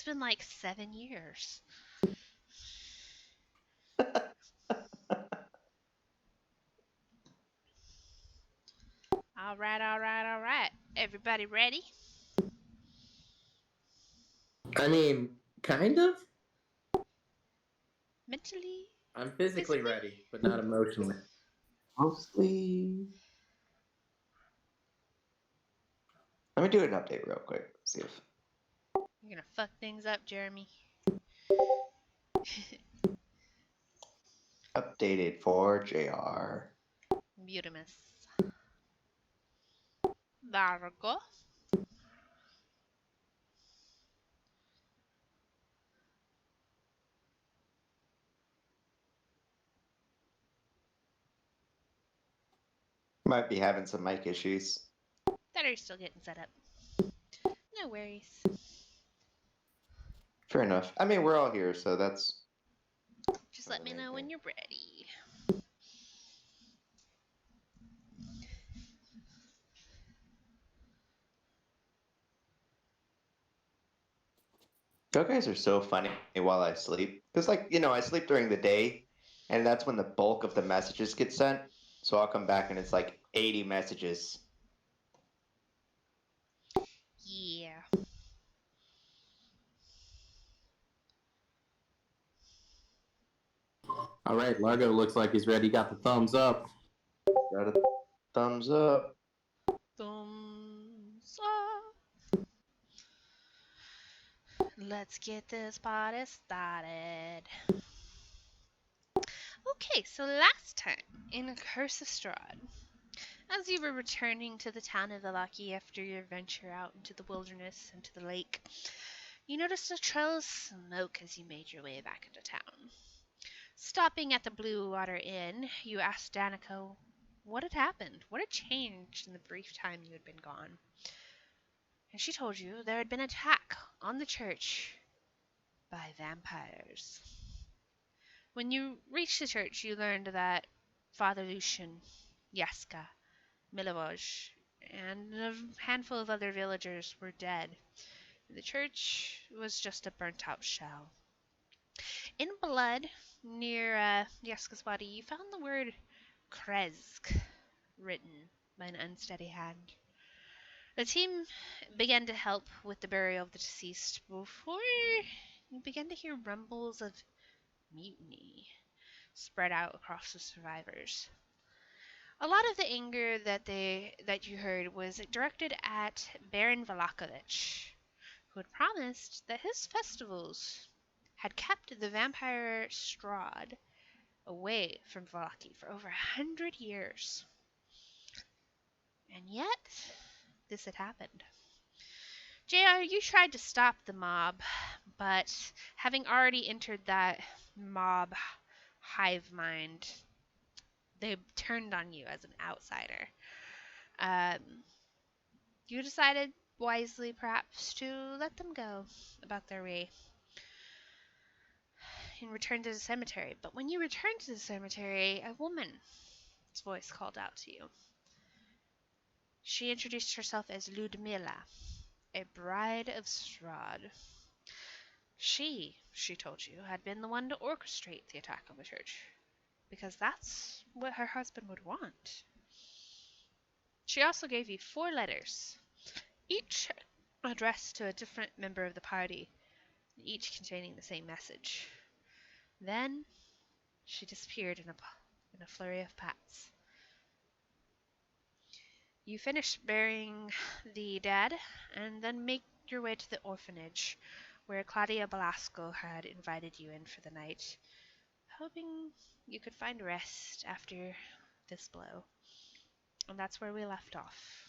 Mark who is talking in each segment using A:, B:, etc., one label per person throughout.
A: It's been like 7 years. All right, all right, all right. Everybody ready?
B: I mean, kind of.
A: Mentally?
B: I'm physically
A: Physically?
B: ready, but not emotionally.
C: Mostly. Let me do an update real quick. See if
A: You're gonna fuck things up, Jeremy.
C: updated for JR.
A: Mutimus. Vargo.
C: Might be having some mic issues.
A: That are still getting set up. No worries.
C: Fair enough. I mean, we're all here, so that's
A: Just
C: more
A: let
C: the
A: me
C: main
A: know when
C: thing.
A: you're ready.
C: You guys are so funny while I sleep. Because, like, I sleep during the day, and that's when the bulk of the messages get sent. So I'll come back and it's like 80 messages.
A: Yeah.
B: All right, Largo looks like he's ready. Got the thumbs up.
C: Got a thumbs up.
A: Thumbs up. Let's get this party started. Okay, so last time in Curse of Strahd, as you were returning to the town of Vallaki after your venture out into the wilderness and to the lake, you noticed a trail of smoke as you made your way back into town. Stopping at the Blue Water Inn, you asked Danica what had happened, what had changed in the brief time you had been gone. And she told you there had been an attack on the church by vampires. When you reached the church, you learned that Father Lucian, Yaska, Milivoj, and a handful of other villagers were dead. The church was just a burnt out shell. In blood, near Yaska's body, you found the word Krezk written by an unsteady hand. The team began to help with the burial of the deceased before you began to hear rumbles of mutiny spread out across the survivors. A lot of the anger that you heard was directed at Baron Valakovich, who had promised that his festivals had kept the vampire Strahd away from Vallaki for over 100 years. And yet, this had happened. JR, you tried to stop the mob, but having already entered that mob hive mind, they turned on you as an outsider. Um, you decided wisely, perhaps, to let them go about their way and return to the cemetery. But when you returned to the cemetery, a woman's voice called out to you. She introduced herself as Ludmilla, a bride of Strahd. She told you, had been the one to orchestrate the attack on the church, because that's what her husband would want. She also gave you 4 letters, each addressed to a different member of the party, each containing the same message. Then she disappeared in a flurry of pats. You finished burying the dead, and then make your way to the orphanage, where Claudia Belasco had invited you in for the night, hoping you could find rest after this blow. And that's where we left off.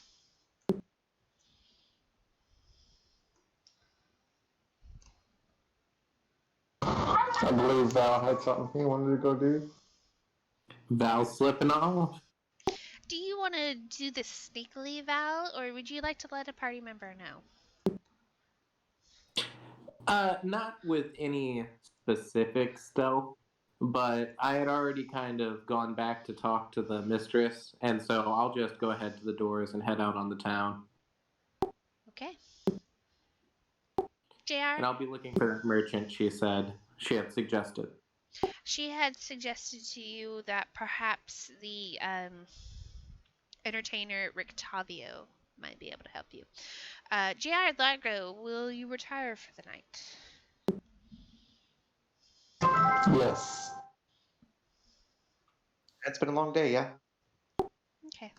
D: I believe Val had something he wanted to go do.
B: Val slipping off.
A: Do you want to do this sneakily, Val, or would you like to let a party member know?
B: Not with any specific stealth, but I had already kind of gone back to talk to the mistress, and so I'll just go ahead to the doors and head out on the town.
A: Okay.
B: And
A: JR?
B: I'll be looking for that merchant she had suggested.
A: She had suggested to you that perhaps the entertainer Rick Tavio might be able to help you. JR Largo, will you retire for the night?
D: Yes.
C: It's been a long day, yeah.
A: Okay.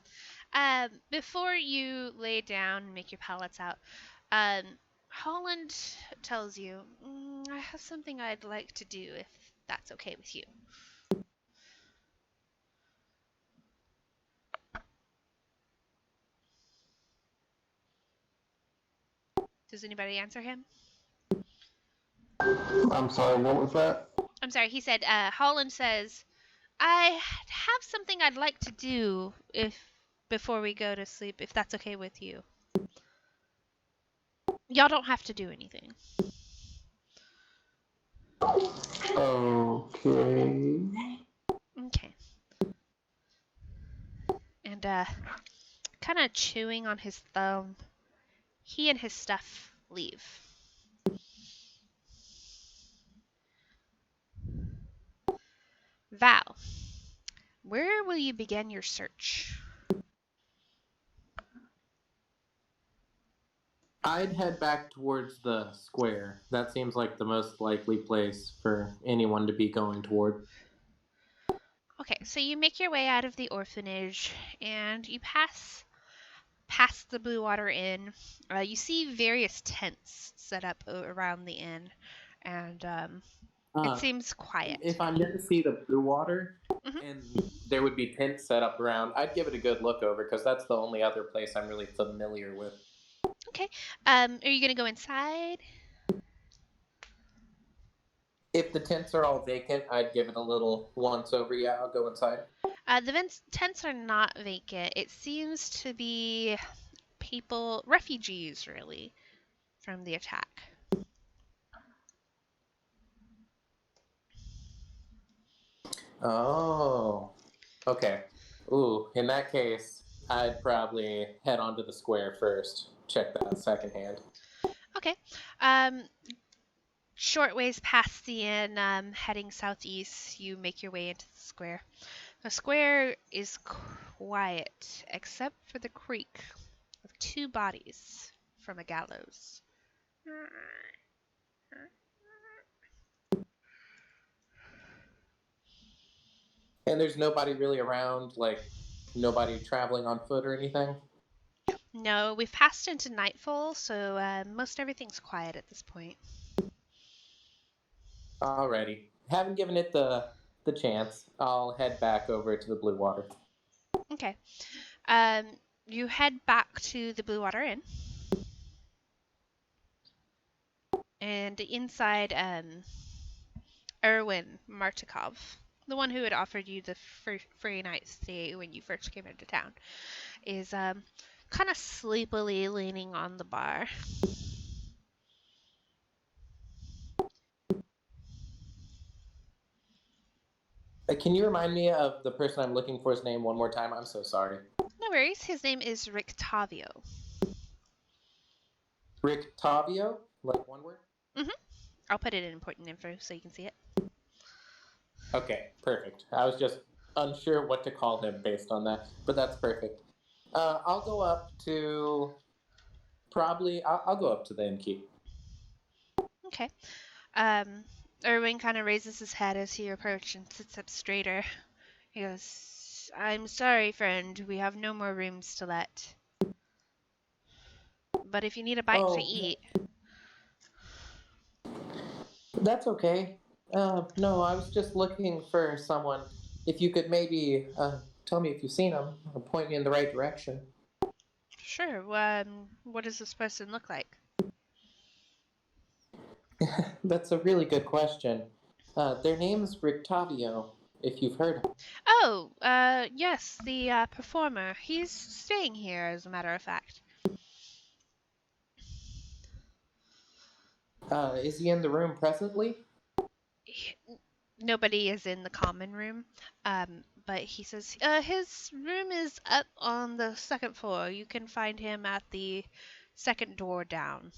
A: Before you lay down and make your pallets out, Holland tells you, I have something I'd like to do if that's okay with you. Does anybody answer him?
D: I'm sorry, what was that?
A: I'm sorry, he said, Holland says, I have something I'd like to do before we go to sleep, if that's okay with you. Y'all don't have to do anything.
D: Okay.
A: Okay. And, kind of chewing on his thumb, he and his stuff leave. Val, where will you begin your search?
B: I'd head back towards the square. That seems like the most likely place for anyone to be going toward.
A: Okay, so you make your way out of the orphanage and you pass past the Blue Water Inn. You see various tents set up around the inn, and it
B: Uh,
A: seems quiet.
B: if I'm going to see the Blue Water,
A: Mhm.
B: and there would be tents set up around, I'd give it a good look over because that's the only other place I'm really familiar with.
A: Okay. Are you gonna go inside?
B: If the tents are all vacant, I'd give it a little once over. Yeah, I'll go inside.
A: The tents are not vacant. It seems to be people, refugees, really, from the attack.
B: Oh, okay. Ooh, in that case, I'd probably head onto the square first. Check that secondhand.
A: Okay. Short ways past the inn, heading southeast, you make your way into the square. The square is quiet, except for the creak of two bodies from a gallows.
B: And there's nobody really around, like nobody traveling on foot or anything?
A: No, we've passed into nightfall, so most everything's quiet at this point.
B: Alrighty. Haven't given it the chance. I'll head back over to the Blue Water.
A: Okay. You head back to the Blue Water Inn. And inside, Erwin Martikov, the one who had offered you the free night stay when you first came into town, is kind of sleepily leaning on the bar.
B: Can you remind me of the person I'm looking for's name one more time? I'm so sorry.
A: No worries. His name is Rick Tavio.
B: Rick Tavio? Like one word?
A: I'll put it in important info so you can see it.
B: Okay, perfect. I was just unsure what to call him based on that, but that's perfect. I'll go up to I'll go up to the innkeep.
A: Okay. Erwin kind of raises his head as you approach and sits up straighter. He goes, I'm sorry, friend. We have no more rooms to let. But if you need a bite to eat.
B: That's okay. No, I was just looking for someone. If you could maybe tell me if you've seen him or point me in the right direction.
A: Sure. What does this person look like?
B: That's a really good question. Their name's Rictavio, if you've heard of him.
A: Oh, yes, the performer. He's staying here, as a matter of fact.
B: Is he in the room presently?
A: Nobody is in the common room, but he says his room is up on the second floor. You can find him at the second door down.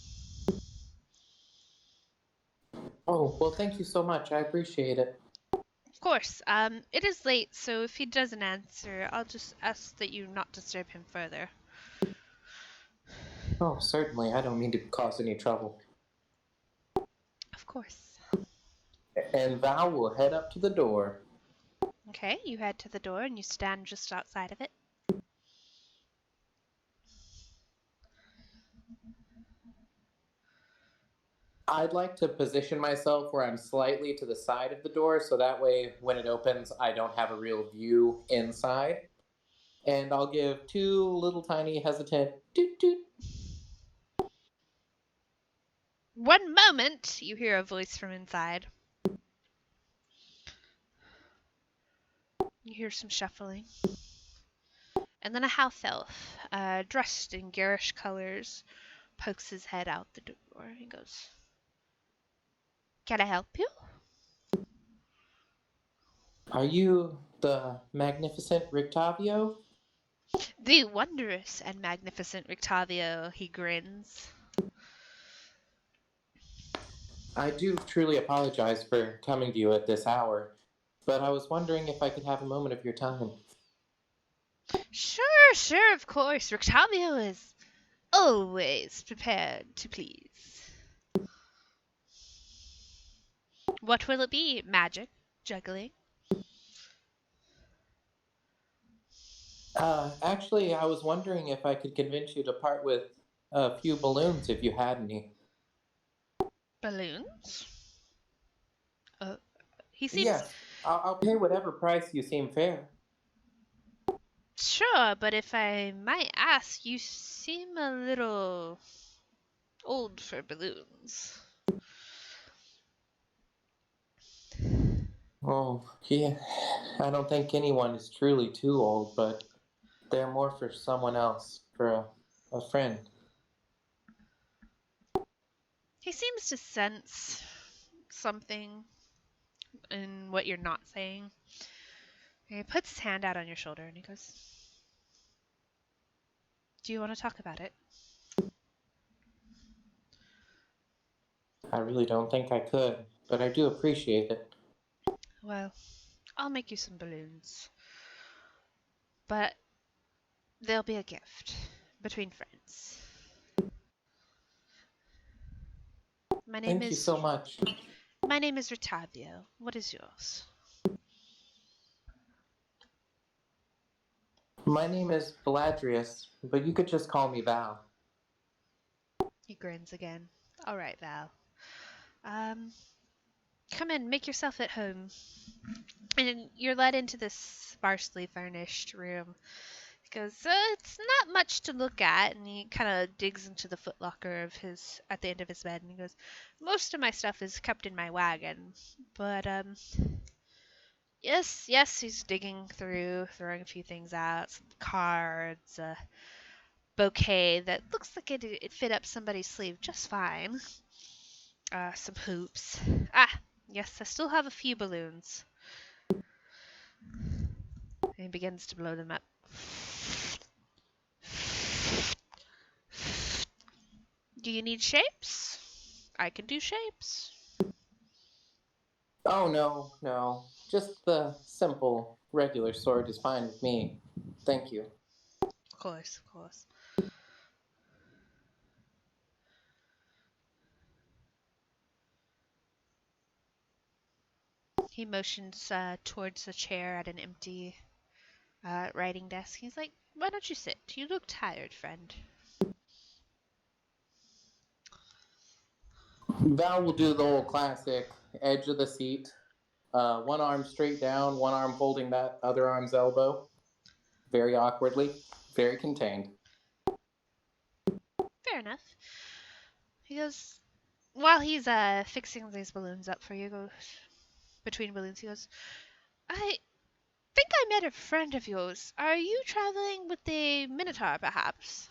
B: Oh, well, thank you so much. I appreciate it.
A: Of course. It is late, so if he doesn't answer, I'll just ask that you not disturb him further.
B: Oh, certainly. I don't mean to cause any trouble.
A: Of course.
B: And Val will head up to the door.
A: Okay, you head to the door and you stand just outside of it.
B: I'd like to position myself where I'm slightly to the side of the door so that way when it opens, I don't have a real view inside. And I'll give two little tiny hesitant toot toot.
A: One moment, you hear a voice from inside. You hear some shuffling. And then a house elf, dressed in garish colors, pokes his head out the door. He goes, "Can I help you?"
B: Are you the magnificent Rictavio?
A: "The wondrous and magnificent Rictavio," he grins.
B: I do truly apologize for coming to you at this hour, but I was wondering if I could have a moment of your time.
A: Sure, of course. Rictavio is always prepared to please. What will it be? Magic? Juggling?
B: Actually, I was wondering if I could convince you to part with a few balloons if you had any.
A: Balloons? He seems
B: Yes, I'll pay whatever price you seem fair.
A: sure, but if I might ask, you seem a little old for balloons.
B: Oh, yeah. I don't think anyone is truly too old, but they're more for someone else, for a friend.
A: He seems to sense something in what you're not saying. He puts his hand out on your shoulder and he goes, "Do you want to talk about it?"
B: I really don't think I could, but I do appreciate it.
A: "Well, I'll make you some balloons. But they'll be a gift between friends. My name
B: Thank you
A: is
B: so much.
A: Rictavio. What is yours?"
B: My name is Valadrius, but you could just call me Val.
A: He grins again. "All right, Val. Um, come in, make yourself at home." And you're led into this sparsely furnished room. He goes, "It's not much to look at," and he kind of digs into the footlocker of his at the end of his bed, and he goes, "Most of my stuff is kept in my wagon, but yes." He's digging through, throwing a few things out, some cards, a bouquet that looks like it fit up somebody's sleeve just fine. Some hoops. Yes, I still have a few balloons." And he begins to blow them up. "Do you need shapes? I can do shapes."
B: Oh, no. Just the simple, regular sword is fine with me. Thank you.
A: Of course. He motions towards the chair at an empty writing desk. He's like, "Why don't you sit? You look tired, friend."
B: Val will do the old classic edge of the seat. One arm straight down, one arm holding that other arm's elbow. Very awkwardly, very contained.
A: Fair enough. He goes, while he's fixing these balloons up for you, goes between balloons, he goes, "I think I met a friend of yours. Are you traveling with the Minotaur, perhaps?"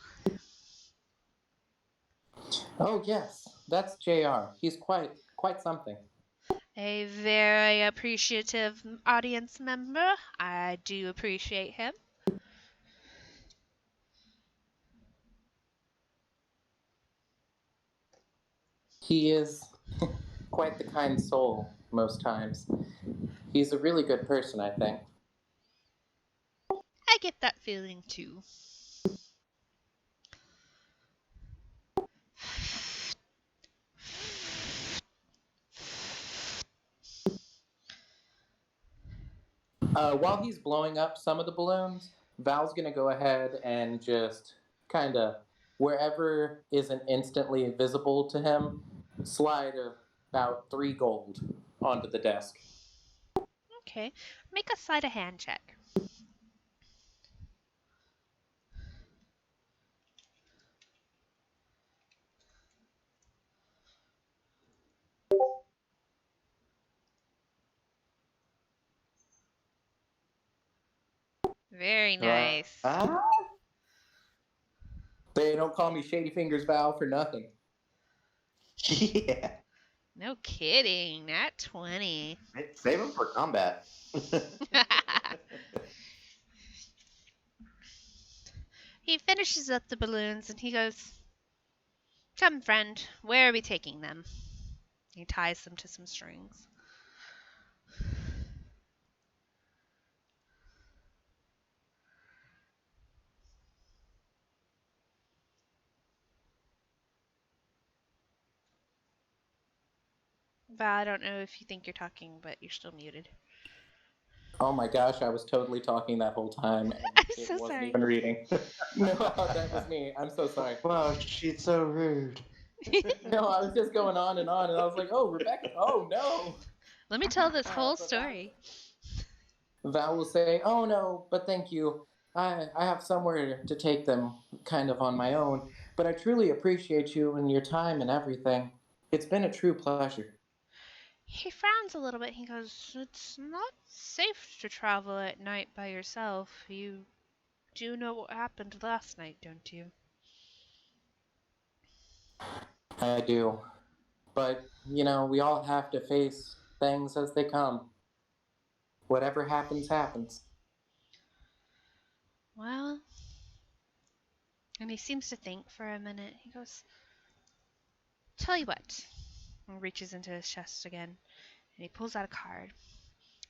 B: Oh yes, that's JR. He's quite something.
A: A very appreciative audience member. I do appreciate him.
B: He is quite the kind soul most times. He's a really good person, I think.
A: I get that feeling too.
B: While he's blowing up some of the balloons, Val's gonna go ahead and just kind of, wherever isn't instantly visible to him, slide about 3 gold onto the desk.
A: Okay. Make a sleight of hand check. Very nice.
B: They don't call me Shady Fingers Val for nothing.
C: Yeah.
A: No kidding. Nat 20.
C: Save him for combat.
A: He finishes up the balloons and he goes, "Come, friend, where are we taking them?" He ties them to some strings. Val, I don't know if you think you're talking, but you're still muted.
B: Oh my gosh, I was totally talking that whole time, and
A: I'm
B: it
A: so
B: wasn't
A: sorry.
B: even reading. No, that was me. I'm so sorry.
C: Wow, she's so rude.
B: No, I was just going on, and I was like, oh, Rebecca, oh no.
A: Let me tell this whole story.
B: Val will say, oh no, but thank you. I have somewhere to take them kind of on my own, but I truly appreciate you and your time and everything. It's been a true pleasure.
A: He frowns a little bit. He goes, "It's not safe to travel at night by yourself. You do know what happened last night, don't you?"
B: I do. But, we all have to face things as they come. Whatever happens, happens.
A: Well, and he seems to think for a minute. He goes, "Tell you what." And reaches into his chest again, and he pulls out a card,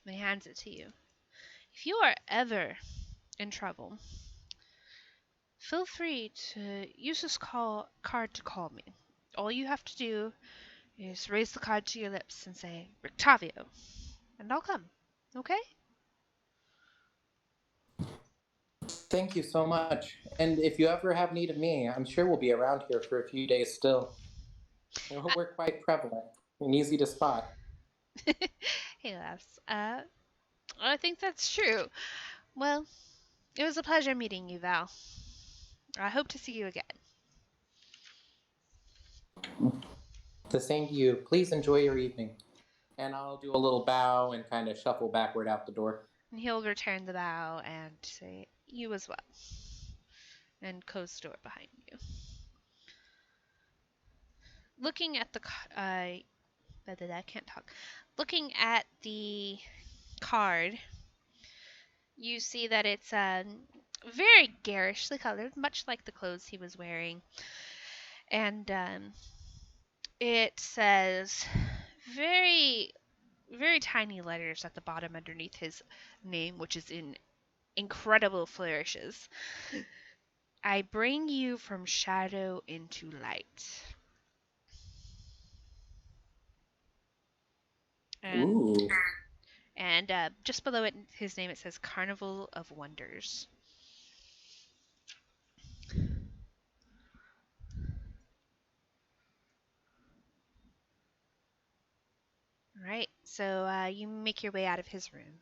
A: and he hands it to you. "If you are ever in trouble, feel free to use this card to call me. All you have to do is raise the card to your lips and say, 'Rictavio,' and I'll come. Okay?"
B: Thank you so much. And if you ever have need of me, I'm sure we'll be around here for a few days still. We're quite prevalent and easy to spot.
A: He laughs. I think that's true. Well, it was a pleasure meeting you, Val. I hope to see you again.
B: The same to you. Please enjoy your evening. And I'll do a little bow and kind of shuffle backward out the door.
A: And he'll return the bow and say, "You as well," and close the door behind you. Looking at the I can't talk. Looking at the card, you see that it's very garishly colored, much like the clothes he was wearing, and it says very, very tiny letters at the bottom underneath his name, which is in incredible flourishes: "I bring you from shadow into light." And
B: Ooh.
A: and just below it, his name, it says "Carnival of Wonders." All right, so you make your way out of his room.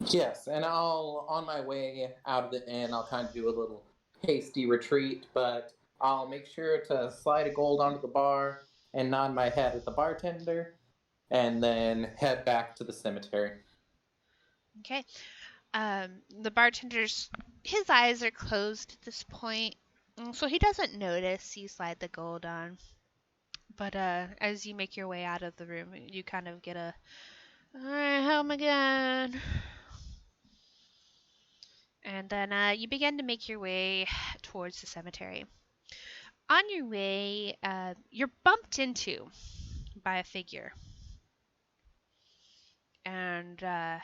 B: Yes, and on my way out of the inn, I'll kind of do a little hasty retreat, but I'll make sure to slide a gold onto the bar and nod my head at the bartender, and then head back to the cemetery.
A: Okay. The bartender's, his eyes are closed at this point, so he doesn't notice you slide the gold on. But as you make your way out of the room, you kind of get a, "All right, home again." And then you begin to make your way towards the cemetery. On your way, you're bumped into by a figure. And the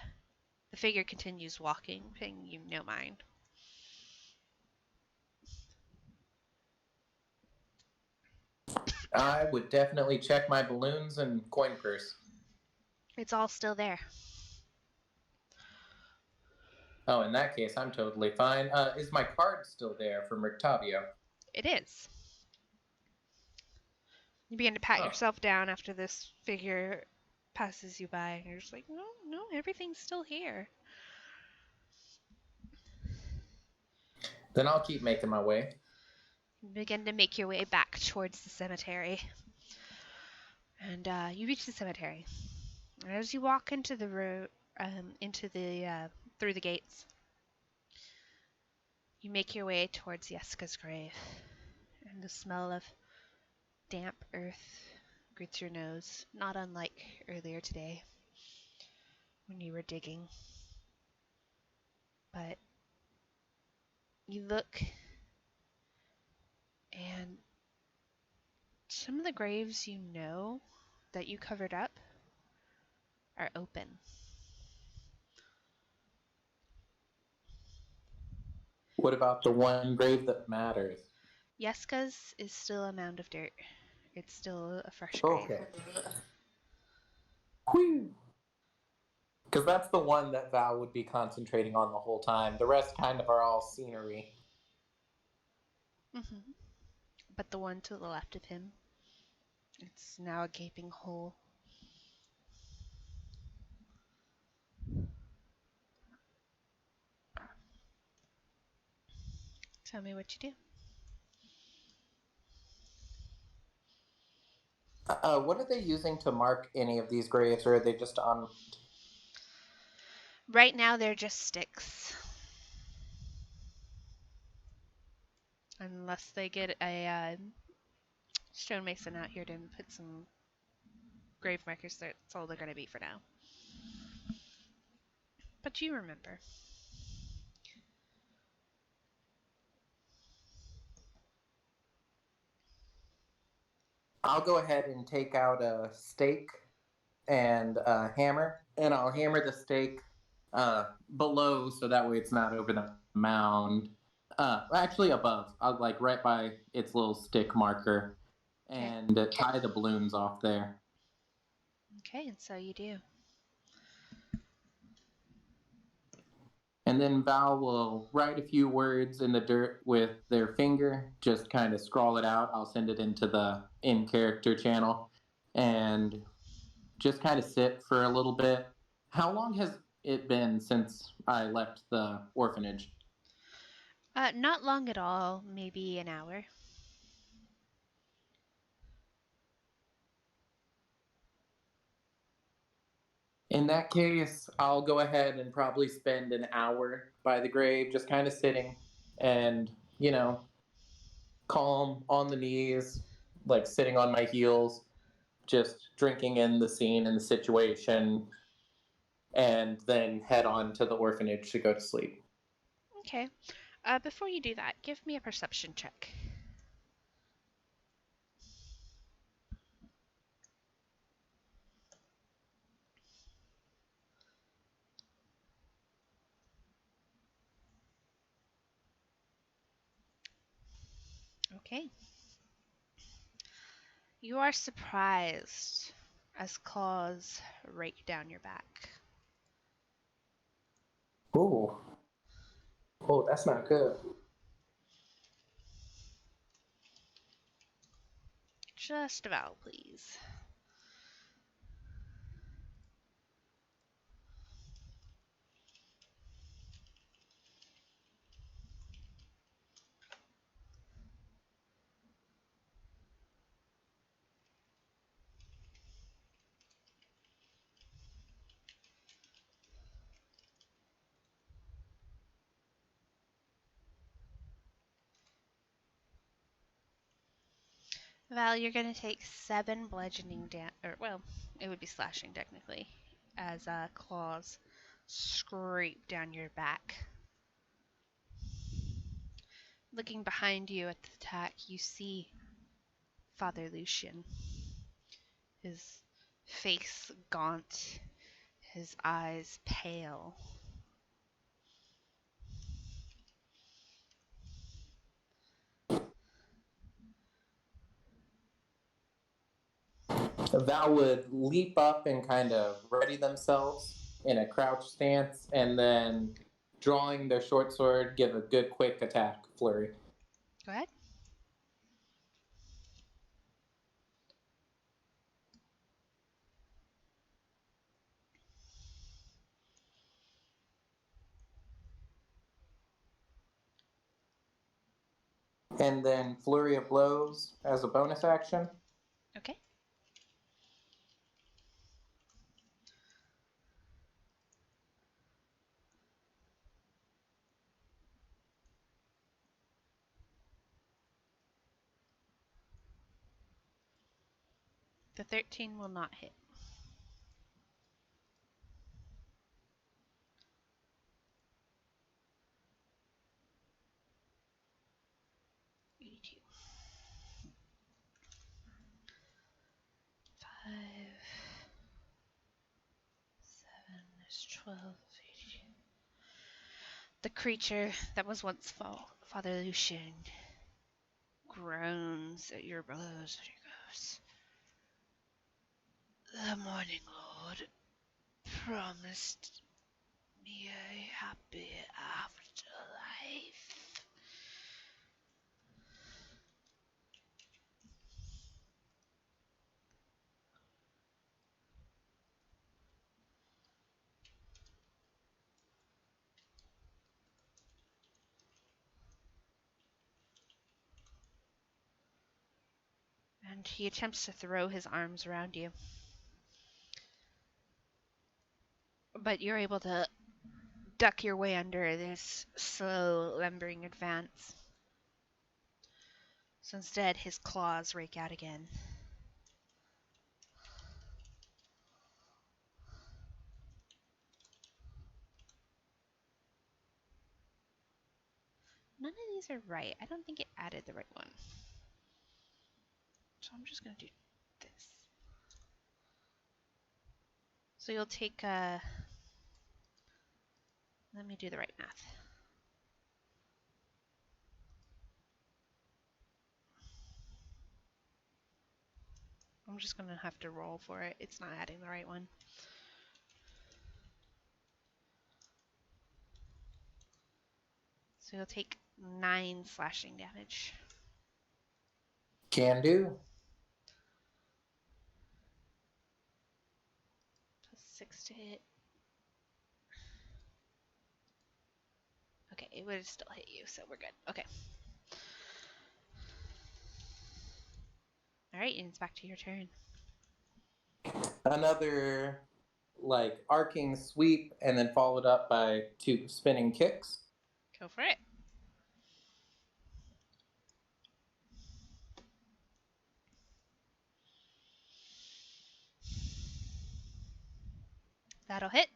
A: figure continues walking, paying you no mind.
B: I would definitely check my balloons and coin purse.
A: It's all still there.
B: Oh, in that case, I'm totally fine. Is my card still there from Rictavio?
A: It is. You begin to pat
B: Oh.
A: yourself down after this figure passes you by, and you're just like, no, everything's still here.
B: Then I'll keep making my way.
A: You begin to make your way back towards the cemetery. And you reach the cemetery. And as you walk into the road, through the gates, you make your way towards Yeska's grave. And the smell of damp earth greets your nose, not unlike earlier today when you were digging. But you look, and some of the graves you know that you covered up are open.
B: What about the one grave that matters?
A: Yeska's is still a mound of dirt. It's still a fresh grave.
B: Okay. Whew. Because that's the one that Val would be concentrating on the whole time. The rest kind of are all scenery.
A: Mm-hmm. But the one to the left of him, it's now a gaping hole. Tell me what you do.
B: What are they using to mark any of these graves, or are they just on?
A: Right now, they're just sticks. Unless they get a stonemason out here to put some grave markers, that's all they're going to be for now. But you remember.
B: I'll go ahead and take out a stake and a hammer, and I'll hammer the stake below, so that way it's not over the mound. Actually above, like right by its little stick marker, and tie the balloons off there.
A: Okay, and so you do.
B: And then Val will write a few words in the dirt with their finger, just kind of scrawl it out. I'll send it into the in-character channel and just kind of sit for a little bit. How long has it been since I left the orphanage?
A: Not long at all, maybe an hour.
B: In that case, I'll go ahead and probably spend an hour by the grave, just kind of sitting and, calm on the knees, like sitting on my heels, just drinking in the scene and the situation, and then head on to the orphanage to go to sleep.
A: Okay. Before you do that, give me a perception check. Okay. You are surprised as claws rake down your back.
B: Ooh. Oh, that's not good.
A: Just about, please. Val, you're going to take 7 bludgeoning damage, it would be slashing technically, as claws scrape down your back. Looking behind you at the attack, you see Father Lucian. his face gaunt, his eyes pale.
B: Val would leap up and kind of ready themselves in a crouch stance, and then drawing their short sword, give a good quick attack flurry.
A: Go ahead.
B: And then flurry of blows as a bonus action.
A: Okay. The 13 will not hit. Five, 7 is 12. 82. The creature that was once Father Lucian groans at your blows and he goes, "The Morning Lord promised me a happy afterlife." And he attempts to throw his arms around you. But you're able to duck your way under this slow, lumbering advance. So instead, his claws rake out again. None of these are right. I don't think it added the right one. So I'm just going to do this. So you'll take let me do the right math. I'm just going to have to roll for it. It's not adding the right one. So you'll take 9 slashing damage.
B: Can do.
A: Plus 6 to hit. Okay, it would still hit you, so we're good. Okay. Alright, and it's back to your turn.
B: Another like arcing sweep, and then followed up by 2 spinning kicks.
A: Go for it. That'll hit.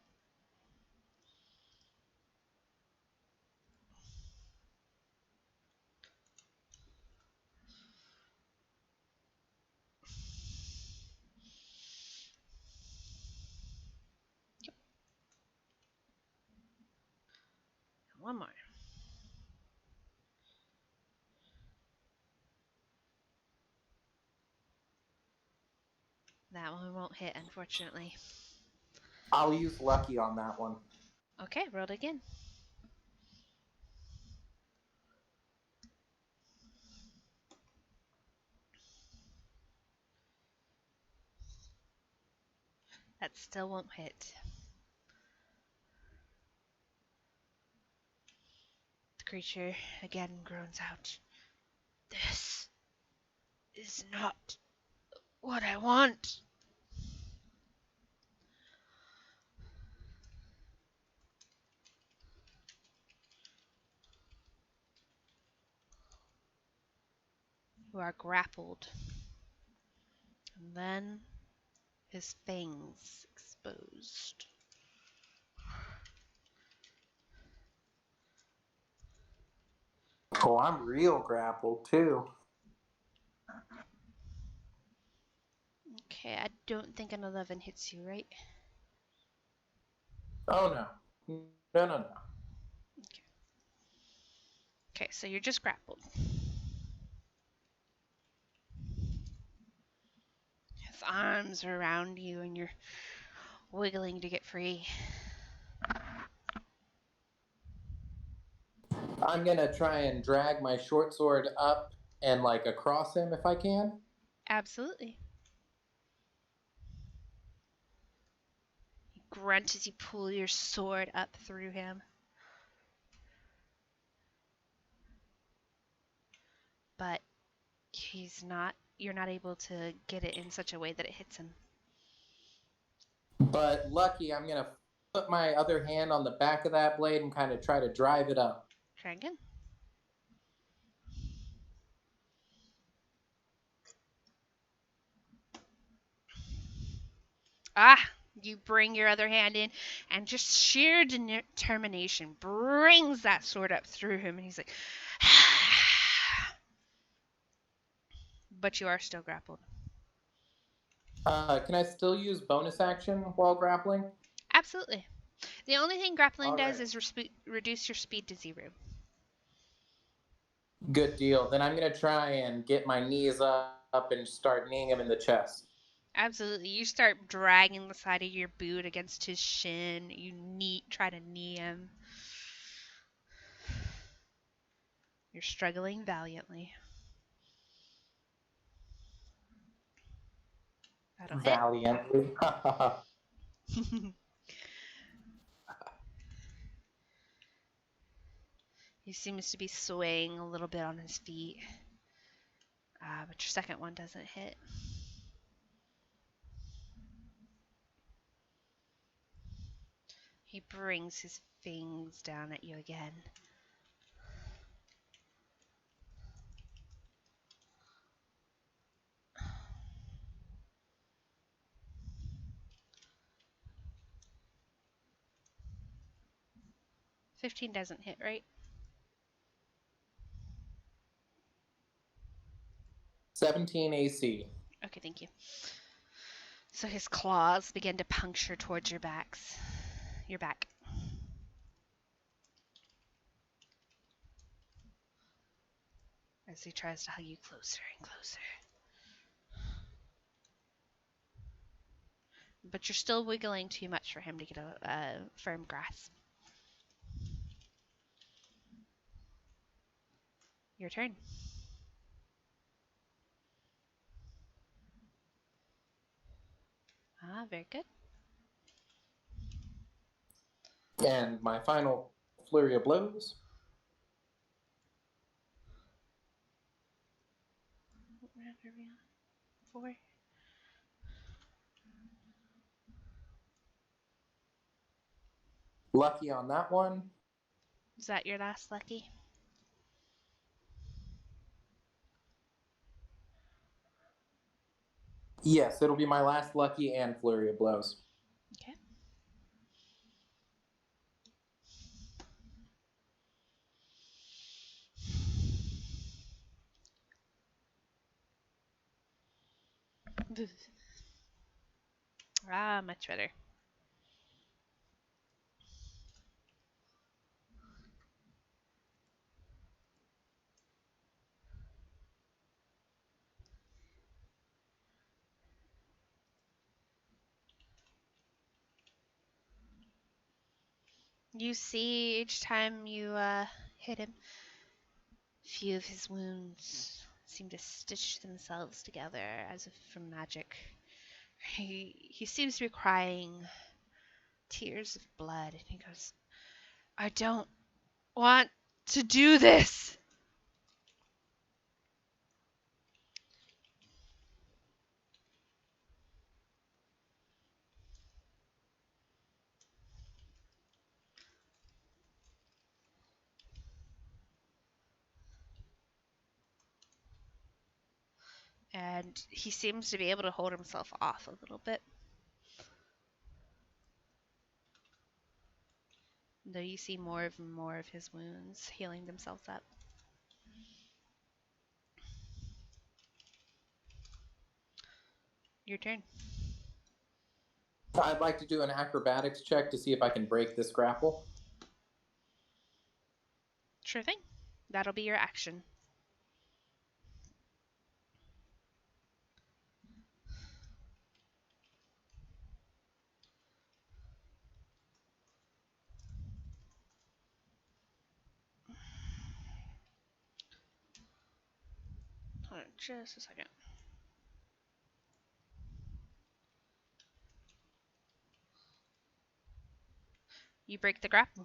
A: Yep. One more. That one won't hit, unfortunately.
B: I'll use lucky on that one.
A: Okay, roll it again. That still won't hit. The creature again groans out. This is not what I want. You are grappled. And then his fangs exposed.
B: Oh, I'm real grappled too.
A: Okay, I don't think an 11 hits you, right?
B: Oh no. No, no, no.
A: Okay, so you're just grappled. His arms are around you and you're wiggling to get free.
B: I'm gonna try and drag my short sword up and like across him if I can.
A: Absolutely. You grunt as you pull your sword up through him. But you're not able to get it in such a way that it hits him.
B: But lucky, I'm gonna put my other hand on the back of that blade and kind of try to drive it up.
A: Try again. Ah! You bring your other hand in, and just sheer determination brings that sword up through him, and he's like, but you are still grappled.
B: Can I still use bonus action while grappling?
A: Absolutely. The only thing grappling
B: All
A: does
B: right.
A: is reduce your speed to 0.
B: Good deal. Then I'm gonna try and get my knees up and start kneeing him in the chest.
A: Absolutely. You start dragging the side of your boot against his shin. You try to knee him. You're struggling valiantly. That'll hit.
B: Valiantly.
A: He seems to be swaying a little bit on his feet. But your second one doesn't hit. He brings his fangs down at you again. $15 doesn't hit, right?
B: 17 AC.
A: Okay, thank you. So his claws begin to puncture towards your back. As he tries to hug you closer and closer. But you're still wiggling too much for him to get a firm grasp. Your turn. Very good.
B: And my final flurry of blows.
A: What round are we on? 4?
B: Lucky on that one.
A: Is that your last lucky?
B: Yes, it'll be my last lucky and flurry of blows.
A: Okay. Much better. You see each time you hit him, a few of his wounds seem to stitch themselves together as if from magic. He seems to be crying tears of blood, and he goes, I don't want to do this. And he seems to be able to hold himself off a little bit. Though you see more of his wounds healing themselves up. Your turn.
B: I'd like to do an acrobatics check to see if I can break this grapple.
A: Sure thing. That'll be your action. Hold on just a second. You break the grapple.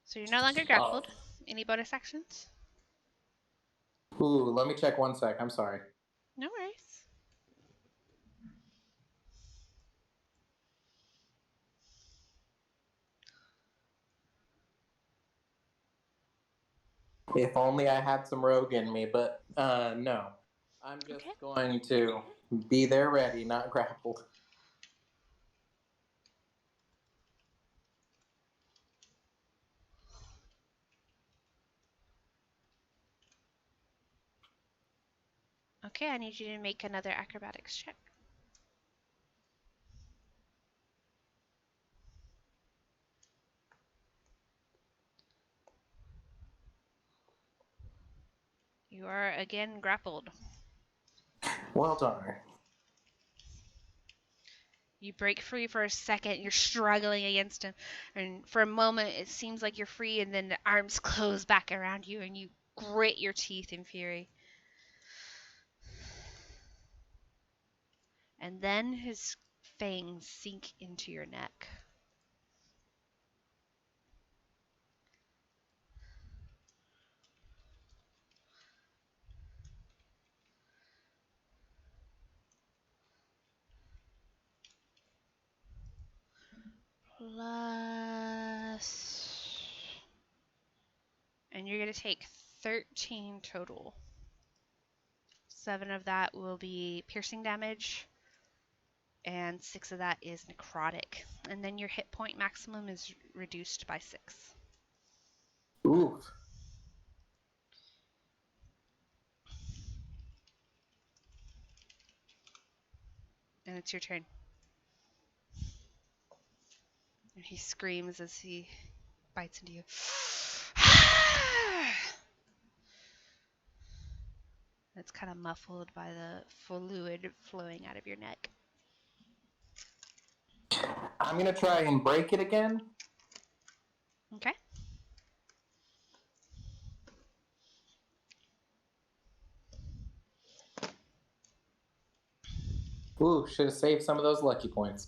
A: So you're no longer grappled. Any bonus actions?
B: Ooh, let me check 1 sec. I'm sorry.
A: No worries.
B: If only I had some rogue in me, but no. I'm just
A: Okay.
B: going to be there ready, not grappled.
A: Okay, I need you to make another acrobatics check. You are again grappled.
B: Well done.
A: You break free for a second. You're struggling against him. And for a moment, it seems like you're free, and then the arms close back around you, and you grit your teeth in fury. And then his fangs sink into your neck. Plus. And you're going to take 13 total. 7 of that will be piercing damage, and 6 of that is necrotic. And then your hit point maximum is reduced by 6.
B: Ooh.
A: And it's your turn. And he screams as he bites into you. It's kind of muffled by the fluid flowing out of your neck.
B: I'm going to try and break it again.
A: Okay.
B: Ooh, should have saved some of those lucky points.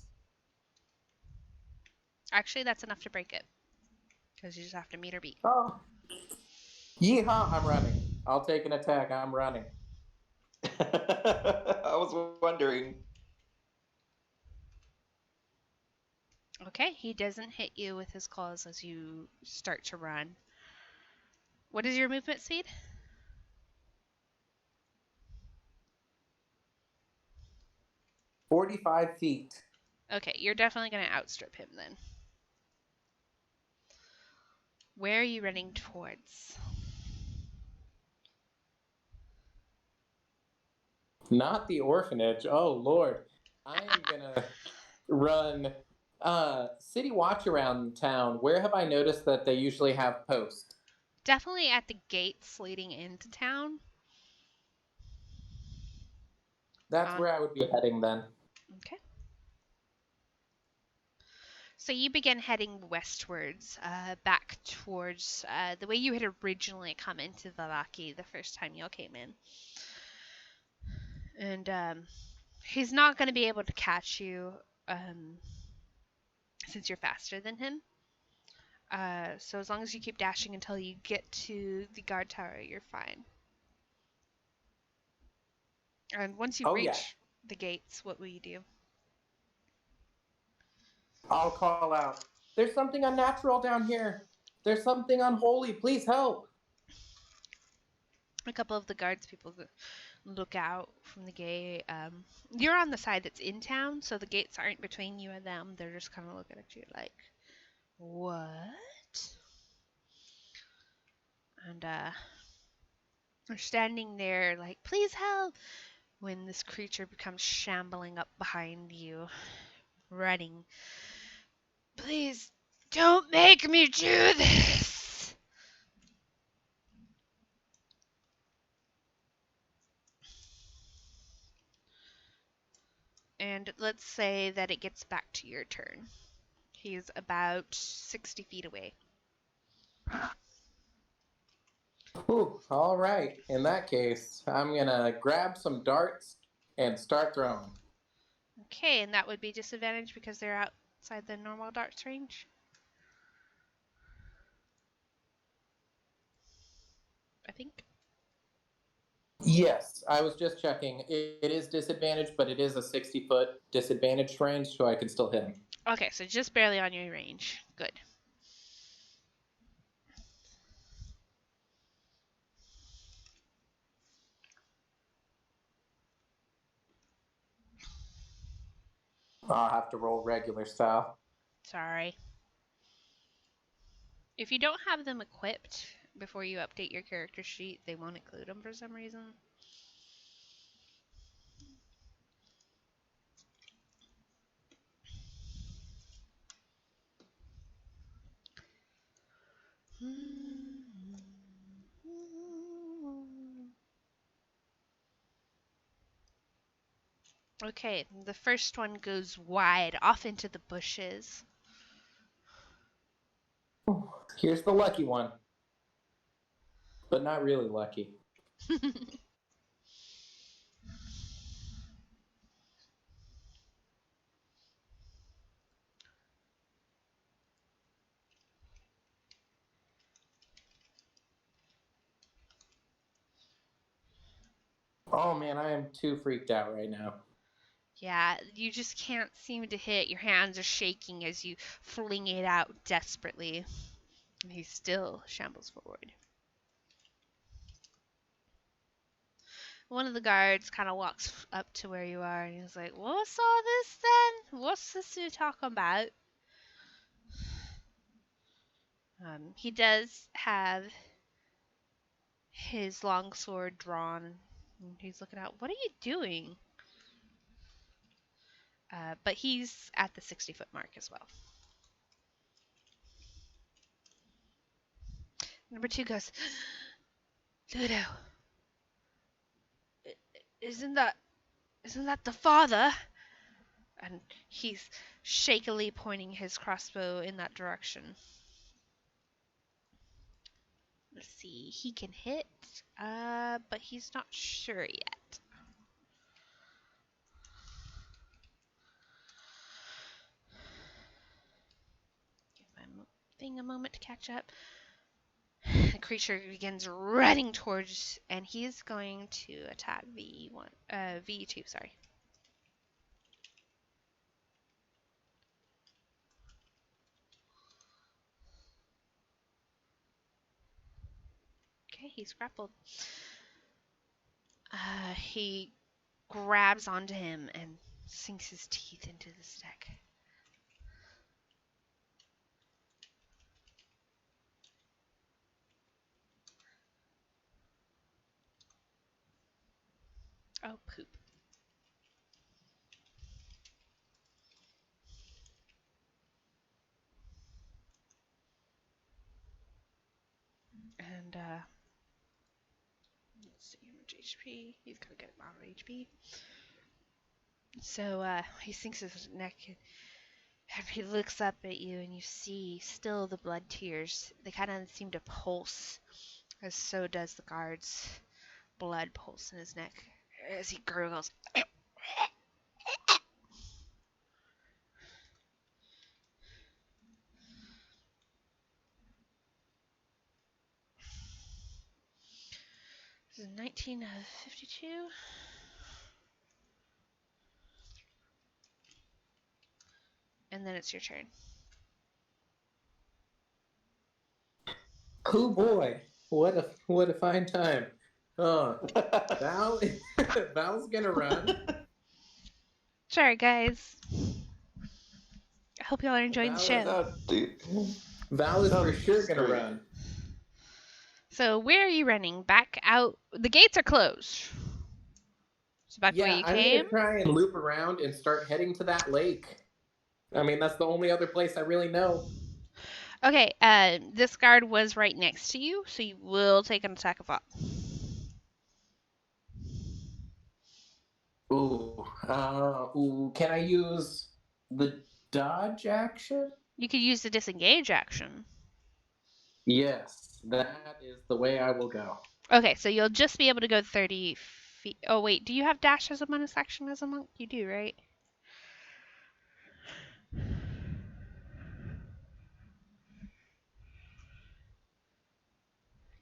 A: Actually, that's enough to break it. Because you just have to meet or beat.
B: Oh. Yeehaw, I'm running. I'll take an attack. I'm running.
C: I was wondering.
A: Okay, he doesn't hit you with his claws as you start to run. What is your movement speed?
B: 45 feet.
A: Okay, you're definitely going to outstrip him then. Where are you running towards?
B: Not the orphanage. Oh, Lord. I am going to run city watch around town. Where have I noticed that they usually have posts?
A: Definitely at the gates leading into town.
B: That's where I would be heading then.
A: Okay. So you begin heading westwards, back towards the way you had originally come into Vallaki the first time y'all came in. And he's not going to be able to catch you since you're faster than him. So as long as you keep dashing until you get to the guard tower, you're fine. And once you reach the gates, what will you do?
B: I'll call out, there's something unnatural down here. There's something unholy. Please help.
A: A couple of the guards people look out from the gate. You're on the side that's in town, so the gates aren't between you and them. They're just kind of looking at you like, what? And You're standing there like, please help, when this creature becomes shambling up behind you, running. Please, don't make me do this! And let's say that it gets back to your turn. He's about 60 feet away.
B: Whew, all right. In that case, I'm gonna grab some darts and start throwing.
A: Okay, and that would be disadvantage because they're outside the normal darts range. I think.
B: Yes, I was just checking. It is disadvantage, but it is a 60-foot disadvantage range, so I can still hit him.
A: Okay, so just barely on your range. Good.
B: I'll have to roll regular style.
A: Sorry. If you don't have them equipped before you update your character sheet, they won't include them for some reason. Okay, the first one goes wide off into the bushes.
B: Here's the lucky one, but not really lucky. Oh man, I am too freaked out right now.
A: Yeah, you just can't seem to hit. Your hands are shaking as you fling it out desperately. And he still shambles forward. One of the guards kind of walks up to where you are and he's like, what's all this then? What's this you're talking about? He does have his long sword drawn. And he's looking out. What are you doing? But he's at the 60-foot mark as well. Number 2 goes, Ludo, isn't that the father? And he's shakily pointing his crossbow in that direction. Let's see, he can hit, but he's not sure yet. Give my thing a moment to catch up. The creature begins running towards, and he's going to attack V2, sorry. Okay, he's grappled. He grabs onto him and sinks his teeth into the stick. Oh, poop. And, let's see how much HP. He's gonna get a lot of HP. So, he sinks his neck and he looks up at you and you see still the blood tears. They kind of seem to pulse, as so does the guard's blood pulse in his neck as he gurgles. This is 1952. And then it's your turn.
B: Oh boy, what a fine time. Oh, Val's gonna run.
A: Sorry, guys. I hope y'all are enjoying the show.
C: No, dude.
B: Val is
C: No,
B: for sure gonna
C: screw it.
B: run.
A: So where are you running? Back out? The gates are closed. So back the way
B: Yeah,
A: you
B: I'm
A: came?
B: gonna try and loop around and start heading to that lake. I mean, that's the only other place I really know.
A: Okay, this guard was right next to you, so you will take an attack of op.
B: Ooh, can I use the dodge action?
A: You could use the disengage action.
B: Yes, that is the way I will go.
A: Okay, so you'll just be able to go 30 feet. Oh, wait, do you have dash as a bonus action as a monk? You do, right?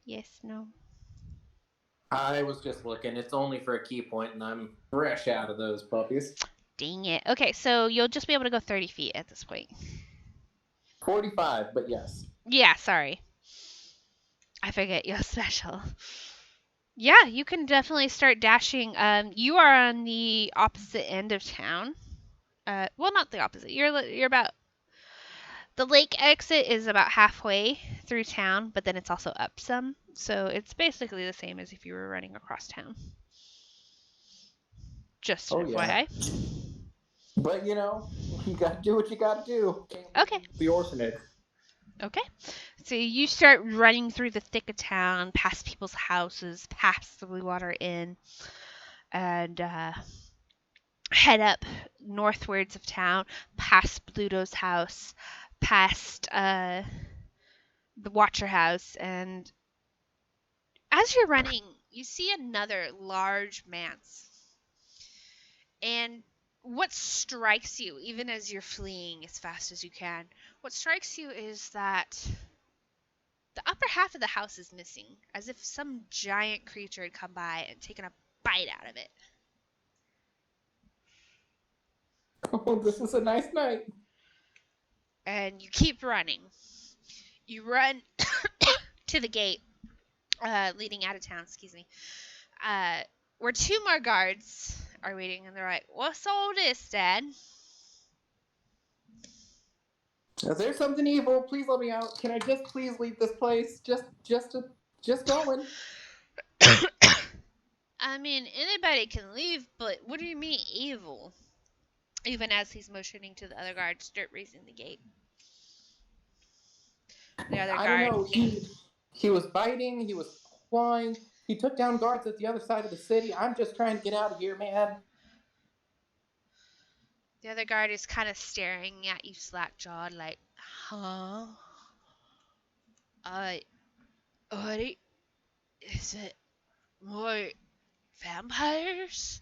A: Yes, no.
B: I was just looking. It's only for a key point, and I'm fresh out of those puppies.
A: Dang it. Okay, so you'll just be able to go 30 feet at this point.
B: 45, but yes.
A: Yeah, sorry. I forget you're special. Yeah, you can definitely start dashing. You are on the opposite end of town. Well, not the opposite. You're about the lake exit is about halfway through town, but then it's also up some. So it's basically the same as if you were running across town. Just an
B: Oh, yeah.
A: FYI.
B: But, you gotta do what you gotta do. Can't
A: Okay.
B: leave the orphanage.
A: Okay. So you start running through the thick of town, past people's houses, past the Blue Water Inn, and head up northwards of town, past Bluto's house, past the Watcher house, and as you're running, you see another large manse. And what strikes you, even as you're fleeing as fast as you can, what strikes you is that the upper half of the house is missing, as if some giant creature had come by and taken a bite out of it.
B: Oh, this is a nice night.
A: And you keep running. You run to the gate leading out of town, where two more guards are waiting, and they're like, "What's all this, Dad?"
B: Is there something evil? Please let me out. Can I just please leave this place? Just going.
A: I mean, anybody can leave, but what do you mean evil? Even as he's motioning to the other guard, start raising the gate. The other
B: I don't
A: guard.
B: know. He was biting. He was clawing. He took down guards at the other side of the city. I'm just trying to get out of here, man.
A: The other guard is kind of staring at you, slack-jawed, like, huh? What is it? More vampires?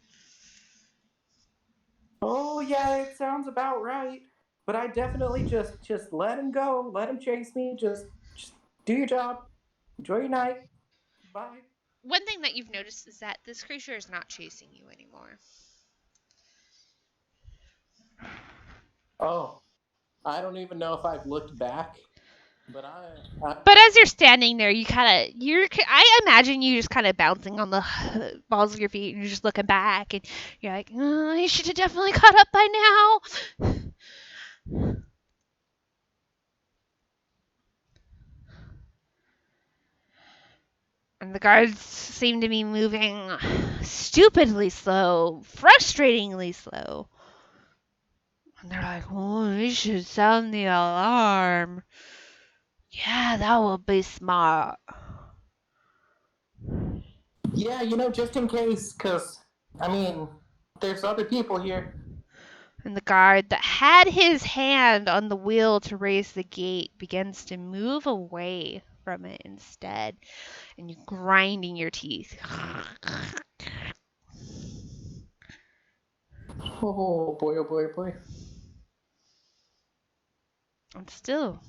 B: Oh yeah, it sounds about right. But I definitely just let him go. Let him chase me. Just do your job. Enjoy your night. Bye.
A: One thing that you've noticed is that this creature is not chasing you anymore.
B: Oh, I don't even know if I've looked back, but
A: But as you're standing there, I imagine you just kind of bouncing on the balls of your feet, and you're just looking back, and you're like, oh, he should have definitely caught up by now. And the guards seem to be moving stupidly slow, frustratingly slow. And they're like, oh, we should sound the alarm. Yeah, that would be smart.
B: yeah, just in case, cause I mean, there's other people here.
A: And the guard that had his hand on the wheel to raise the gate begins to move away from it instead, and you're grinding your teeth.
B: Oh boy, oh boy, oh boy.
A: And still,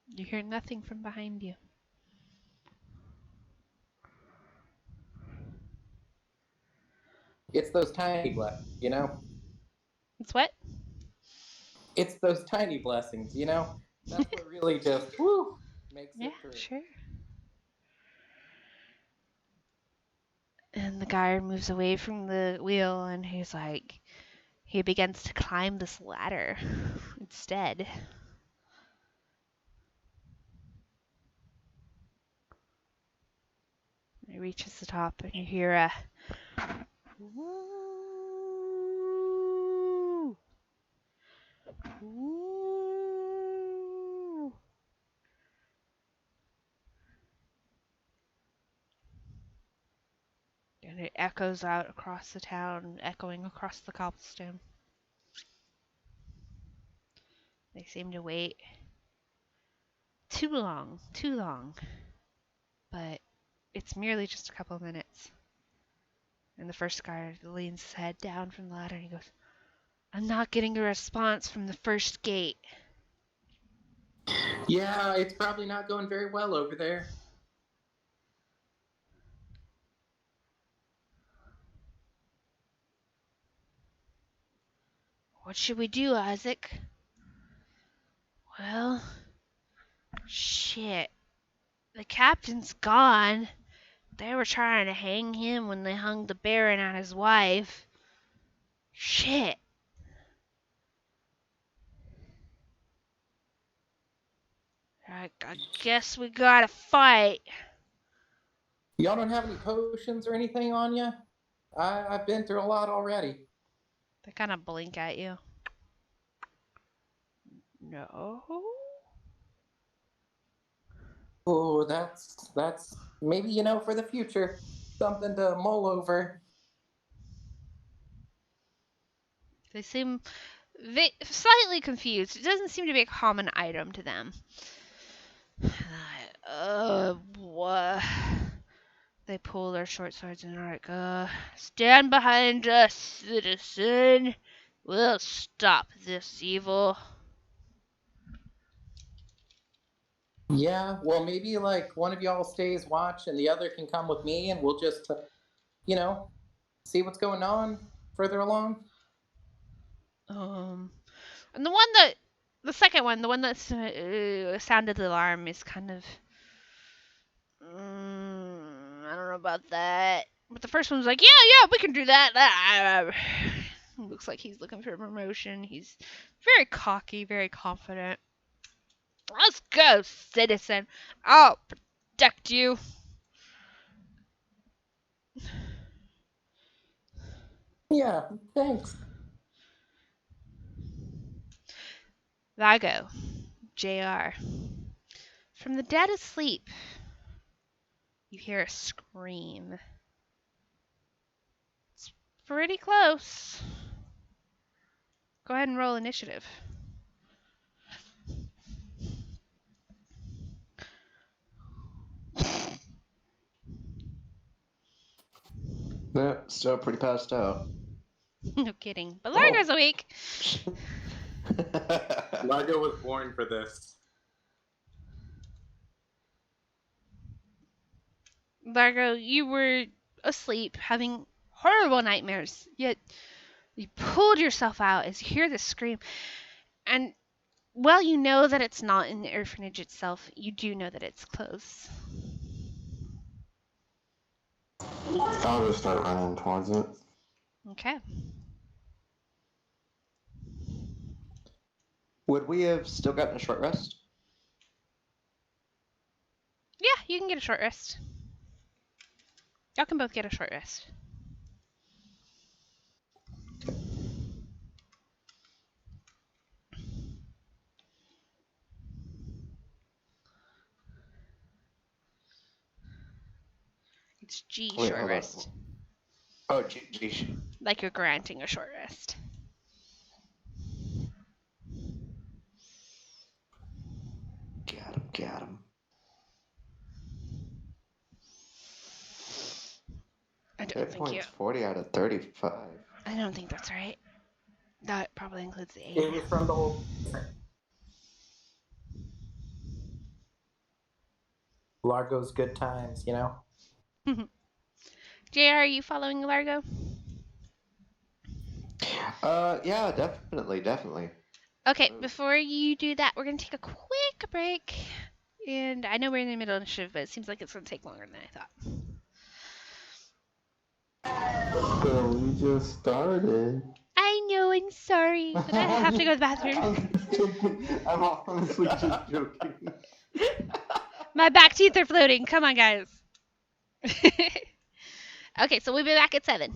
A: you hear nothing from behind you.
B: It's those tiny
A: It's what?
B: It's those tiny blessings, That's what really just makes
A: Yeah,
B: it through.
A: sure. And the guy moves away from the wheel, and he begins to climb this ladder instead. It reaches the top, and you hear a woo, woo. And it echoes out across the town, echoing across the cobblestone. They seem to wait too long, but it's merely just a couple of minutes. And the first guard leans his head down from the ladder and he goes, I'm not getting a response from the first gate.
B: Yeah, it's probably not going very well over there.
A: What should we do, Isaac? Well, shit. The captain's gone. They were trying to hang him when they hung the Baron and his wife. Shit. I guess we gotta fight.
B: Y'all don't have any potions or anything on you? I've been through a lot already.
A: They kind of blink at you. No?
B: Oh, that's maybe, for the future. Something to mull over.
A: They seem slightly confused. It doesn't seem to be a common item to them. What? They pull their short swords and are like, stand behind us, citizen. We'll stop this evil.
B: Yeah, well, maybe like one of y'all stays watch and the other can come with me and we'll just, see what's going on further along.
A: And the second one, the one that sounded the alarm is kind of, I don't know about that. But the first one's like, yeah, we can do that. Looks like he's looking for a promotion. He's very cocky, very confident. Let's go, citizen. I'll protect you.
B: Yeah, thanks.
A: Vago, JR. From the dead asleep, you hear a scream. It's pretty close. Go ahead and roll initiative.
C: Yeah, still pretty passed out.
A: No kidding. But Largo's awake.
B: Largo was born for this.
A: Largo, you were asleep, having horrible nightmares, yet you pulled yourself out as you hear the scream. And while you know that it's not in the orphanage itself, you do know that it's close.
D: I'll just start running towards it.
A: Okay.
C: Would we have still gotten a short rest?
A: Yeah, you can get a short rest. Y'all can both get a short rest. It's G
C: Wait,
A: short
C: hold on.
A: rest.
C: Oh, geez.
A: Like you're granting a short rest.
C: Got him.
A: I don't
C: Hit
A: think you.
C: points 40 out of 35.
A: I don't think that's right. That probably includes the
B: It
A: 8.
B: was from the whole. Largo's good times,
A: JR, are you following Largo?
C: Yeah, definitely.
A: Okay, before you do that, we're going to take a quick break. And I know we're in the middle of the shift, but it seems like it's going to take longer than I thought.
D: So we just started.
A: I know, I'm sorry, but I have to go to the bathroom.
D: I'm honestly just joking.
A: My back teeth are floating. Come on, guys. Okay, so we'll be back at 7.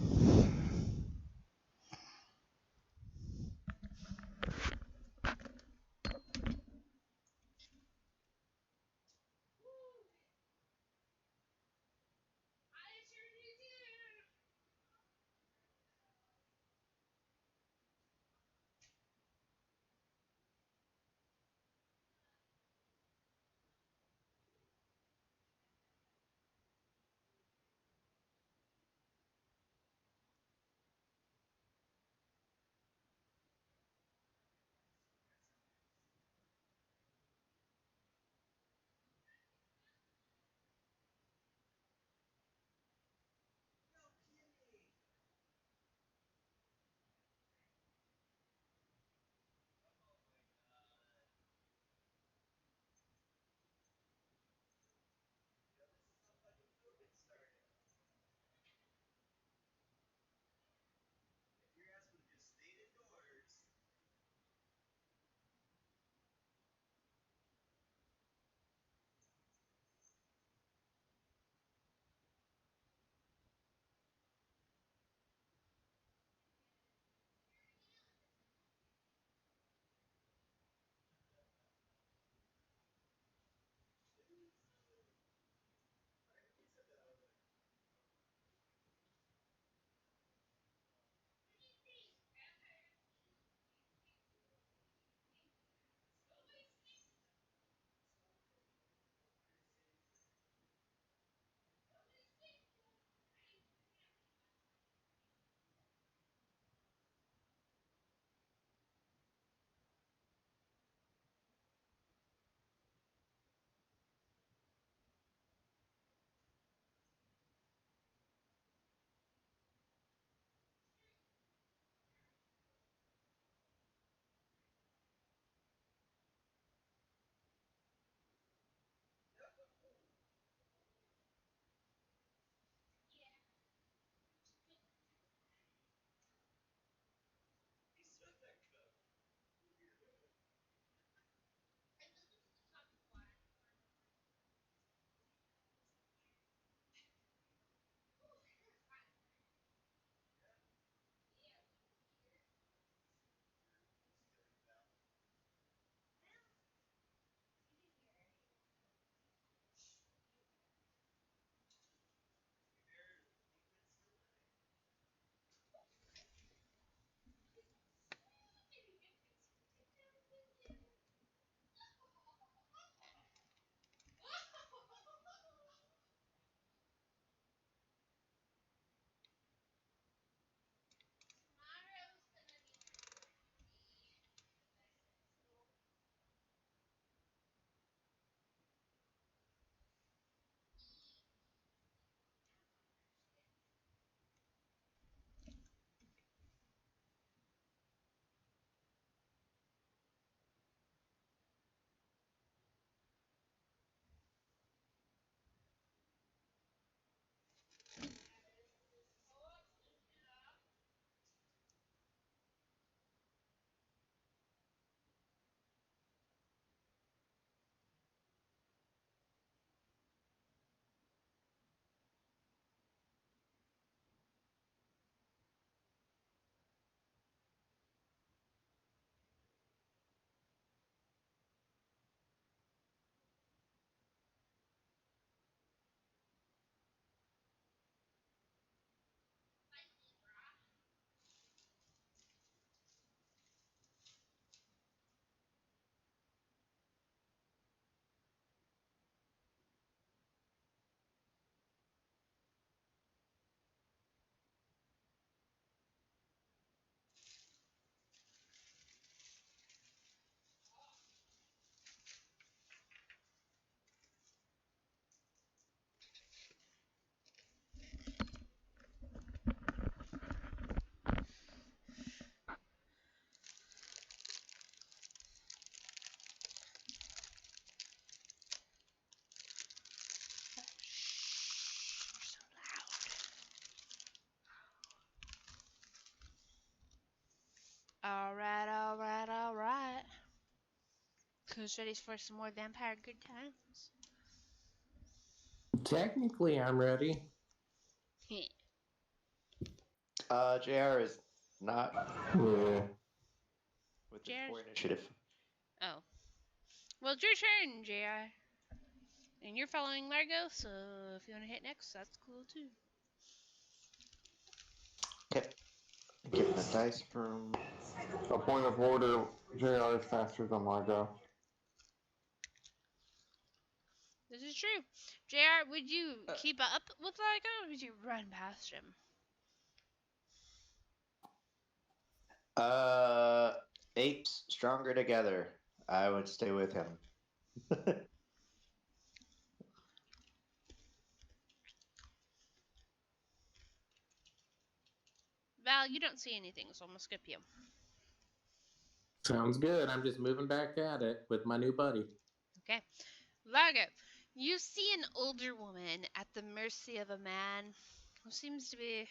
A: Alright, alright, alright. Who's ready for some more vampire good times?
B: Technically, I'm ready.
C: JR is not
D: Yeah.
C: with his
A: JR 's
C: 4 initiative.
A: Oh. Well, it's your turn, JR. And you're following Largo, so if you want to hit next, that's cool too.
C: Okay. Give him the dice from.
D: A point of order, JR is faster than Largo.
A: This is true. JR, would you keep up with Largo, or would you run past him?
C: Apes stronger together. I would stay with him.
A: Val, you don't see anything, so I'm gonna skip you.
B: Sounds good. I'm just moving back at it with my new buddy.
A: Okay. Largo, you see an older woman at the mercy of a man who seems to be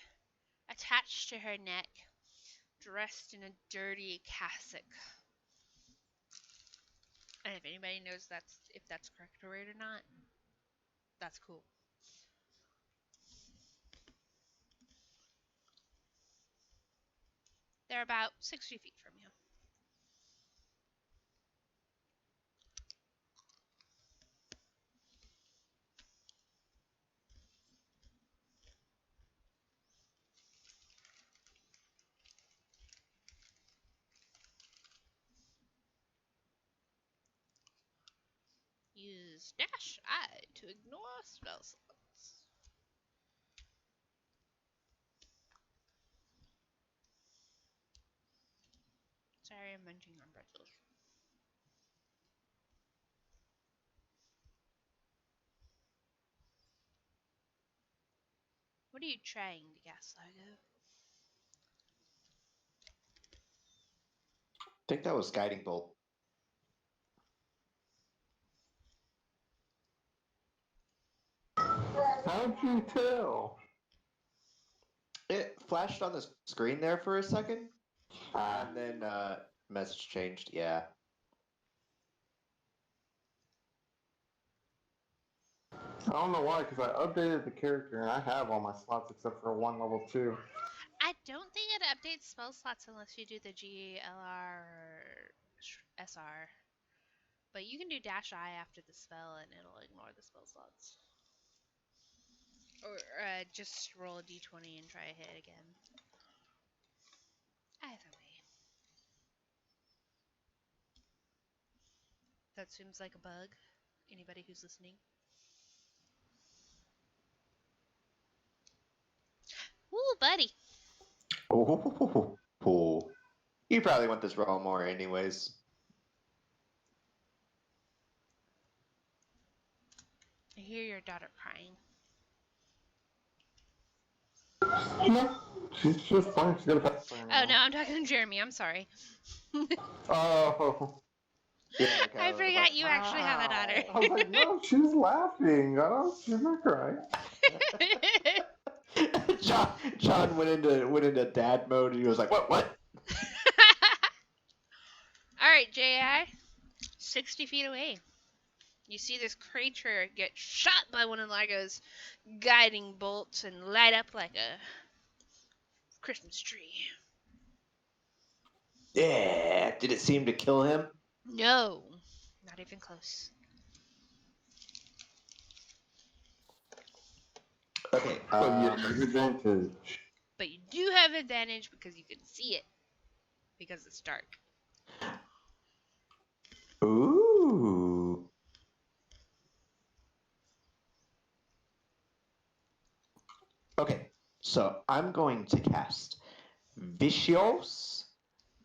A: attached to her neck, dressed in a dirty cassock. And if anybody knows if that's correct word or not, that's cool. They're about 60 feet from you. Use dash I to ignore spell slots. Sorry, I'm munching on pretzels. What are you trying to cast, Largo?
C: I think that was Guiding Bolt.
D: How'd you tell?
C: It flashed on the screen there for a second,
D: Ah,
C: and then message changed. Yeah.
D: I don't know why, because I updated the character and I have all my slots except for one level 2.
A: I don't think it updates spell slots unless you do the GLR or SR. But you can do dash I after the spell and it'll ignore the spell slots. Or just roll a d20 and try a hit again. Either way. That seems like a bug. Anybody who's listening? Ooh, buddy.
C: Oh. You probably want this roll more, anyways.
A: I hear your daughter crying.
D: No, she's just fine. She's got a pacifier
A: Oh
D: now.
A: no, I'm talking to Jeremy. I'm sorry.
D: Oh.
C: Yeah, okay,
A: I
C: was
A: forgot
C: like,
A: you actually have a daughter.
D: I was like, no, she's laughing. Oh, she's not crying.
C: John went into dad mode and he was like, what?
A: Alright, J.I. 60 feet away. You see this creature get shot by one of Largo's guiding bolts and light up like a Christmas tree.
C: Yeah. Did it seem to kill him?
A: No, not even close.
C: Okay.
D: So you have advantage.
A: But you do have advantage because you can see it. Because it's dark.
C: Ooh. Okay, so I'm going to cast Vicious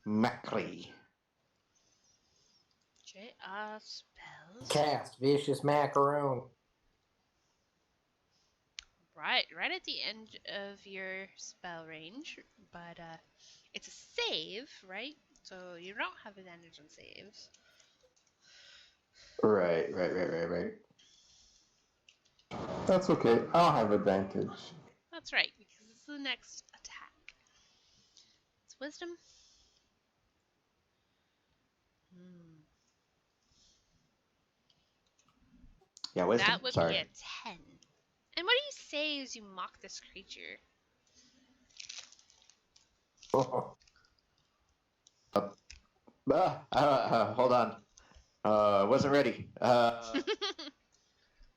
C: Macri.
A: J.R. spells.
B: Cast Vicious Macaroon.
A: Right at the end of your spell range, but it's a save, right? So you don't have advantage on saves.
C: Right.
D: That's okay. I'll have advantage.
A: That's right, because it's the next attack. It's wisdom.
C: Yeah, wisdom.
A: That would
C: Sorry.
A: be a 10. And what do you say as you mock this creature?
C: Hold on. Wasn't ready.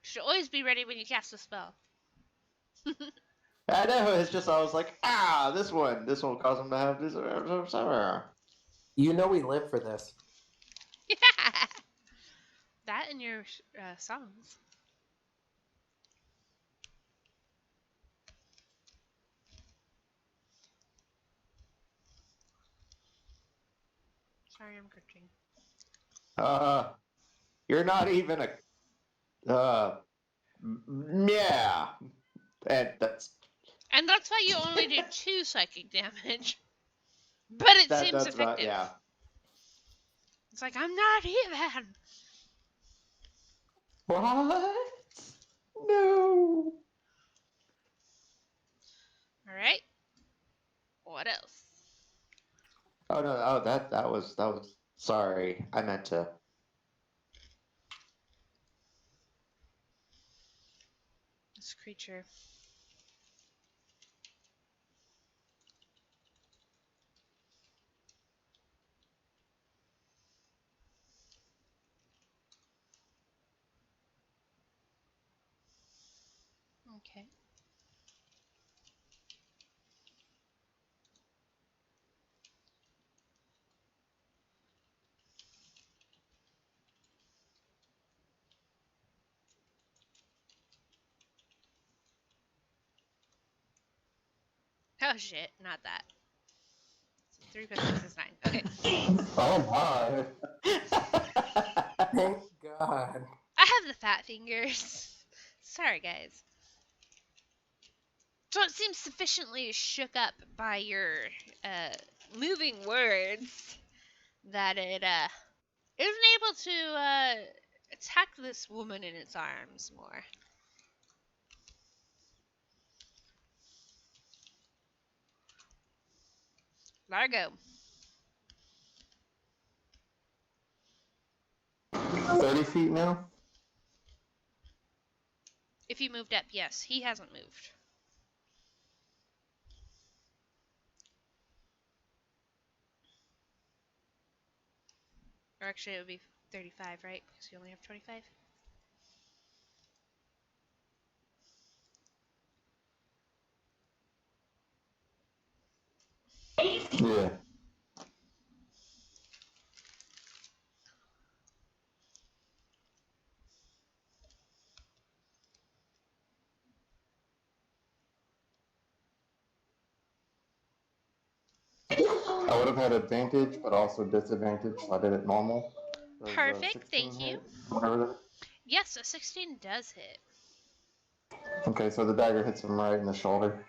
A: Should always be ready when you cast a spell.
C: I know. It's just I was like, this one will cause him to have this.
B: You know we live for this.
A: That and your songs. Sorry, I'm cringing.
C: You're not even a. Yeah, and that's
A: And that's why you only do 2 psychic damage. But it seems
C: that's
A: effective.
C: not. Yeah.
A: It's like, I'm not even.
C: What? No.
A: Alright. What else?
C: Oh no! Oh, that was. Sorry, I meant to.
A: This creature. Okay. Oh shit, not that. 3 plus 6 is 9. Okay.
D: Oh my.
B: Thank God.
A: I have the fat fingers. Sorry, guys. So it seems sufficiently shook up by your moving words that it isn't able to attack this woman in its arms more. Largo.
D: 30 feet now?
A: If you moved up, yes. He hasn't moved. Or actually, it would be 35, right? Because you only have 25.
D: Yeah. I would have had advantage, but also disadvantage, so I did it normal. Does,
A: Perfect,
D: 16
A: thank you.
D: hit? Whatever that.
A: Yes, a 16 does hit.
D: Okay, so the dagger hits him right in the shoulder.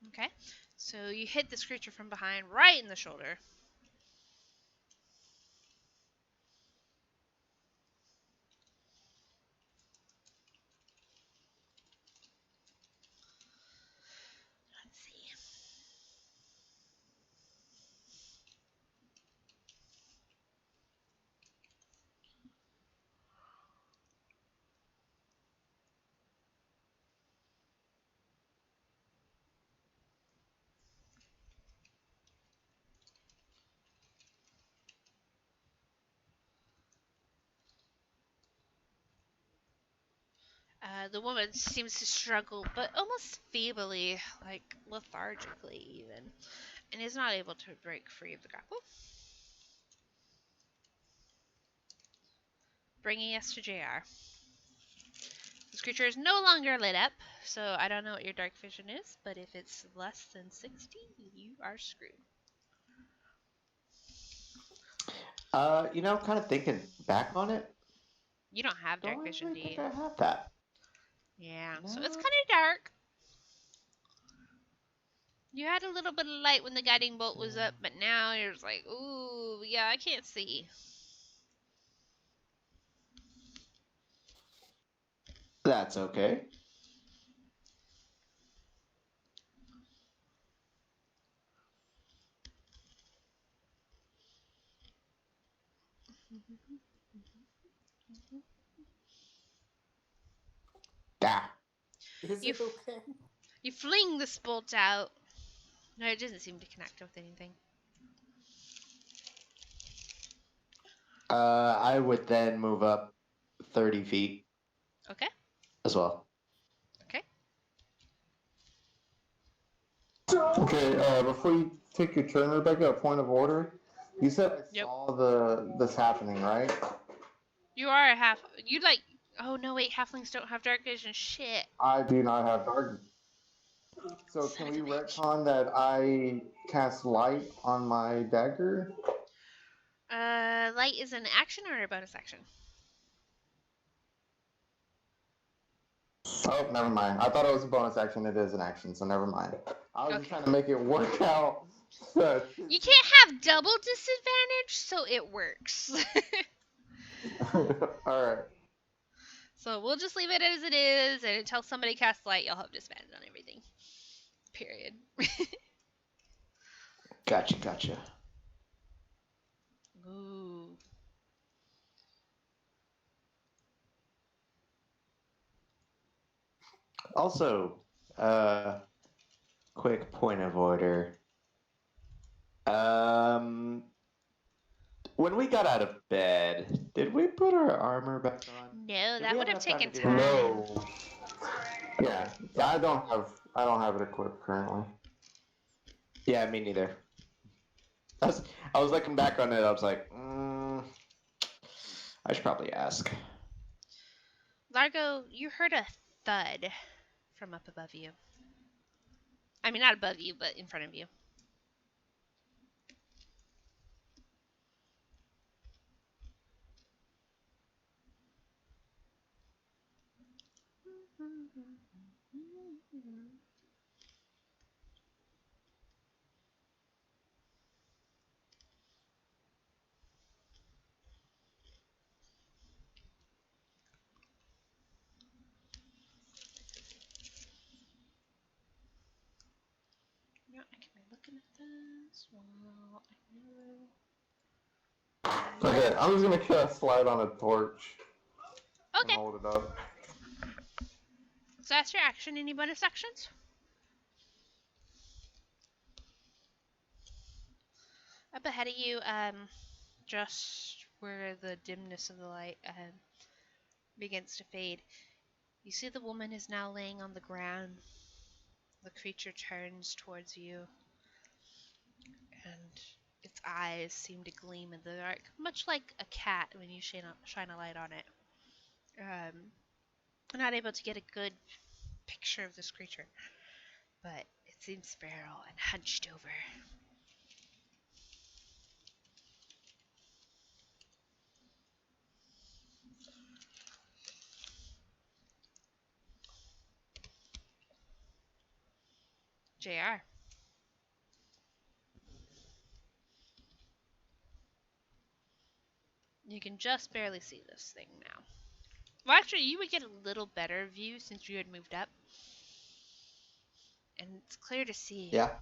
A: Okay. So you hit this creature from behind right in the shoulder. Let's see. The woman seems to struggle, but almost feebly, like lethargically even, and is not able to break free of the grapple. Bringing us to JR. This creature is no longer lit up, so I don't know what your dark vision is, but if it's less than 60, you are screwed.
C: Kind of thinking back on it,
A: You don't have dark
C: don't
A: vision,
C: really
A: do
C: think
A: you?
C: I have that.
A: Yeah, so
C: No.
A: it's kind of dark. You had a little bit of light when the guiding bolt was up, but now you're just like, ooh, yeah, I can't see.
C: That's okay. Ah.
B: Is
A: You
B: it okay?
A: You fling this bolt out. No, it doesn't seem to connect with anything.
C: I would then move up 30 feet
A: Okay.
C: as well.
A: Okay.
D: Okay, before you take your turn, Rebecca, a point of order. You said I
A: Yep.
D: saw this happening, right?
A: You are a half. You like. Oh no, wait. Halflings don't have dark vision. Shit.
D: I do not have dark. So
A: Son
D: can
A: of
D: we
A: a bitch.
D: retcon that I cast light on my dagger?
A: Light is an action or a bonus action?
D: Oh, never mind. I thought it was a bonus action. It is an action, so never mind. I was just
A: Okay.
D: trying to make it work out.
A: You can't have double disadvantage, so it works.
D: All right.
A: So we'll just leave it as it is, and until somebody casts light, you'll have disadvantage on everything. Period.
C: Gotcha.
A: Ooh.
C: Also, quick point of order. When we got out of bed, did we put our armor back on?
A: No,
C: Did
A: that
C: we
A: would
C: have
A: have
C: enough time
A: taken
C: to do
A: time.
C: that?
D: No. Yeah, I don't have it equipped currently.
C: Yeah, me neither. I was looking back on it. I was like, I should probably ask.
A: Largo, you heard a thud from up above you. I mean, not above you, but in front of you. No, I can be looking at this while I know.
D: Okay, I'm just gonna cast slide on a torch and
A: Okay,
D: hold it up.
A: so that's your action. Any bonus actions? Up ahead of you, just where the dimness of the light begins to fade, you see the woman is now laying on the ground. The creature turns towards you, and its eyes seem to gleam in the dark, much like a cat when you shine a light on it. I'm not able to get a good picture of this creature, but it seems feral and hunched over. JR. You can just barely see this thing now. Well, actually, you would get a little better view since you had moved up. And it's clear to see
C: Yeah.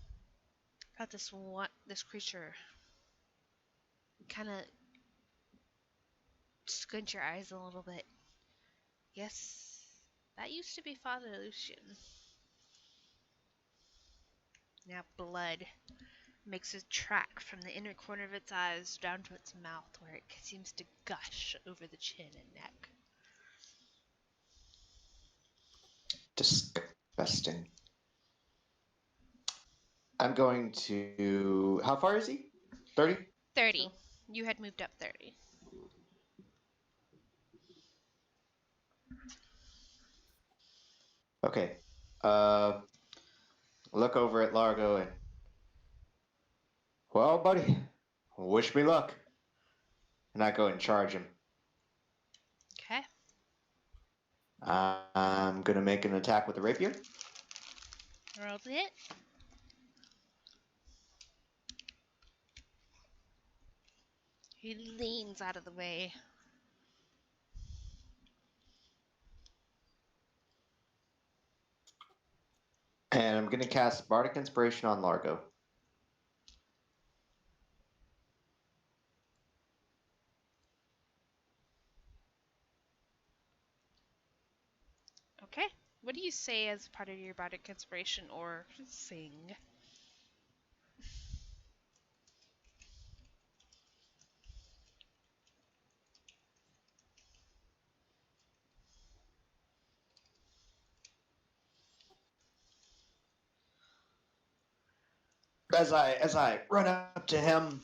A: that this creature kind of squint your eyes a little bit. Yes, that used to be Father Lucian. Now blood makes a track from the inner corner of its eyes down to its mouth, where it seems to gush over the chin and neck.
C: Disgusting. I'm going to. How far is he? 30?
A: 30. You had moved up 30.
C: Okay. Look over at Largo and. Well, buddy, wish me luck. And I go and charge him.
A: Okay.
C: I'm gonna make an attack with the rapier.
A: Roll the hit. He leans out of the way.
C: And I'm gonna cast Bardic Inspiration on Largo.
A: Okay. you say as part of your bardic inspiration or sing.
C: As I run up to him,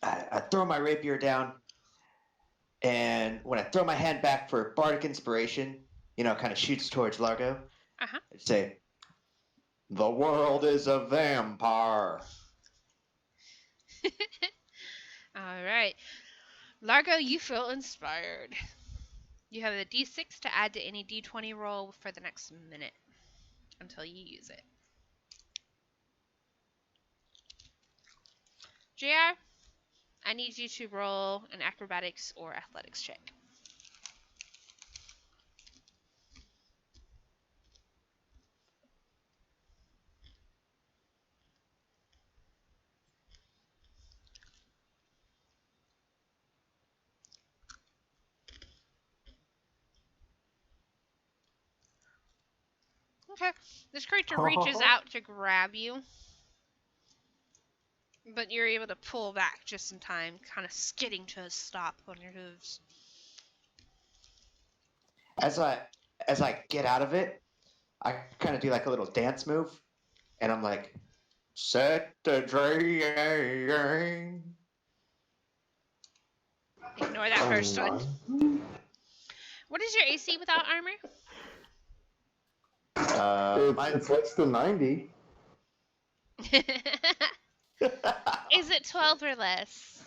C: I throw my rapier down, and when I throw my hand back for bardic inspiration, kind of shoots towards Largo.
A: Uh-huh.
C: I say, "The world is a vampire."
A: All right. Largo, you feel inspired. You have a d6 to add to any d20 roll for the next minute until you use it. JR, I need you to roll an acrobatics or athletics check. Okay. This creature reaches out to grab you, but you're able to pull back just in time, kind of skidding to a stop on your hooves.
C: As I get out of it, I kind of do like a little dance move, and I'm like, "Set the drain."
A: Ignore that first one. What is your AC without armor?
D: It's less than 90.
A: Is it 12 or less?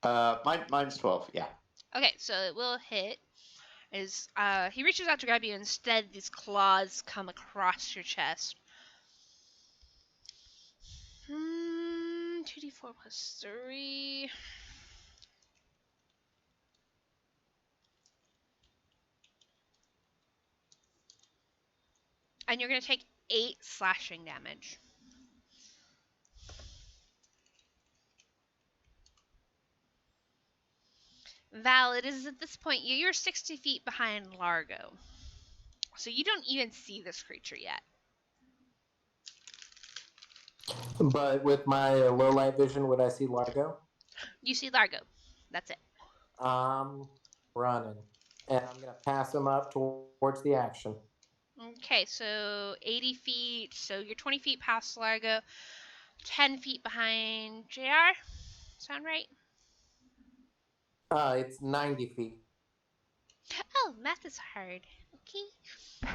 C: Mine's 12. Yeah.
A: Okay, so it will hit. He reaches out to grab you. Instead, these claws come across your chest. 2d4 plus 3. And you're going to take 8 slashing damage. Val, it is at this point, you're 60 feet behind Largo. So you don't even see this creature yet.
B: But with my low light vision, would I see Largo?
A: You see Largo. That's it.
B: I'm running. And I'm going to pass him up towards the action.
A: Okay, so 80 feet. So you're 20 feet past Largo. 10 feet behind JR. Sound right?
B: It's 90 feet.
A: Oh, math is hard. Okay.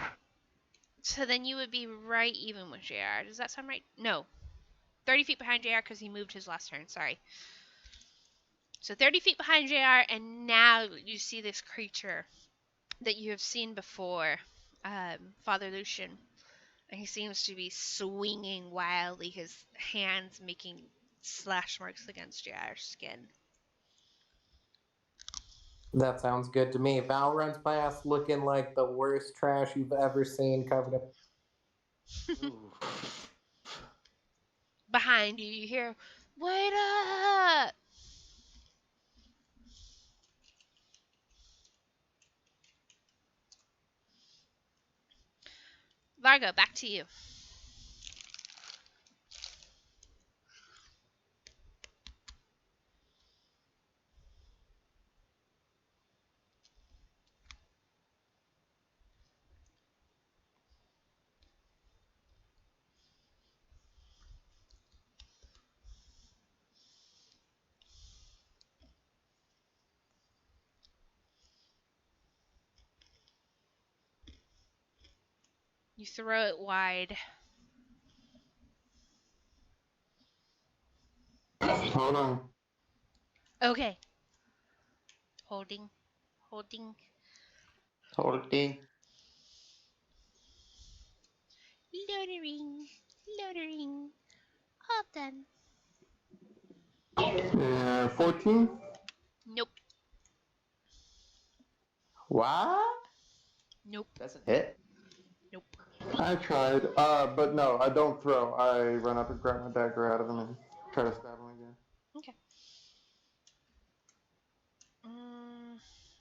A: So then you would be right even with JR. Does that sound right? No. 30 feet behind JR because he moved his last turn. Sorry. So 30 feet behind JR, and now you see this creature that you have seen before, Father Lucian. And he seems to be swinging wildly, his hands making slash marks against JR's skin.
B: That sounds good to me. Val runs past looking like the worst trash you've ever seen, covered up.
A: Behind you, you hear, "Wait up!" Largo, back to you. You throw it wide.
D: Hold on.
A: Okay. Holding. Holding.
C: Holding.
A: Loading. Loading. All done.
D: 14?
A: Nope.
C: What?
A: Nope.
C: Doesn't hit.
A: Nope.
D: I tried. But no, I don't throw. I run up and grab my dagger out of him and try to stab him again.
A: Okay.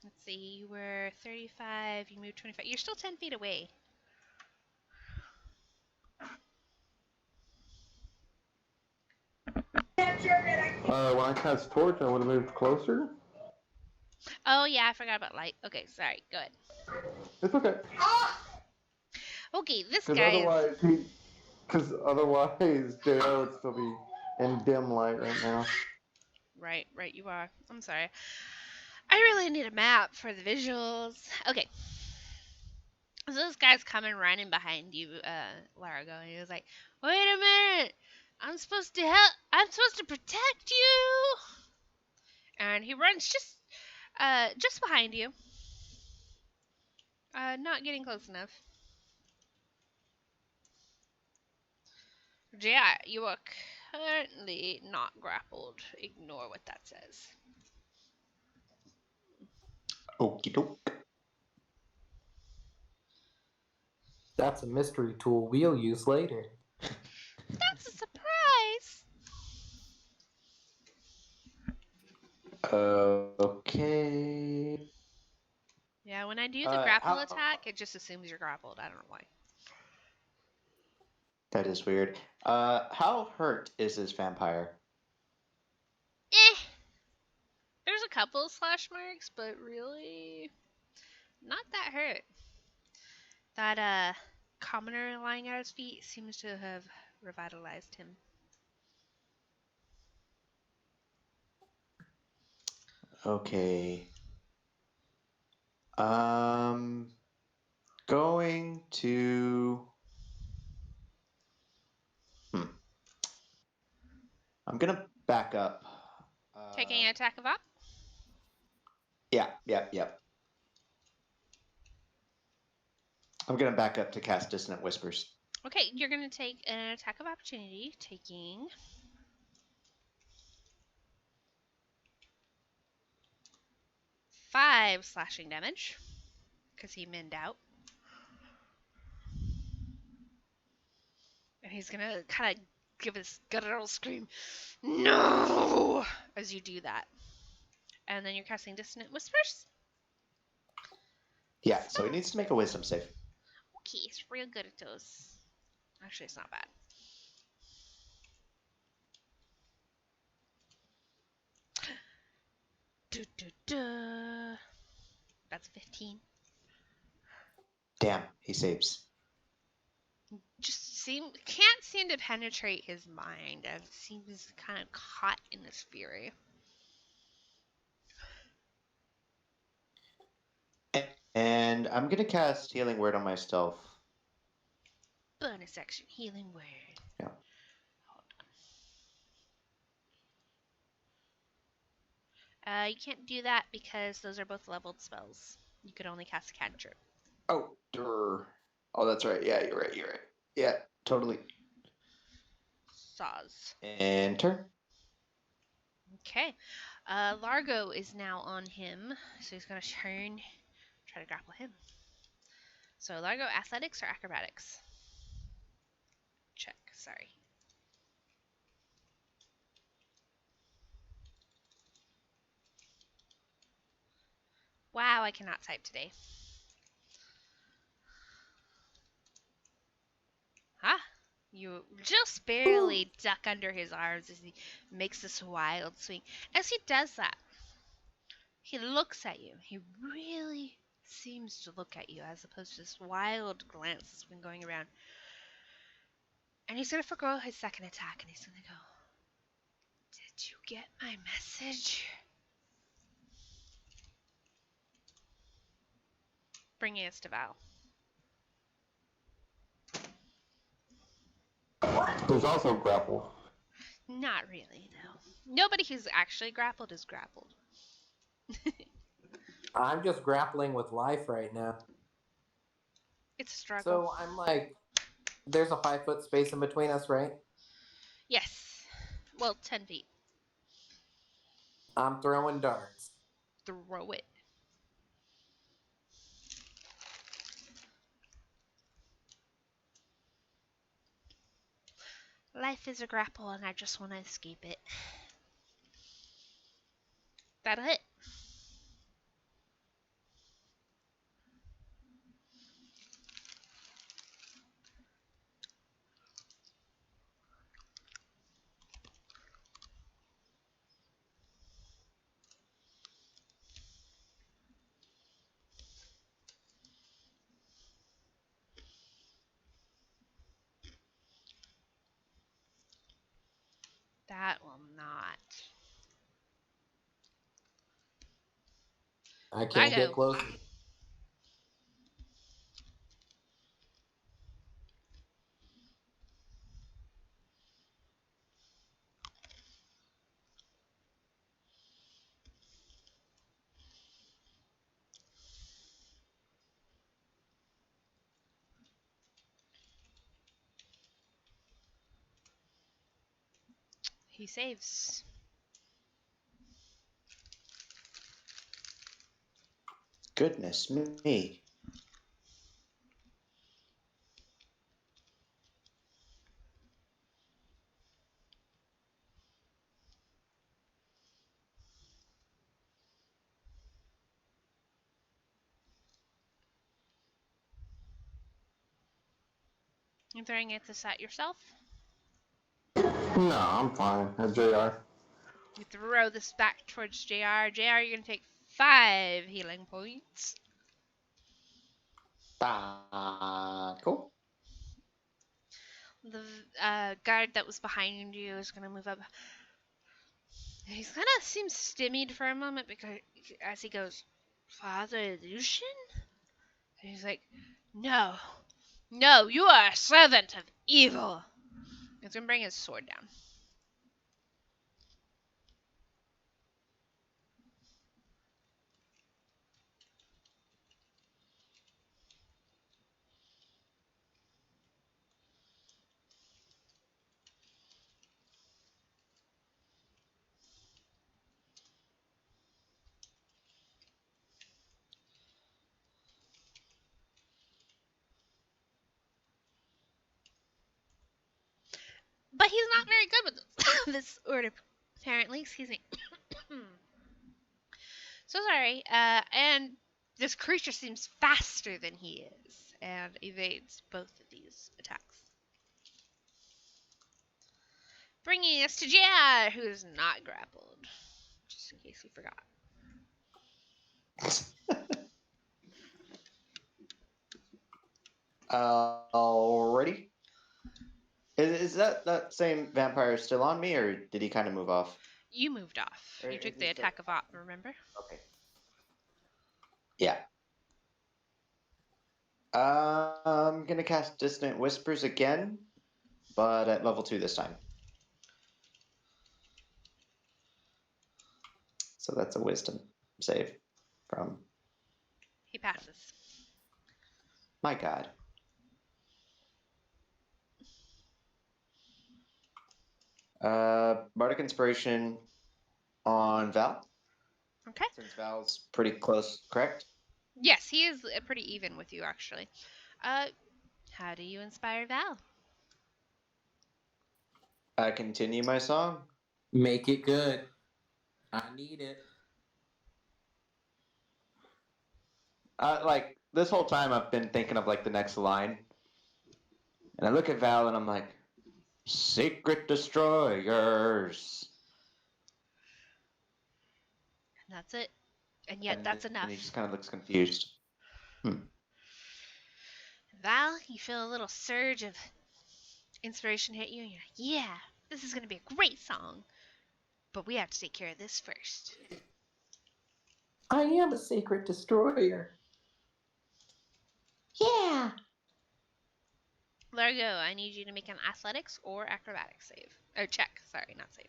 A: Let's see see. You were 35. You moved 25. You're still 10 feet away.
D: When I cast torch, I would have moved closer.
A: Oh, yeah, I forgot about light. Okay, sorry. Go ahead.
D: It's okay.
A: Okay, this
D: Because
A: guy is...
D: otherwise, JR would still be in dim light right now.
A: Right, you are. I'm sorry. I really need a map for the visuals. Okay. So this guy's coming running behind you, Largo, and he was like, "Wait a minute! I'm supposed to help. I'm supposed to protect you." And he runs just behind you. Not getting close enough. Yeah, you are currently not grappled. Ignore what that says.
C: Okie doke.
B: That's a mystery tool we'll use later.
A: That's a surprise.
C: Okay.
A: Yeah, when I do the grapple attack, it just assumes you're grappled. I don't know why.
C: That is weird. How hurt is this vampire?
A: There's a couple slash marks, but really not that hurt. That commoner lying at his feet seems to have revitalized him.
C: Okay. Going to. I'm gonna back up.
A: Taking an attack of op?
C: Yeah. I'm gonna back up to cast Dissonant Whispers.
A: Okay, you're gonna take an attack of opportunity, taking 5 slashing damage, because he minned out. And he's gonna kind of give his guttural scream, "No!" as you do that. And then you're casting Dissonant Whispers?
C: Yeah, so he needs to make a Wisdom save.
A: Okay, it's real good at those. Actually, it's not bad. That's 15.
C: Damn, he saves.
A: Can't seem to penetrate his mind, and seems kind of caught in this fury.
C: And I'm gonna cast Healing Word on myself.
A: Bonus action, Healing Word.
C: Yeah.
A: Hold on. You can't do that because those are both leveled spells. You could only cast a cantrip.
C: Oh, that's right. Yeah, you're right. Yeah, totally.
A: Saws.
C: And turn.
A: Okay. Largo is now on him, so he's gonna try to grapple him. So Largo, athletics or acrobatics? Check, sorry. Wow, I cannot type today. Huh? You just barely duck under his arms as he makes this wild swing. As he does that, he looks at you. He really seems to look at you as opposed to this wild glance that's been going around. And he's going to forgo his second attack and he's going to go, "Did you get my message?" Bringing us to Val.
D: There's also grapple.
A: Not really, though. Nobody who's actually grappled is grappled.
B: I'm just grappling with life right now.
A: It's a struggle.
B: So I'm like, there's a 5-foot space in between us, right?
A: Yes. Well, 10 feet.
B: I'm throwing darts.
A: Throw it. Life is a grapple and I just want to escape it. That'll hit.
B: I can't get
A: Largo.
B: close.
A: He saves.
C: Goodness me.
A: You throwing it this at yourself?
D: No, I'm fine. JR.
A: You throw this back towards JR. JR, you're gonna take 5 healing points.
C: Cool.
A: The guard that was behind you is gonna move up. He's kind of seems stymied for a moment because as he goes, Father Lucian? And he's like, no, no, you are a servant of evil. He's gonna bring his sword down. But he's not very good with this sword, apparently. Excuse me. So sorry. And this creature seems faster than he is and evades both of these attacks. Bringing us to Jad, who is not grappled. Just in case you forgot.
C: Alrighty. Is that same vampire still on me, or did he kind of move off?
A: You moved off.
C: Or
A: You
C: is
A: took
C: he
A: the
C: still-
A: attack of op, remember?
C: Okay. Yeah. I'm gonna cast Dissonant Whispers again, but at level 2 this time. So that's a Wisdom save from
A: He passes.
C: my god. Bardic Inspiration on Val,
A: Okay.
C: since Val's pretty close, correct?
A: Yes, he is pretty even with you, actually. How do you inspire Val?
C: Continue my song.
B: Make it good. I need it.
C: Like this whole time, I've been thinking of like the next line, and I look at Val and I'm like, "Secret destroyers."
A: And that's it. And yet, that's enough.
C: And he just kind of looks confused.
A: Val, you feel a little surge of inspiration hit you, and you're like, yeah, this is going to be a great song. But we have to take care of this first.
B: I am a secret destroyer. Yeah.
A: Largo, I need you to make an athletics or acrobatics save. Or check, sorry, not save.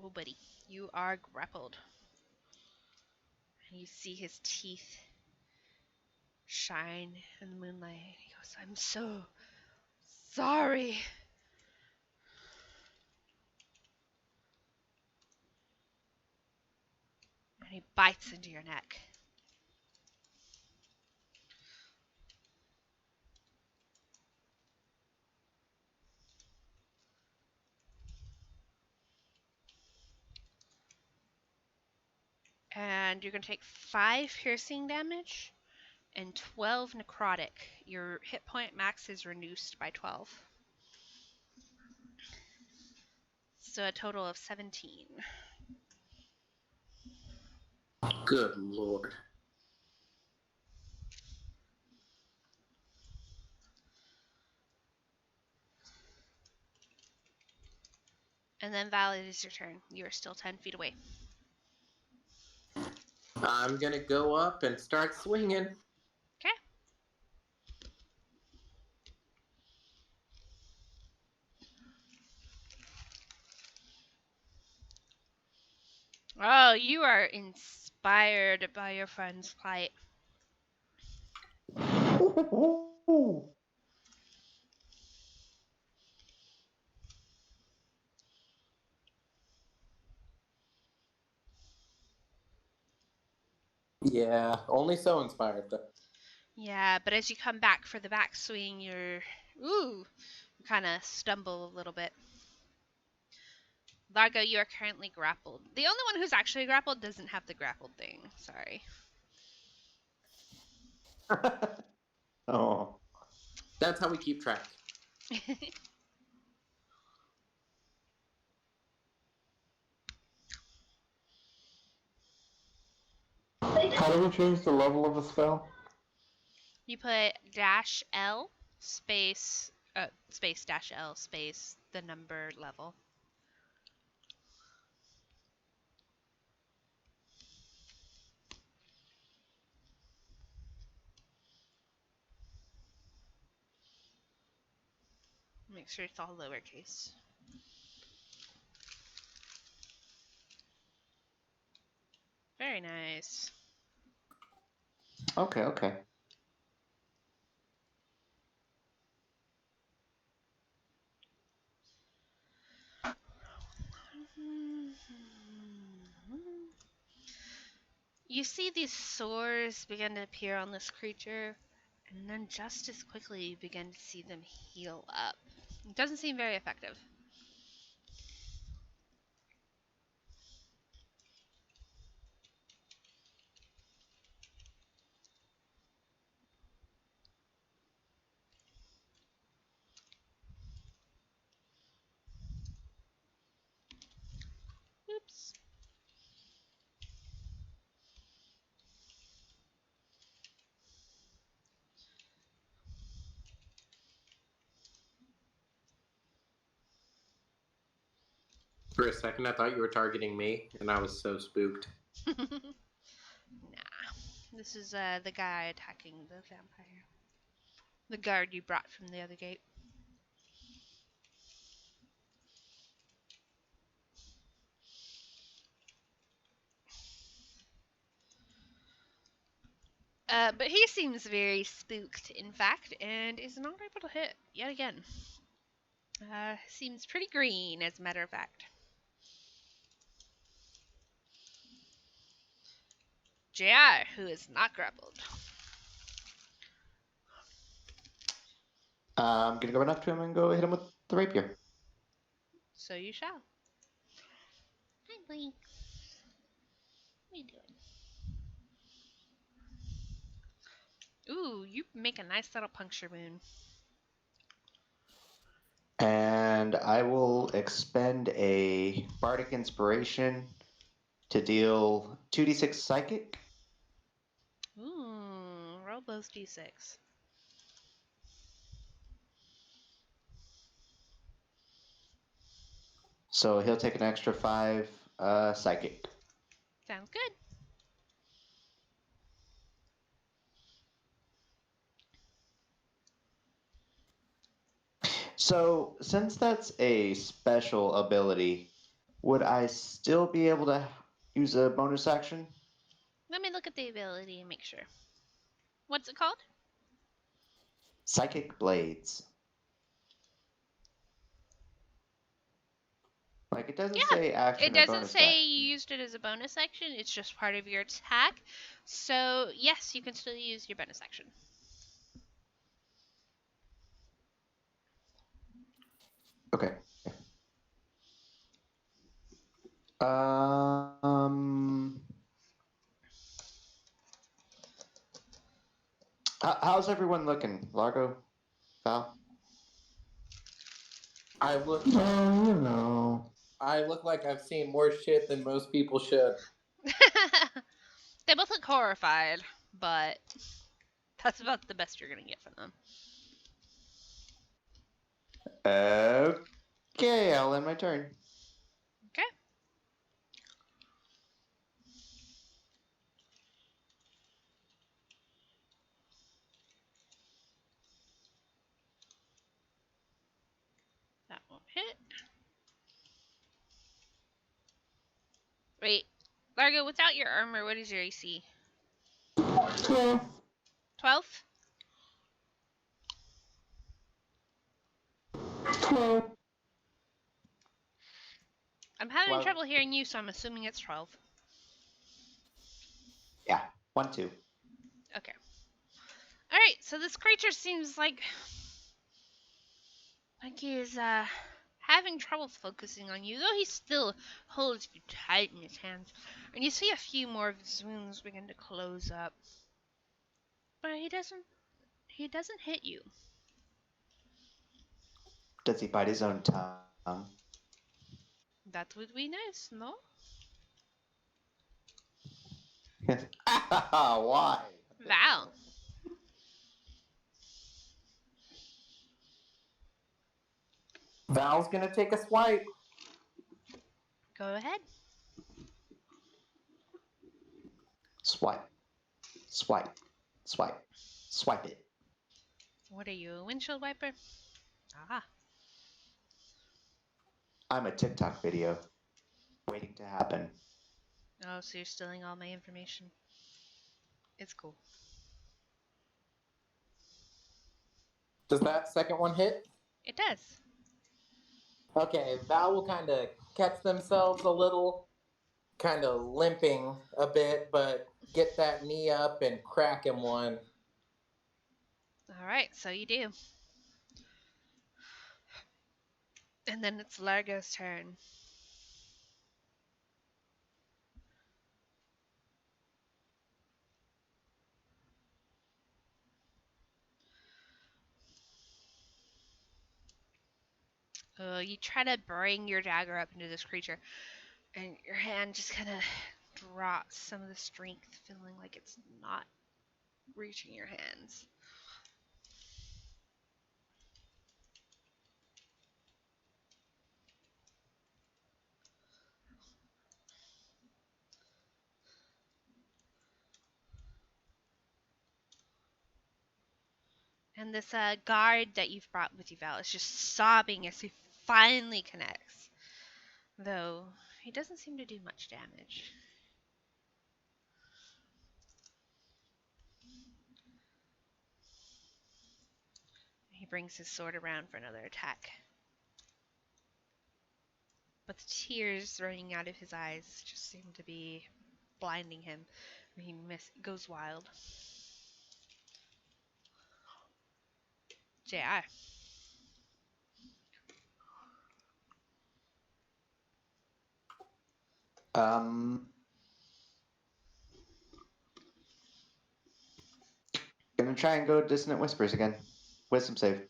A: Oh, buddy, you are grappled. And you see his teeth shine in the moonlight. He goes, I'm so sorry. And he bites into your neck. And you're going to take 5 piercing damage and 12 necrotic. Your hit point max is reduced by 12. So a total of 17.
B: Good lord.
A: And then Val, it is your turn. You are still 10 feet away.
B: I'm gonna go up and start swinging.
A: Okay. Oh, you are inspired by your friend's plight.
B: Yeah, only so inspired though.
A: Yeah, but as you come back for the backswing, you kind of stumble a little bit. Largo, you are currently grappled. The only one who's actually grappled doesn't have the grappled thing. Sorry.
C: Oh.
B: That's how we keep track.
D: How do we change the level of a spell?
A: You put -L space -L space the number level. Make sure it's all lowercase. Very nice.
C: Okay, okay.
A: You see these sores begin to appear on this creature, and then just as quickly you begin to see them heal up. It doesn't seem very effective. Oops.
B: For a second, I thought you were targeting me, and I was so spooked.
A: Nah. This is the guy attacking the vampire. The guard you brought from the other gate. But he seems very spooked, in fact, and is not able to hit yet again. Seems pretty green, as a matter of fact. JR, who is not grappled.
C: I'm gonna go run up to him and go hit him with the rapier.
A: So you shall. Hi, Blink. What are you doing? Ooh, you make a nice little puncture wound.
C: And I will expend a bardic inspiration to deal 2d6 psychic.
A: Ooh, roll those d6.
C: So he'll take an extra 5 psychic.
A: Sounds good.
C: So since that's a special ability, would I still be able to use a bonus action?
A: Let me look at the ability and make sure. What's it called?
C: Psychic blades. Like it doesn't say action
A: It
C: or
A: doesn't
C: bonus
A: say
C: action.
A: you used it as a bonus action. It's just part of your attack. So yes, you can still use your bonus action.
C: Okay. Um. How's everyone looking? Largo? Val?
B: I look
D: Oh, you know.
B: I look like I've seen more shit than most people should.
A: They both look horrified, but that's about the best you're gonna get from them.
C: Okay, I'll end my turn.
A: hit. Wait, Largo, without your armor, what is your AC?
D: 12.
A: 12?
D: 12.
A: I'm having
C: Well-
A: trouble hearing you, so I'm assuming it's 12.
C: Yeah, 1, 2.
A: Okay. Alright, so this creature seems like he is having trouble focusing on you, though he still holds you tight in his hands. And you see a few more of his wounds begin to close up. But he doesn't hit you.
C: Does he bite his own tongue?
A: That would be nice, no?
C: Why?
A: Val.
B: Val's gonna take a swipe.
A: Go ahead.
C: Swipe. Swipe. Swipe. Swipe it.
A: What are you, a windshield wiper? Ah.
C: I'm a TikTok video. Waiting to happen.
A: Oh, so you're stealing all my information. It's cool.
B: Does that second one hit?
A: It does.
B: Okay, Val will kind of catch themselves a little, kind of limping a bit, but get that knee up and crack him one.
A: Alright, so you do. And then it's Largo's turn. You try to bring your dagger up into this creature, and your hand just kind of drops some of the strength, feeling like it's not reaching your hands. And this guard that you've brought with you, Val, is just sobbing as he finally connects. Though, he doesn't seem to do much damage. He brings his sword around for another attack. But the tears running out of his eyes just seem to be blinding him. He goes wild. JR.
C: Gonna try and go Dissonant Whispers again. Wisdom save.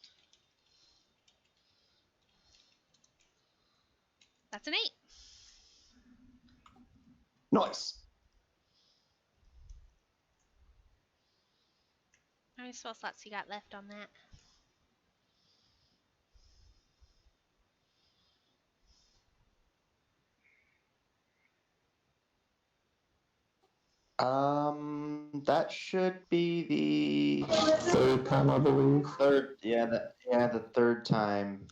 A: That's an 8.
C: Nice.
A: How many spell slots you got left on that?
C: That should be the
D: Third time, I believe.
C: third. Yeah, the third time.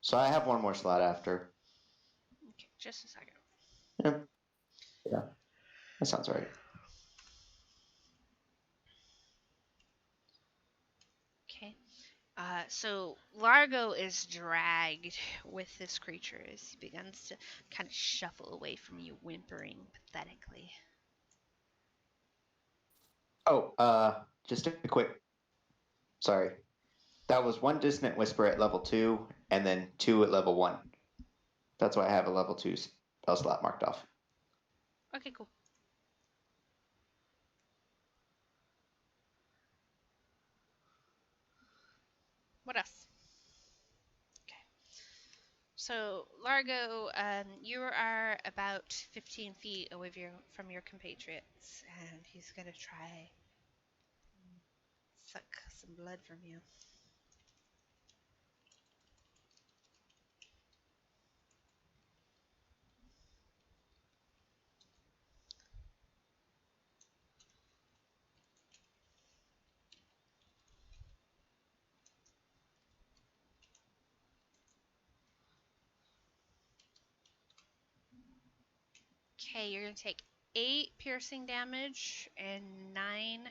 C: So I have one more slot after.
A: Okay, just a second.
C: Yeah, that sounds right.
A: Okay. So Largo is dragged with this creature as he begins to kind of shuffle away from you, whimpering pathetically.
C: Oh, just a quick. Sorry, that was one Dissonant Whisper at level 2, and then 2 at level 1. That's why I have a level 2 spell slot marked off.
A: Okay, cool. What else? Okay. So, Largo, you are about 15 feet away from your compatriots, and he's going to try and suck some blood from you. Okay, you're gonna take 8 piercing damage and 9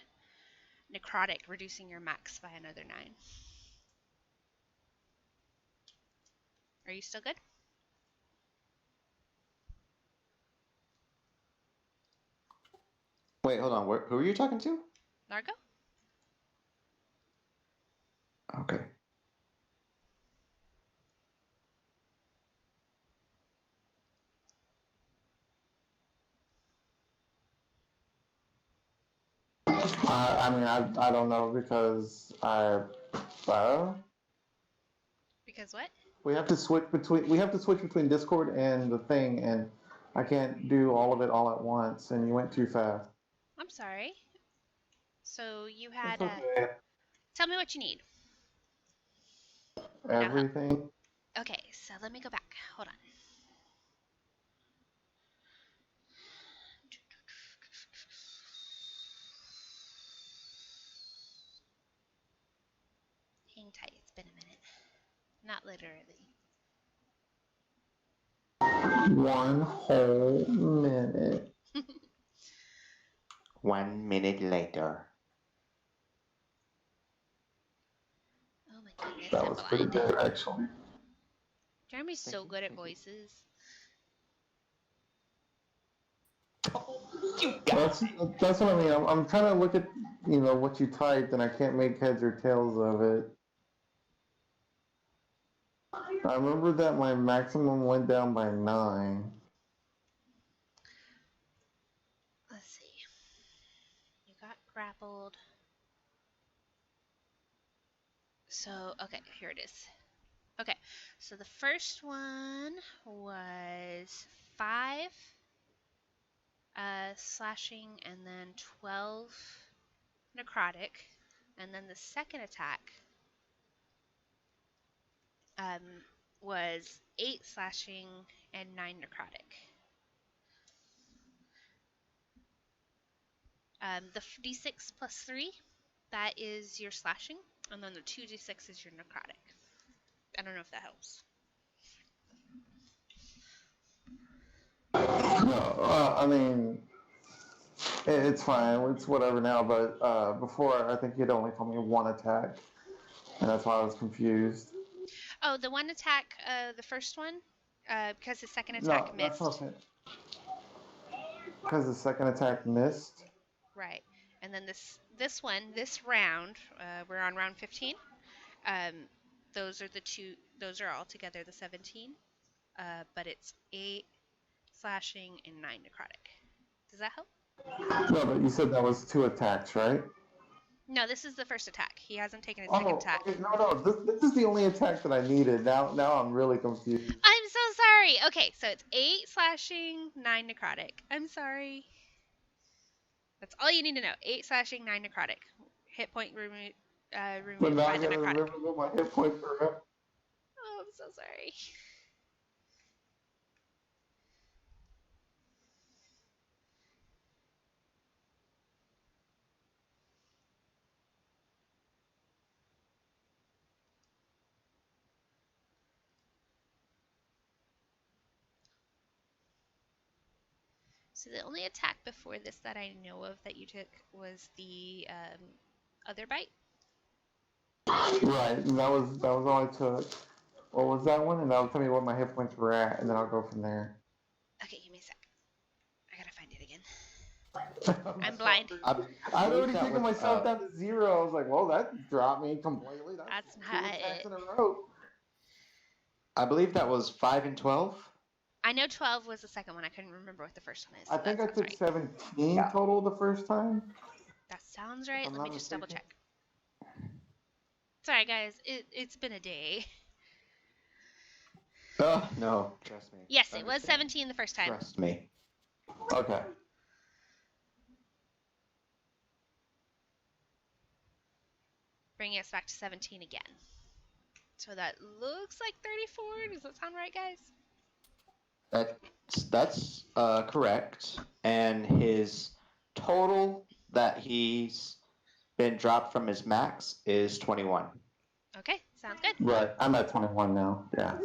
A: necrotic, reducing your max by another 9. Are you still good?
C: Wait, hold on. Who are you talking to?
A: Largo?
C: Okay.
D: I mean, I don't know because
A: Because what?
D: we have to switch between Discord and the thing, and I can't do all of it all at once. And you went too fast.
A: I'm sorry. So you had
D: It's okay.
A: tell me what you need.
D: Everything.
A: Okay, so let me go back. Hold on. Hang tight, it's been a minute. Not literally.
D: One whole minute.
C: 1 minute later.
A: Oh my goodness,
D: That
A: I'm
D: was pretty
A: blind.
D: good, actually.
A: Jeremy's so
C: you,
A: good at
C: thank you.
A: voices.
C: You got
D: That's what I mean. I'm trying to look at what you typed, and I can't make heads or tails of it. I remember that my maximum went down by 9.
A: Let's see. You got grappled. So, okay, here it is. Okay, so the first one was 5 slashing and then 12 necrotic. And then the second attack was 8 slashing and 9 necrotic. The d6 plus 3, that is your slashing, and then the 2d6 is your necrotic. I don't know if that helps.
D: No, I mean, it's fine. It's whatever now. But before, I think you'd only told me 1 attack, and that's why I was confused.
A: Oh, the one attack, the first one, because the second
D: No,
A: attack
D: that's
A: missed.
D: not it. Because the second attack missed.
A: Right. And then this one, this round, we're on round 15. Those are all together the 17. But it's 8 slashing and 9 necrotic. Does that help?
D: No, but you said that was 2 attacks, right?
A: No, this is the first attack. He hasn't taken a second attack.
D: Okay, no. This is the only attack that I needed. Now I'm really confused.
A: I'm so sorry. Okay, so it's 8 slashing, 9 necrotic. I'm sorry. That's all you need to know. 8 slashing, 9 necrotic. Hit point removed
D: But now
A: by
D: I
A: the
D: gotta
A: necrotic.
D: remember what my hit points are up.
A: Oh, I'm so sorry. So the only attack before this that I know of that you took was the other bite.
D: Right, and that was all I took. What was that one? And that'll tell me what my hit points were at, and then I'll go from there.
A: Okay, give me a sec. I gotta find it again. I'm blind.
D: I'd already taken myself down to 0. I was like, well, that dropped me completely.
A: That's
D: 2
A: not
D: attacks
A: it.
D: in a row.
C: I believe that was 5 and 12.
A: I know 12 was the second one. I couldn't remember what the first one is.
D: I think I
A: That
D: took
A: sounds right.
D: 17 total the first time.
A: That sounds right.
D: I'm
A: Let me
D: not
A: just double
D: mistaken.
A: check. Sorry, guys. It's been a day.
C: Oh, no. Trust me.
A: Yes, it was 17 the first time.
C: Trust me.
D: Okay.
A: Bringing us back to 17 again. So that looks like 34. Does that sound right, guys?
C: That's correct. And his total that he's been dropped from his max is 21.
A: Okay, sounds good.
D: Right, I'm at 21 now. Yeah.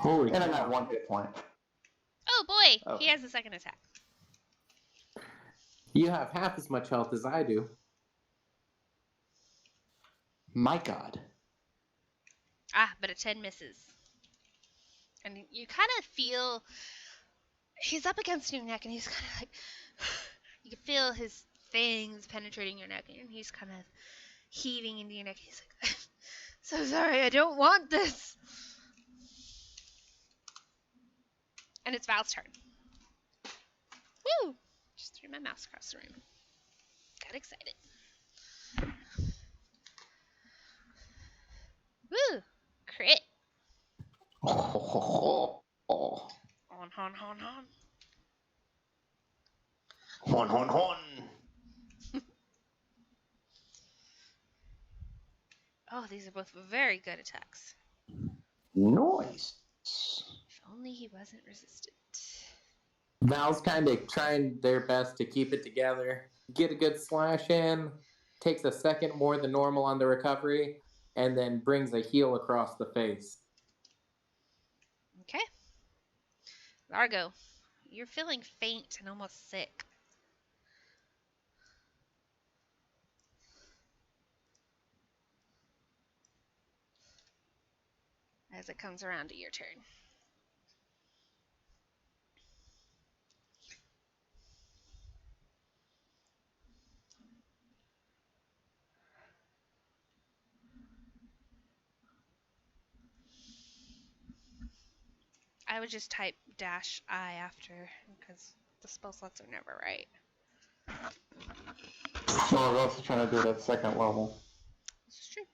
B: Holy
D: And I
B: cow.
D: got 1 hit point.
A: Oh, boy, he
C: Okay.
A: has a second attack.
B: You have half as much health as I do.
C: My God.
A: Ah, but a 10 misses. And you kind of feel he's up against your neck, and he's kind of like you can feel his fangs penetrating your neck, and he's kind of heaving into your neck. He's like, so sorry, I don't want this. And it's Val's turn. Woo! Just threw my mouse across the room. Got excited. Woo! Crit.
C: Oh.
A: On, hon, hon, hon.
C: Hon, hon, hon.
A: Oh, these are both very good attacks.
C: Nice.
A: If only he wasn't resistant.
B: Val's kind of trying their best to keep it together, get a good slash in, takes a second more than normal on the recovery, and then brings a heel across the face.
A: Okay. Largo, you're feeling faint and almost sick. As it comes around to your turn. I would just type -I after, because the spell slots are never right.
D: So I was also trying to do it at second level.
A: This is true.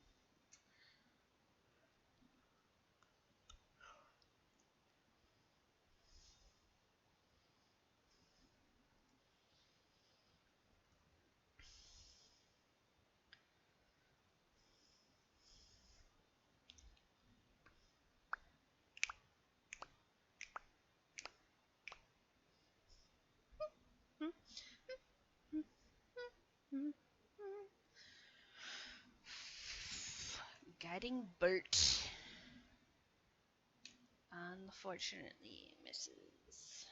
A: Guiding Bert. Unfortunately, misses.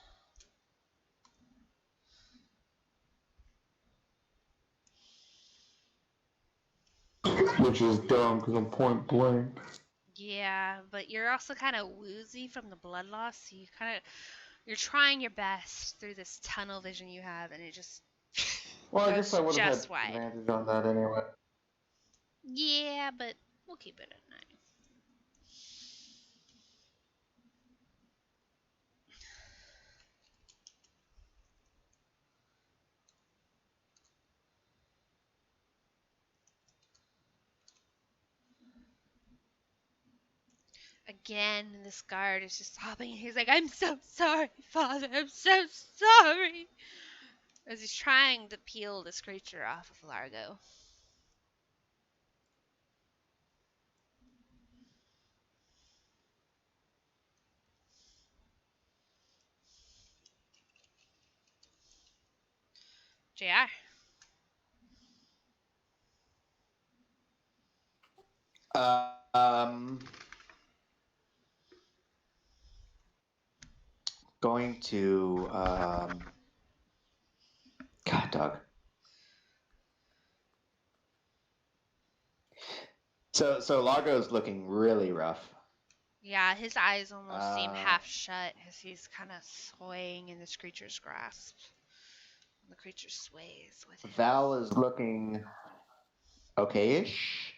D: Which is dumb because I'm point blank.
A: Yeah, but you're also kind of woozy from the blood loss, so you're trying your best through this tunnel vision you have, and it just
D: Well, I
A: goes
D: guess I would have
A: just
D: had
A: wide.
D: advantage on that anyway.
A: Yeah, but we'll keep it at 9. Again, this guard is just sobbing, and he's like, I'm so sorry, Father, I'm so sorry. As he's trying to peel this creature off of Largo. JR.
C: Going to God, dog. So Largo's looking really rough.
A: Yeah, his eyes almost seem
C: Uh,
A: half shut as he's kind of swaying in this creature's grasp. The creature sways with him.
C: Val is looking okay-ish.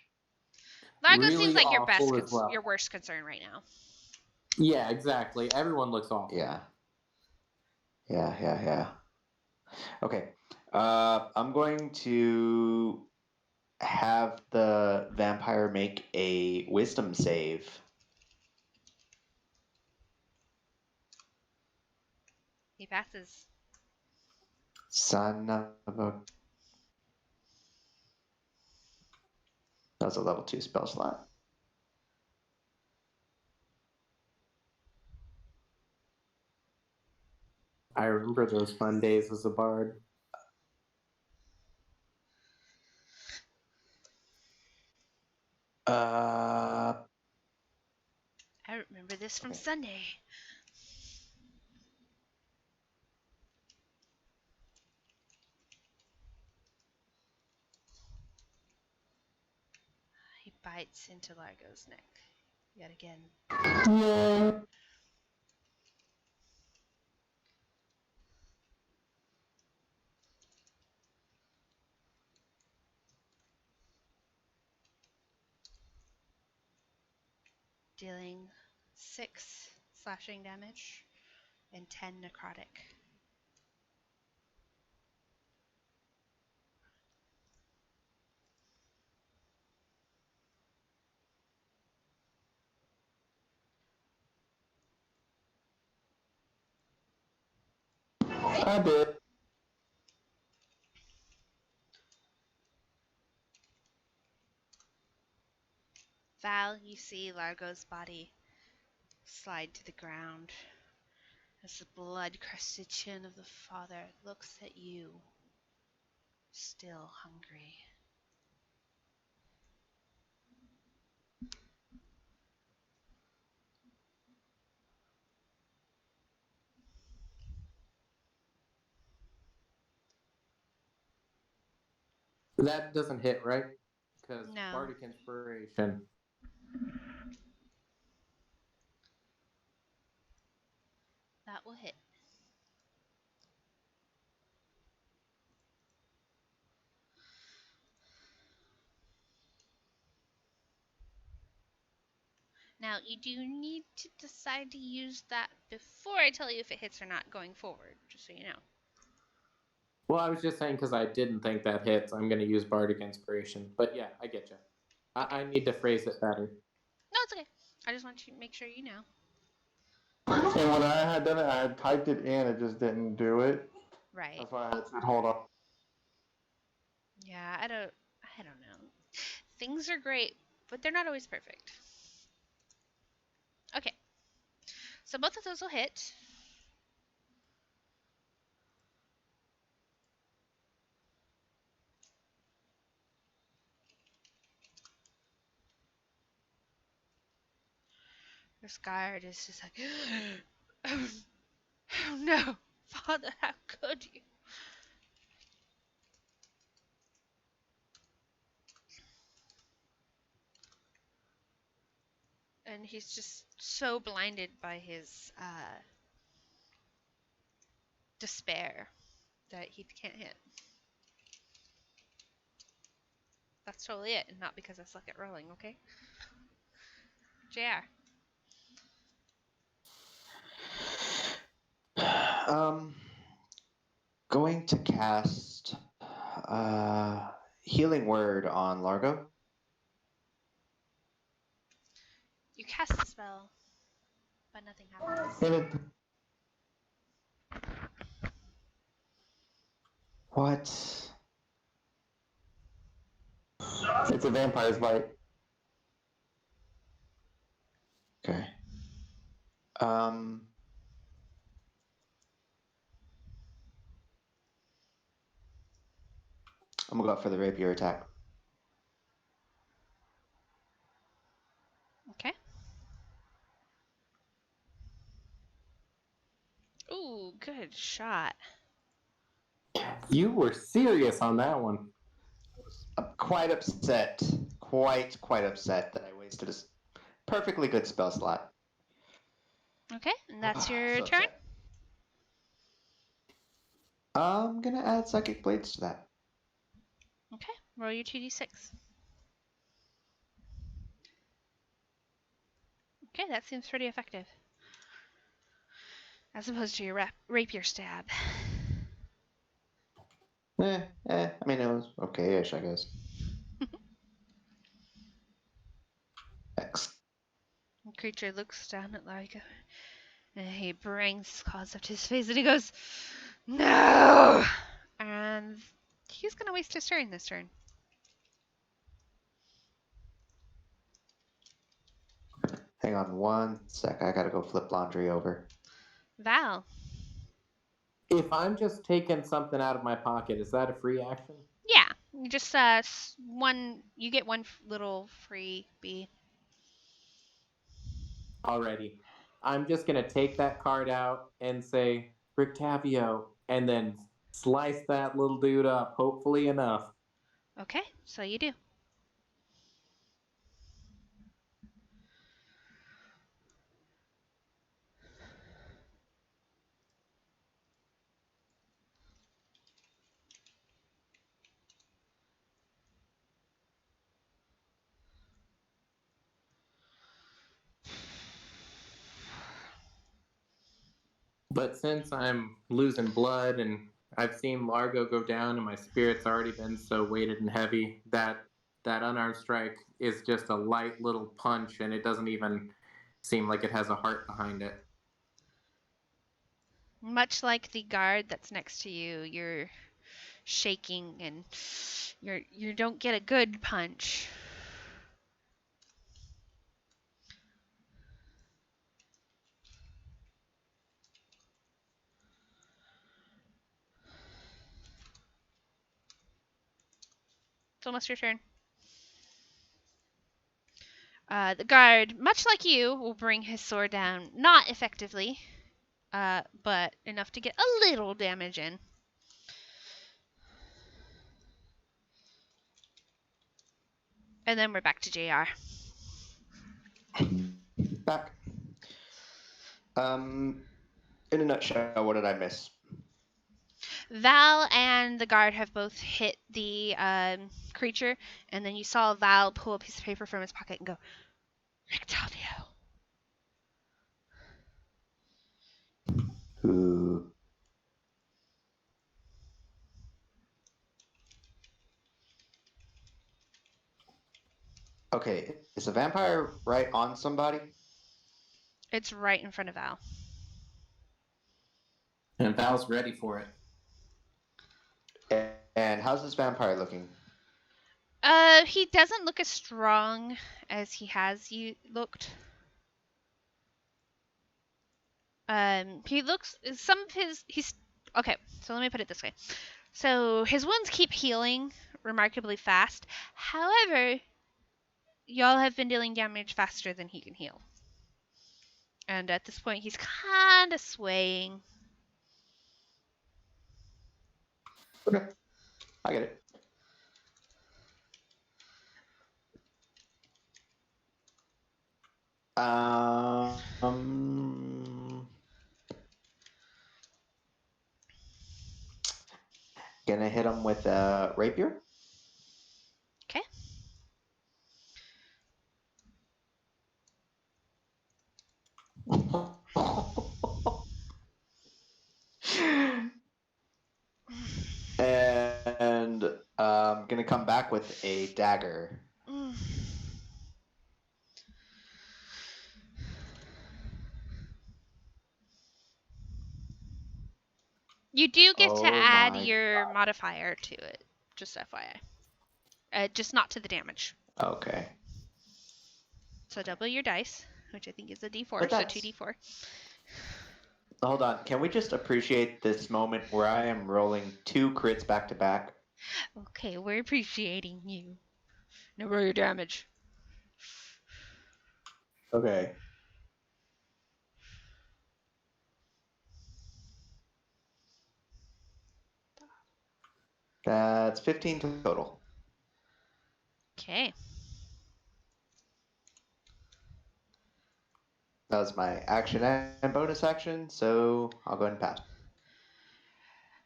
A: Largo seems
B: Really
A: like
B: awful as well.
A: your worst concern right now.
B: Yeah, exactly. Everyone looks awful.
C: Yeah. Okay. I'm going to have the vampire make a wisdom save.
A: He passes.
C: Son of a... That's a level 2 spell slot.
B: I remember those fun days as a bard.
A: I remember this from Sunday. bites into Largo's neck yet again.
D: Yeah.
A: Dealing 6 slashing damage and 10 necrotic.
D: I did.
A: Val, you see Largo's body slide to the ground as the blood-crusted chin of the father looks at you, still hungry.
B: That doesn't hit, right? Because
A: No.
B: Bardic Inspiration.
A: That will hit. Now, you do need to decide to use that before I tell you if it hits or not going forward, just so you know.
B: Well, I was just saying because I didn't think that hits, I'm going to use Bardic Inspiration. But yeah, I get you. I need to phrase it better.
A: No, it's okay. I just want you to make sure you know.
D: And when I had done it, I had typed it in, it just didn't do it.
A: Right.
D: That's why I had said, hold on.
A: Yeah, I don't know. Things are great, but they're not always perfect. Okay. So both of those will hit. This guard is just like, oh no, Father, how could you? And he's just so blinded by his despair that he can't hit. That's totally it, and not because I suck at rolling, okay? JR.
C: Going to cast Healing Word on Largo.
A: You cast the spell, but nothing happens.
D: And it,
C: What?
D: it's a vampire's bite.
C: Okay. I'm gonna go for the rapier attack.
A: Okay. Ooh, good shot.
B: You were serious on that one.
C: I'm quite upset. Quite upset that I wasted a perfectly good spell slot.
A: Okay, and that's your
C: So
A: turn?
C: upset. I'm gonna add Psychic Blades to that.
A: Okay, roll your 2d6. Okay, that seems pretty effective. As opposed to your rapier stab.
C: I mean, it was okay-ish, I guess. X.
A: The creature looks down at Largo, and he brings his claws up to his face, and he goes, "No!" And he's gonna waste his turn this turn.
C: Hang on one sec. I gotta go flip laundry over.
A: Val.
B: If I'm just taking something out of my pocket, is that a free action?
A: Yeah, you just you get one little freebie.
B: Alrighty. I'm just going to take that card out and say, Rictavio, and then slice that little dude up, hopefully enough.
A: Okay, so you do.
B: But since I'm losing blood and I've seen Largo go down and my spirit's already been so weighted and heavy, that unarmed strike is just a light little punch and it doesn't even seem like it has a heart behind it.
A: Much like the guard that's next to you, you're shaking and you don't get a good punch. It's almost your turn. The guard, much like you, will bring his sword down, not effectively, but enough to get a little damage in. And then we're back to JR.
C: Back. In a nutshell, what did I miss?
A: Val and the guard have both hit the creature, and then you saw Val pull a piece of paper from his pocket and go, Rictavio.
C: Ooh. Okay, is the vampire right on somebody?
A: It's right in front of Val.
B: And Val's ready for it.
C: And how's this vampire looking?
A: He doesn't look as strong as he has looked. He looks some of he's okay. So let me put it this way. So his wounds keep healing remarkably fast. However, y'all have been dealing damage faster than he can heal. And at this point, he's kind of swaying.
C: Okay, I get it. Gonna hit him with a rapier.
A: Okay.
C: And gonna come back with a dagger.
A: You do get to
C: Oh
A: add
C: my
A: your modifier to it, just FYI. Just not to the damage.
C: Okay.
A: So double your dice, which I think is a D4,
C: But
A: so
C: that's-
A: 2D4.
C: Hold on. Can we just appreciate this moment where I am rolling 2 crits back to back?
A: Okay, we're appreciating you. Now roll your damage.
C: Okay. That's 15 total.
A: Okay.
C: That was my action and bonus action, so I'll go ahead and pass.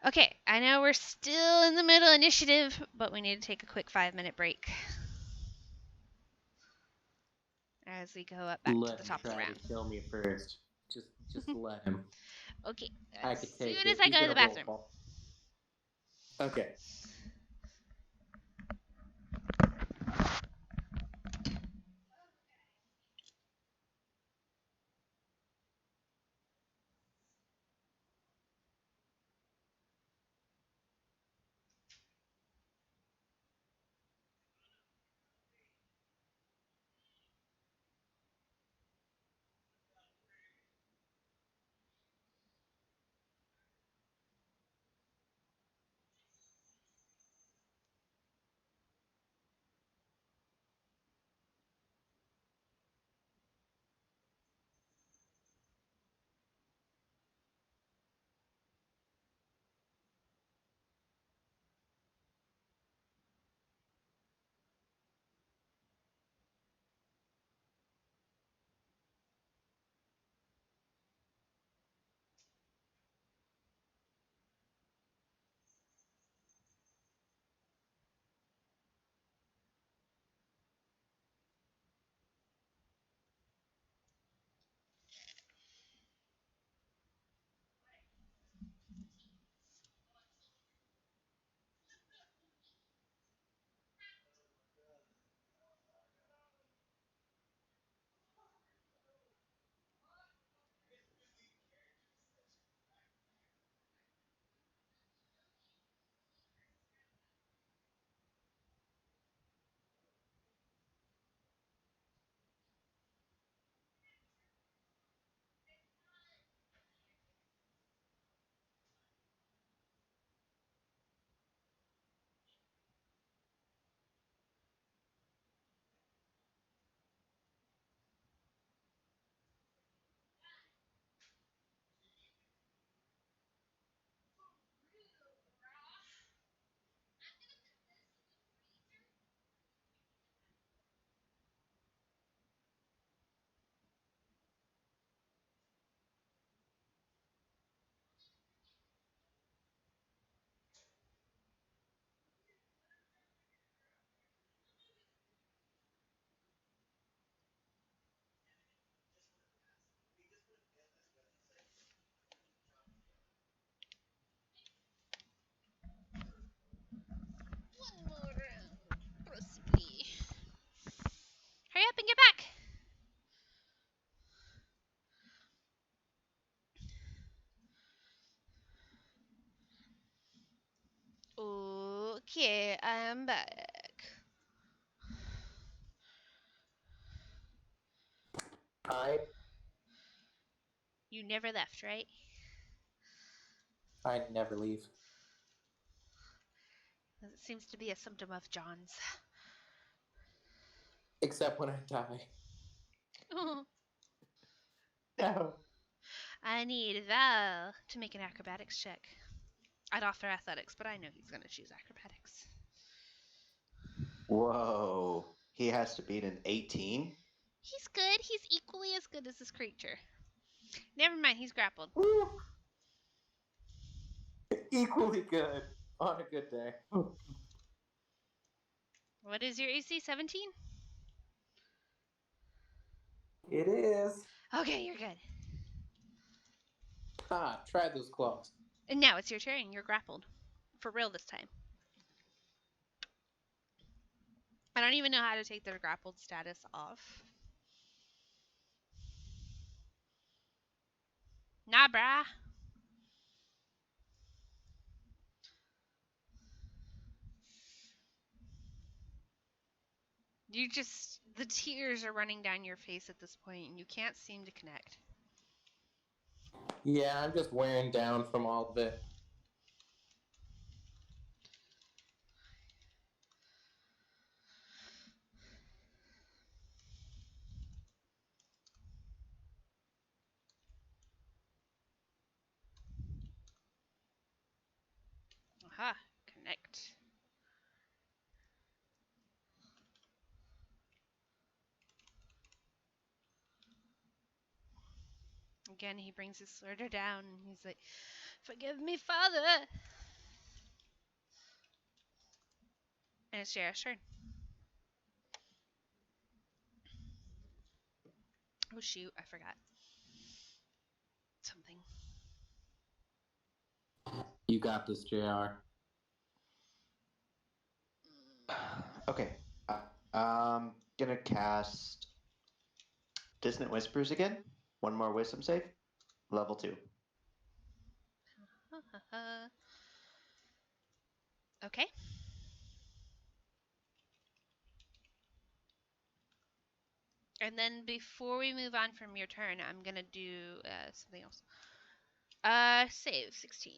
A: Okay, I know we're still in the middle initiative, but we need to take a quick 5-minute break. As we go up back
B: Let
A: to the
B: him
A: top of the
B: try
A: round.
B: to kill me first. Just let him.
A: Okay,
B: I
A: as
B: could
A: soon
B: take
A: as
B: it.
A: I
B: He's
A: go to the
B: gonna roll
A: bathroom.
B: fall. Okay.
A: I'm back. You never left, right?
B: I never leave.
A: That seems to be a symptom of John's.
B: Except when I die.
C: No.
A: I need Val to make an acrobatics check. I'd offer athletics, but I know he's going to choose acrobatics.
C: Whoa. He has to beat an 18?
A: He's good. He's equally as good as this creature. Never mind, he's grappled.
B: Woo! Equally good on a good day.
A: What is your AC? 17?
B: It is.
A: Okay, you're good.
B: Ha, try those claws.
A: And now it's your turn. You're grappled. For real this time. I don't even know how to take their grappled status off. Nah, brah. The tears are running down your face at this point, and you can't seem to connect.
B: Yeah, I'm just wearing down from all of it.
A: Aha, connect. Again, he brings his sword down, and he's like, "Forgive me, Father." And it's Sheriff's turn. Oh shoot, I forgot something.
B: You got this, JR.
C: Okay. I'm gonna cast Dissonant Whispers again. One more wisdom save. Level 2.
A: Okay. And then before we move on from your turn, I'm gonna do something else. Save 16.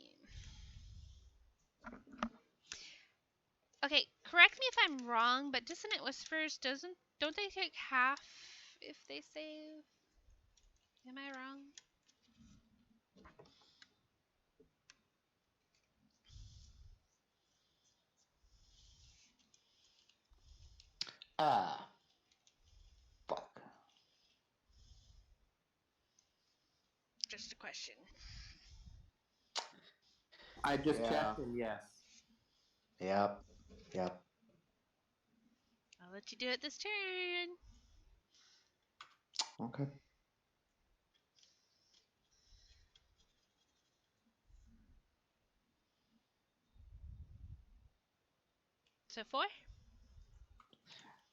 A: Okay, correct me if I'm wrong, but Dissonant Whispers don't they take half if they save? Am I wrong?
C: Ah. Fuck.
A: Just a question.
B: I just
C: Yeah.
B: checked, and yes.
C: Yep.
A: I'll let you do it this turn.
C: Okay.
A: So 4?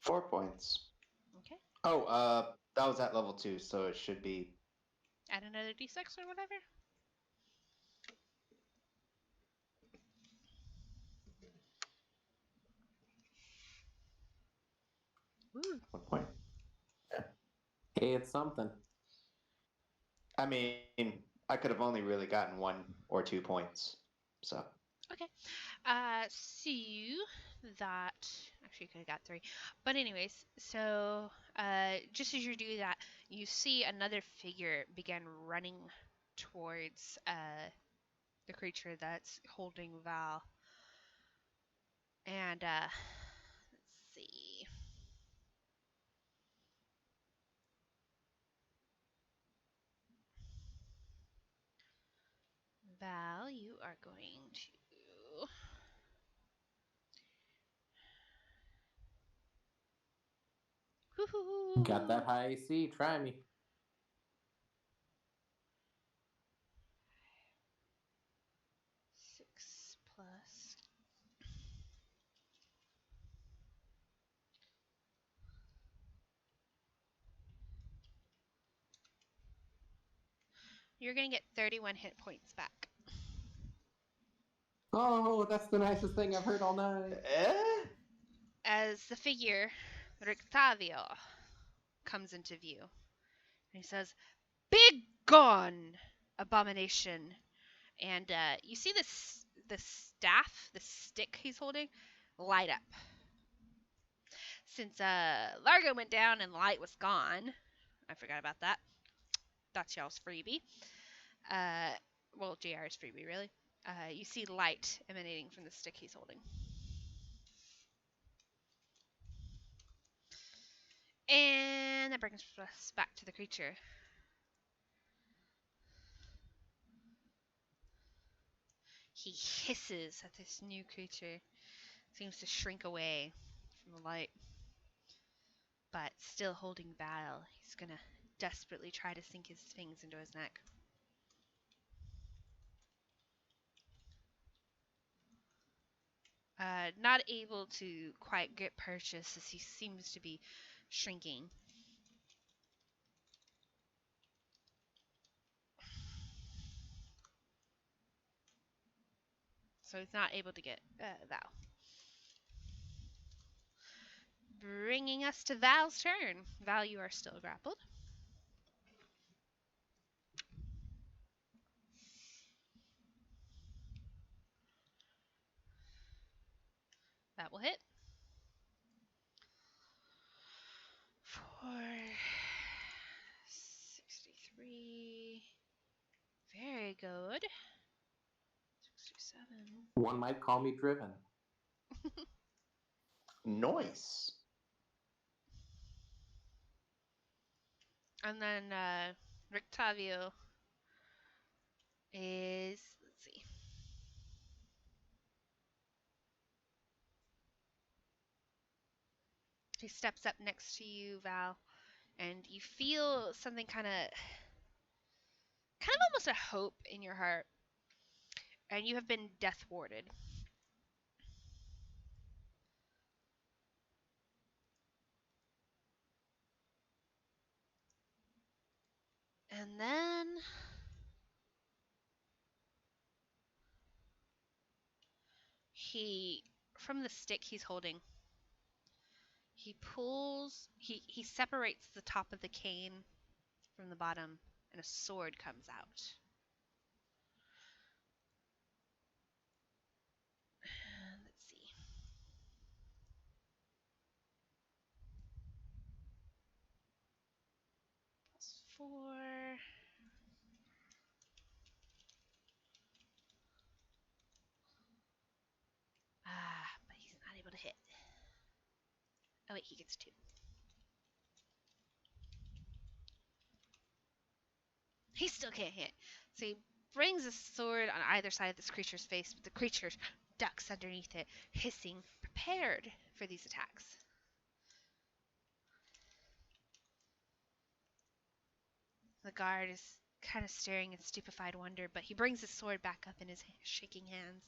C: 4 points.
A: Okay.
C: Oh, that was at level 2, so it should be.
A: Add another d6 or whatever. Woo.
C: 1 point.
B: Hey, it's something.
C: I mean, I could have only really gotten 1 or 2 points. So.
A: Okay. So that actually could have got 3, but anyways, so just as you do that, you see another figure begin running towards the creature that's holding Val, and let's see. Val, you are going to.
B: Got that high AC. Try me.
A: Six plus. You're gonna get 31 hit points back.
B: Oh, that's the nicest thing I've heard all night.
A: as the figure, Rictavio, comes into view. And he says, "Begone, abomination!" And you see the staff, the stick he's holding, light up. Since Largo went down and the light was gone, I forgot about that. That's y'all's freebie. Well, JR's freebie, really. You see light emanating from the stick he's holding. And that brings us back to the creature. He hisses at this new creature. Seems to shrink away from the light. But still holding Val, he's gonna desperately try to sink his fangs into his neck. Not able to quite get purchase as he seems to be shrinking. So he's not able to get Val. Bringing us to Val's turn. Val, you are still grappled. That will hit. 463. Very good. 67.
B: One might call me driven.
C: Noise.
A: And then Rictavio is, let's see. He steps up next to you, Val, and you feel something kind of almost a hope in your heart. And you have been death warded. And then from the stick he's holding, he separates the top of the cane from the bottom, and a sword comes out. And let's see. +4. But he's not able to hit. Oh wait, he gets 2. He still can't hit. So he brings a sword on either side of this creature's face, but the creature ducks underneath it, hissing, prepared for these attacks. The guard is kind of staring in stupefied wonder, but he brings his sword back up in his shaking hands.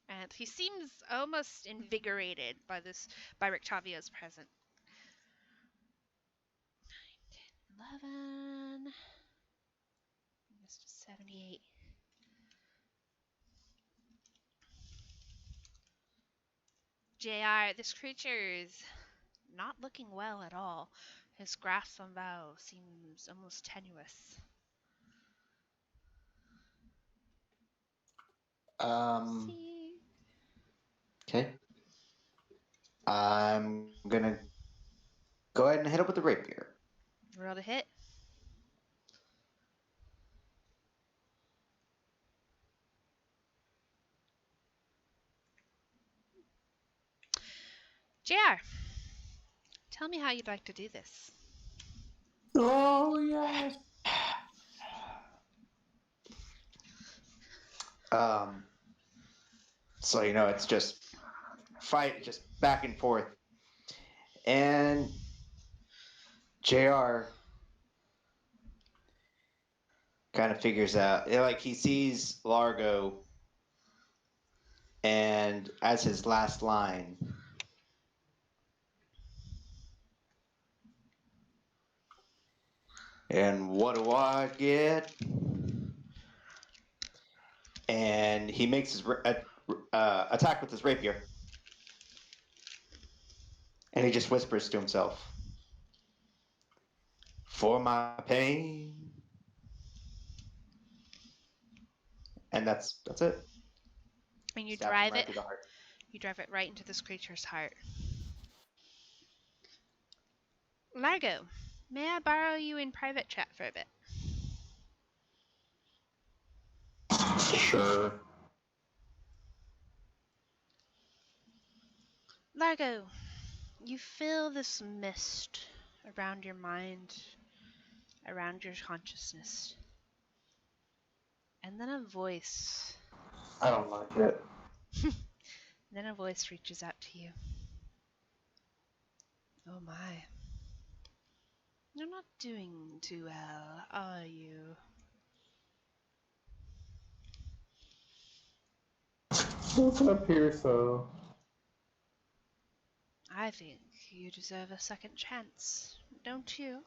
A: And he seems almost invigorated by Rictavio's presence. 9, 10, 11. Missed 78. JR, this creature is not looking well at all. His grasp on Val seems almost tenuous.
C: Okay. I'm gonna go ahead and hit up with the rapier.
A: Roll to hit. JR, tell me how you'd like to do this.
B: Oh, yes.
C: So it's just fight, just back and forth, and JR kind of figures out, like he sees Largo, and as his last line, and what do I get? and he makes his attack with his rapier. And he just whispers to himself, "For my pain." And that's it.
A: And you
C: Stabs him
A: drive
C: right
A: it.
C: through the heart.
A: You drive it right into this creature's heart. Largo, may I borrow you in private chat for a bit?
D: Sure.
A: Largo, you feel this mist around your mind, around your consciousness. And then a voice.
D: I don't like it.
A: Then a voice reaches out to you. Oh my. You're not doing too well, are you?
D: Doesn't appear so.
A: I think you deserve a second chance, don't you?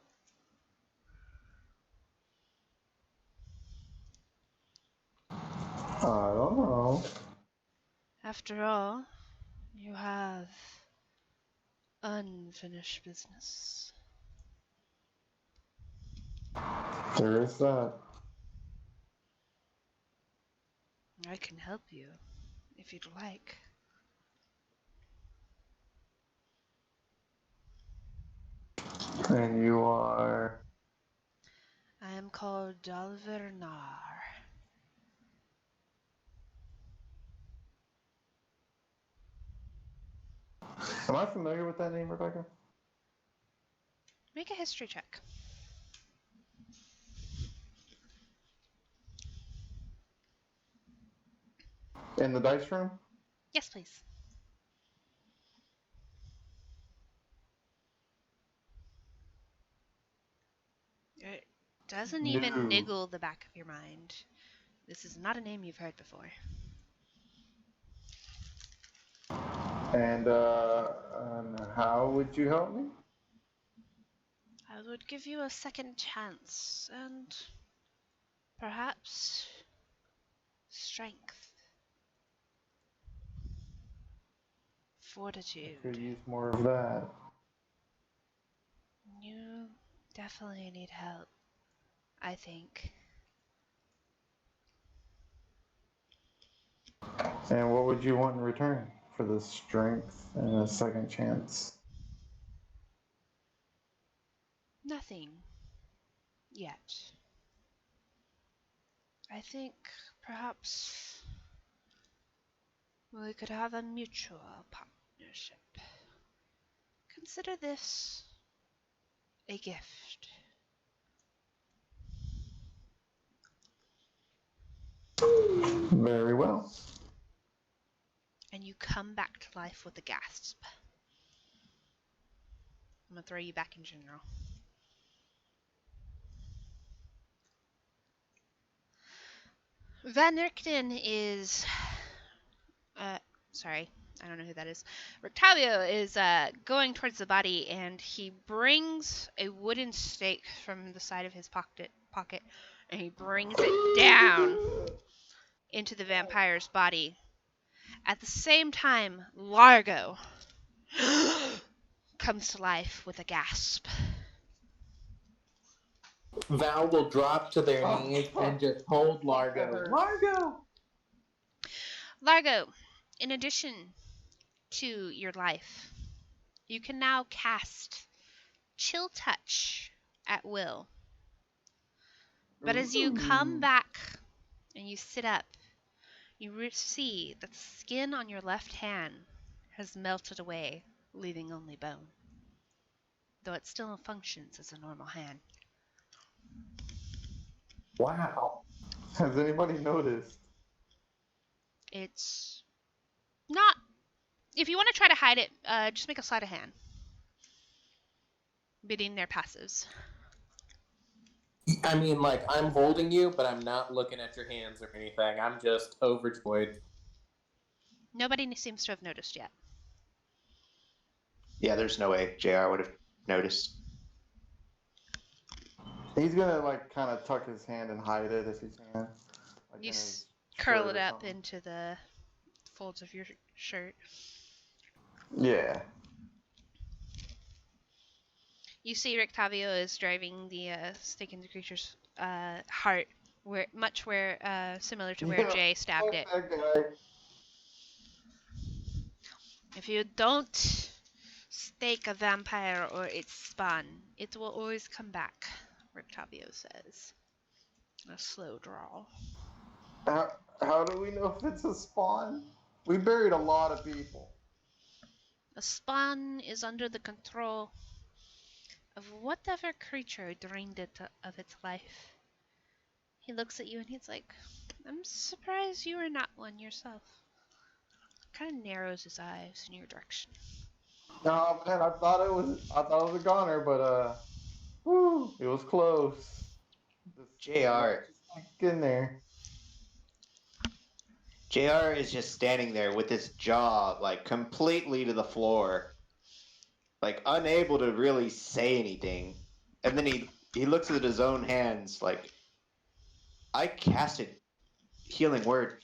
D: I don't know.
A: After all, you have unfinished business.
D: There is that.
A: I can help you, if you'd like.
D: And you are.
A: I am called Dalvernar.
D: Am I familiar with that name, Rebecca?
A: Make a history check.
D: In the dice room?
A: Yes, please. It doesn't even
D: No.
A: niggle the back of your mind. This is not a name you've heard before.
D: And how would you help me?
A: I would give you a second chance and perhaps strength, fortitude.
D: Could use more of that.
A: You definitely need help, I think.
D: And what would you want in return for the strength and a second chance?
A: Nothing yet. I think perhaps we could have a mutual partnership. Consider this a gift.
D: Very well.
A: And you come back to life with a gasp. I'm gonna throw you back in general. Van Nerkten is sorry, I don't know who that is. Rictavio is going towards the body, and he brings a wooden stake from the side of his pocket, and he brings it down into the vampire's body. At the same time, Largo comes to life with a gasp.
B: Val will drop to their knees and just hold Largo. Largo!
A: Largo, in addition to your life, you can now cast Chill Touch at will. But as you come back and you sit up, you see that the skin on your left hand has melted away, leaving only bone, though it still functions as a normal hand.
B: Wow.
D: Has anybody noticed?
A: It's not... If you want to try to hide it, just make a sleight of hand. Bidding their passives.
B: I mean, like, I'm holding you, but I'm not looking at your hands or anything. I'm just overjoyed.
A: Nobody seems to have noticed yet.
C: Yeah, there's no way JR would have noticed.
D: He's gonna like kind of tuck his hand and hide it if he can, like
A: You
D: in his
A: curl
D: shirt
A: it
D: or
A: up
D: something.
A: into the folds of your shirt.
D: Yeah.
A: You see Rictavio is driving the stake in the creature's heart, where similar to where
D: Yeah,
A: Jay stabbed it.
D: fuck that guy.
A: If you don't stake a vampire or its spawn, it will always come back, Rictavio says. A slow drawl.
D: How do we know if it's a spawn? We buried a lot of people.
A: A spawn is under the control of whatever creature drained it of its life. He looks at you and he's like, I'm surprised you are not one yourself. Kind of narrows his eyes in your direction.
D: Oh man, I thought it was a goner, but whew, it was close.
C: JR.
D: Get in there.
C: JR is just standing there with his jaw like completely to the floor, like unable to really say anything. And then he looks at his own hands like, I casted healing word.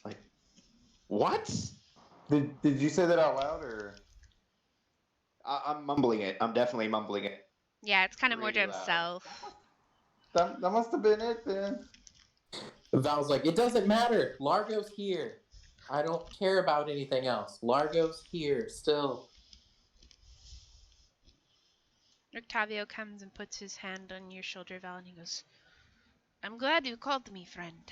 C: Like, what?
D: Did you say that out loud or?
C: I'm mumbling it. I'm definitely mumbling it.
A: Yeah, it's kind of more to
C: Really loud.
A: himself.
D: That must have been it then.
B: Val's like, it doesn't matter. Largo's here. I don't care about anything else. Largo's here still.
A: Octavio comes and puts his hand on your shoulder, Val, and he goes, I'm glad you called me friend.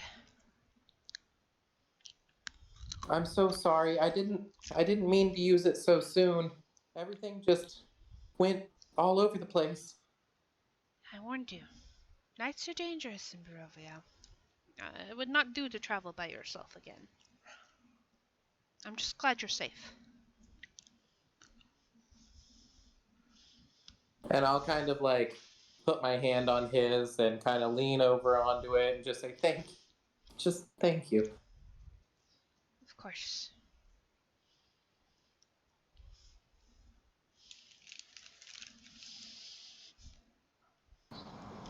B: I'm so sorry. I didn't mean to use it so soon. Everything just went all over the place.
A: I warned you. Nights are dangerous in Barovia. It would not do to travel by yourself again. I'm just glad you're safe.
B: And I'll kind of like put my hand on his and kind of lean over onto it and just say, thank you.
A: Of course.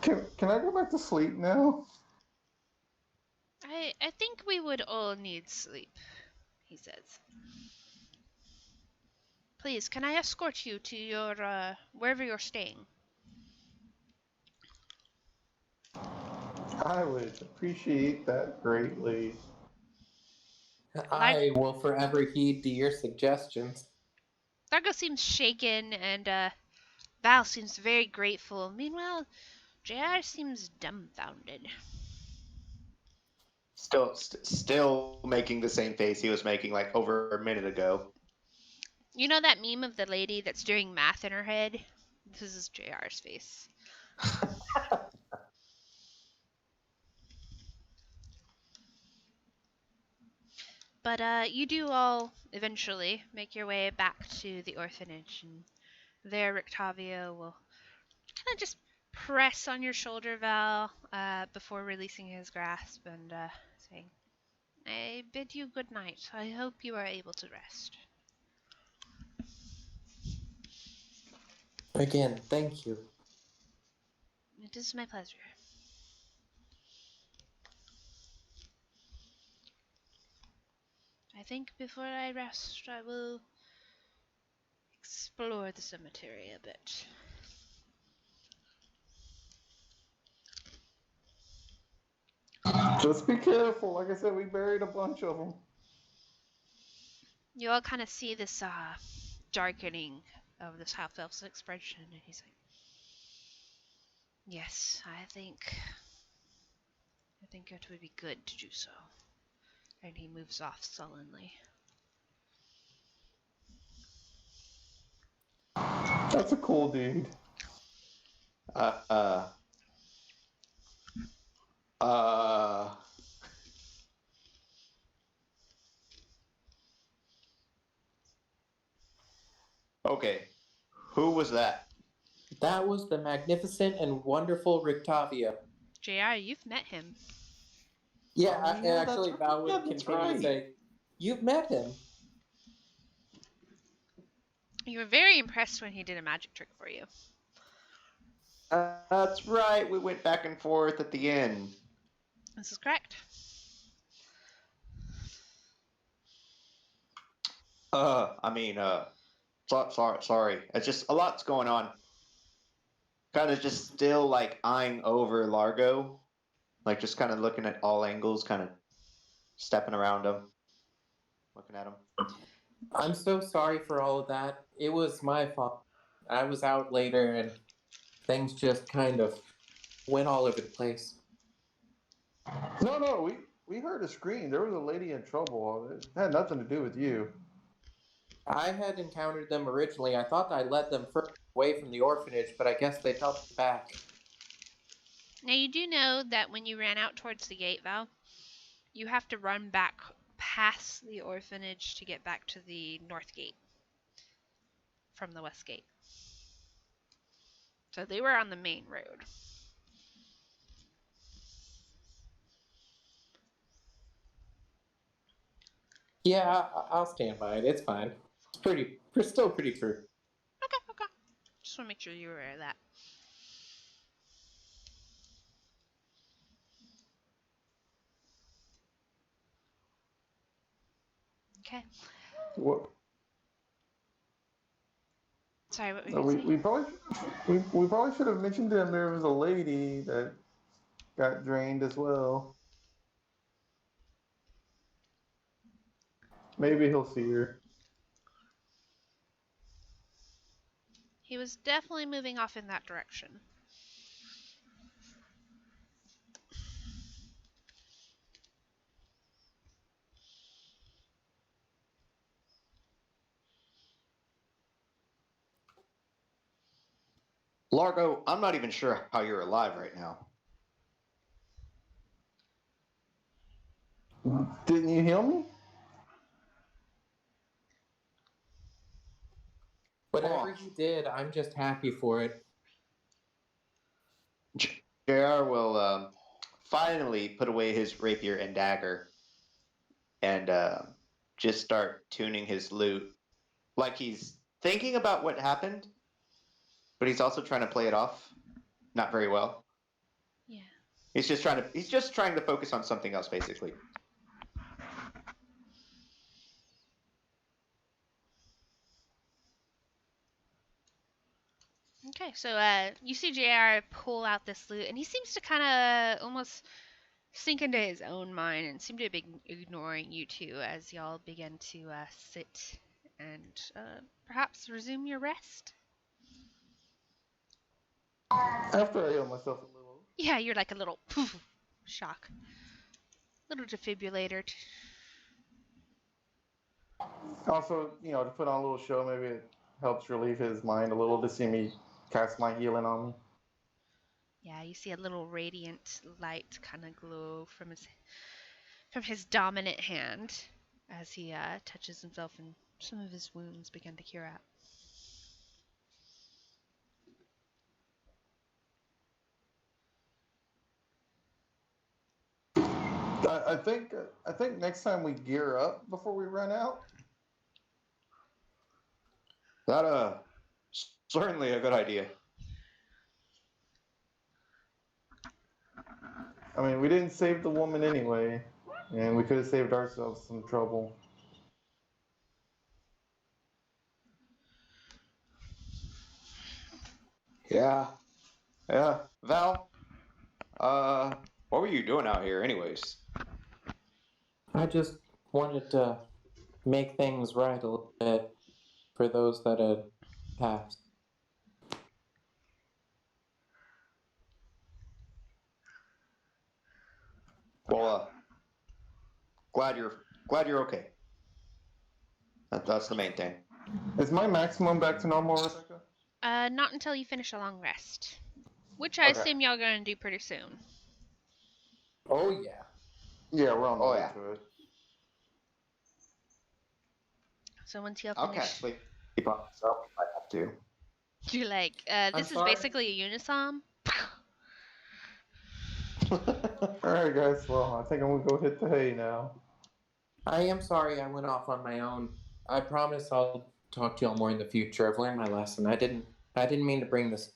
D: Can I go back to sleep now?
A: I think we would all need sleep, he says. Please, can I escort you to your, wherever you're staying?
D: I would appreciate that greatly.
B: I will forever heed to your suggestions.
A: Largo seems shaken, and, Val seems very grateful. Meanwhile, JR seems dumbfounded.
C: Still making the same face he was making like over a minute ago.
A: You know that meme of the lady that's doing math in her head? This is JR's face. But you do all eventually make your way back to the orphanage, and there Rictavio will kind of just press on your shoulder, Val, before releasing his grasp and saying, I bid you good night. I hope you are able to rest.
B: Again, thank you.
A: It is my pleasure. I think before I rest, I will explore the cemetery a bit.
D: Just be careful. Like I said, we buried a bunch of them.
A: You all kind of see this darkening of this half-elf's expression, and he's like, yes, I think it would be good to do so. And he moves off sullenly.
D: That's a cool dude.
C: Okay. Who was that?
B: That was the magnificent and wonderful Rictavio.
A: JR, you've met him.
B: Yeah,
C: Oh, yeah,
B: actually,
C: that's
B: Val would
C: right, that's
B: continue to
C: right.
B: say, you've met him.
A: You were very impressed when he did a magic trick for you.
C: That's right. We went back and forth at the end.
A: This is correct.
C: Sorry. It's just a lot's going on. Kind of just still like eyeing over Largo, like just kind of looking at all angles, kind of stepping around him, looking at him.
B: I'm so sorry for all of that. It was my fault. I was out later and things just kind of went all over the place.
D: No, we heard a scream. There was a lady in trouble. It had nothing to do with you.
B: I had encountered them originally. I thought I led them further away from the orphanage, but I guess they felt back.
A: Now, you do know that when you ran out towards the gate, Val, you have to run back past the orphanage to get back to the north gate from the west gate. So they were on the main road.
B: Yeah, I'll stand by it. It's fine. It's still pretty true.
A: Okay. Just want to make sure you were aware of that. Okay.
D: What?
A: Sorry, what were you saying?
D: We probably should have mentioned to him there was a lady that got drained as well. Maybe he'll see her.
A: He was definitely moving off in that direction.
C: Largo, I'm not even sure how you're alive right now.
D: Didn't you heal me?
B: Whatever you did, I'm just happy for it.
C: JR will finally put away his rapier and dagger and just start tuning his lute. Like he's thinking about what happened, but he's also trying to play it off not very well.
A: Yeah.
C: He's just trying to focus on something else, basically.
A: Okay, so you see JR pull out this lute, and he seems to kind of almost sink into his own mind and seem to be ignoring you two as y'all begin to sit and perhaps resume your rest.
D: After I heal myself a little.
A: Yeah, you're like a little poof, shock. Little defibrillator.
D: Also, to put on a little show, maybe it helps relieve his mind a little to see me cast my healing on me.
A: Yeah, you see a little radiant light kind of glow from his dominant hand as he touches himself, and some of his wounds begin to cure up.
D: I think next time we gear up before we run out.
C: That certainly a good idea.
D: I mean, we didn't save the woman anyway, and we could have saved ourselves some trouble.
C: Yeah. Val, what were you doing out here, anyways?
B: I just wanted to make things right a little bit for those that had passed.
C: Well, glad you're okay. That's the main thing.
D: Is my maximum back to normal, Rebecca?
A: Not until you finish a long rest, which I assume y'all gonna do pretty soon.
B: Oh yeah.
D: Yeah, we're on the way to it.
A: So once y'all
C: I'll
A: finish,
C: catch sleep on myself if I have to.
A: you're like, this is
B: sorry?
A: basically a unisom.
D: Alright, guys, well, I think I'm gonna go hit the hay now.
B: I am sorry I went off on my own. I promise I'll talk to y'all more in the future. I've learned my lesson. I didn't mean to bring this.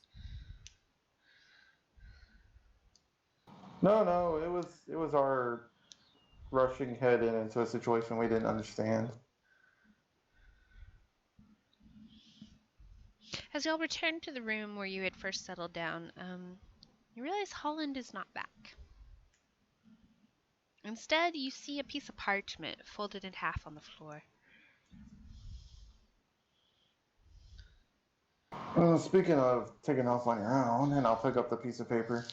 D: No, it was our rushing head into a situation we didn't understand.
A: As y'all return to the room where you had first settled down, you realize Holland is not back. Instead, you see a piece of parchment folded in half on the floor.
D: Speaking of taking off on your own, and I'll pick up the piece of paper.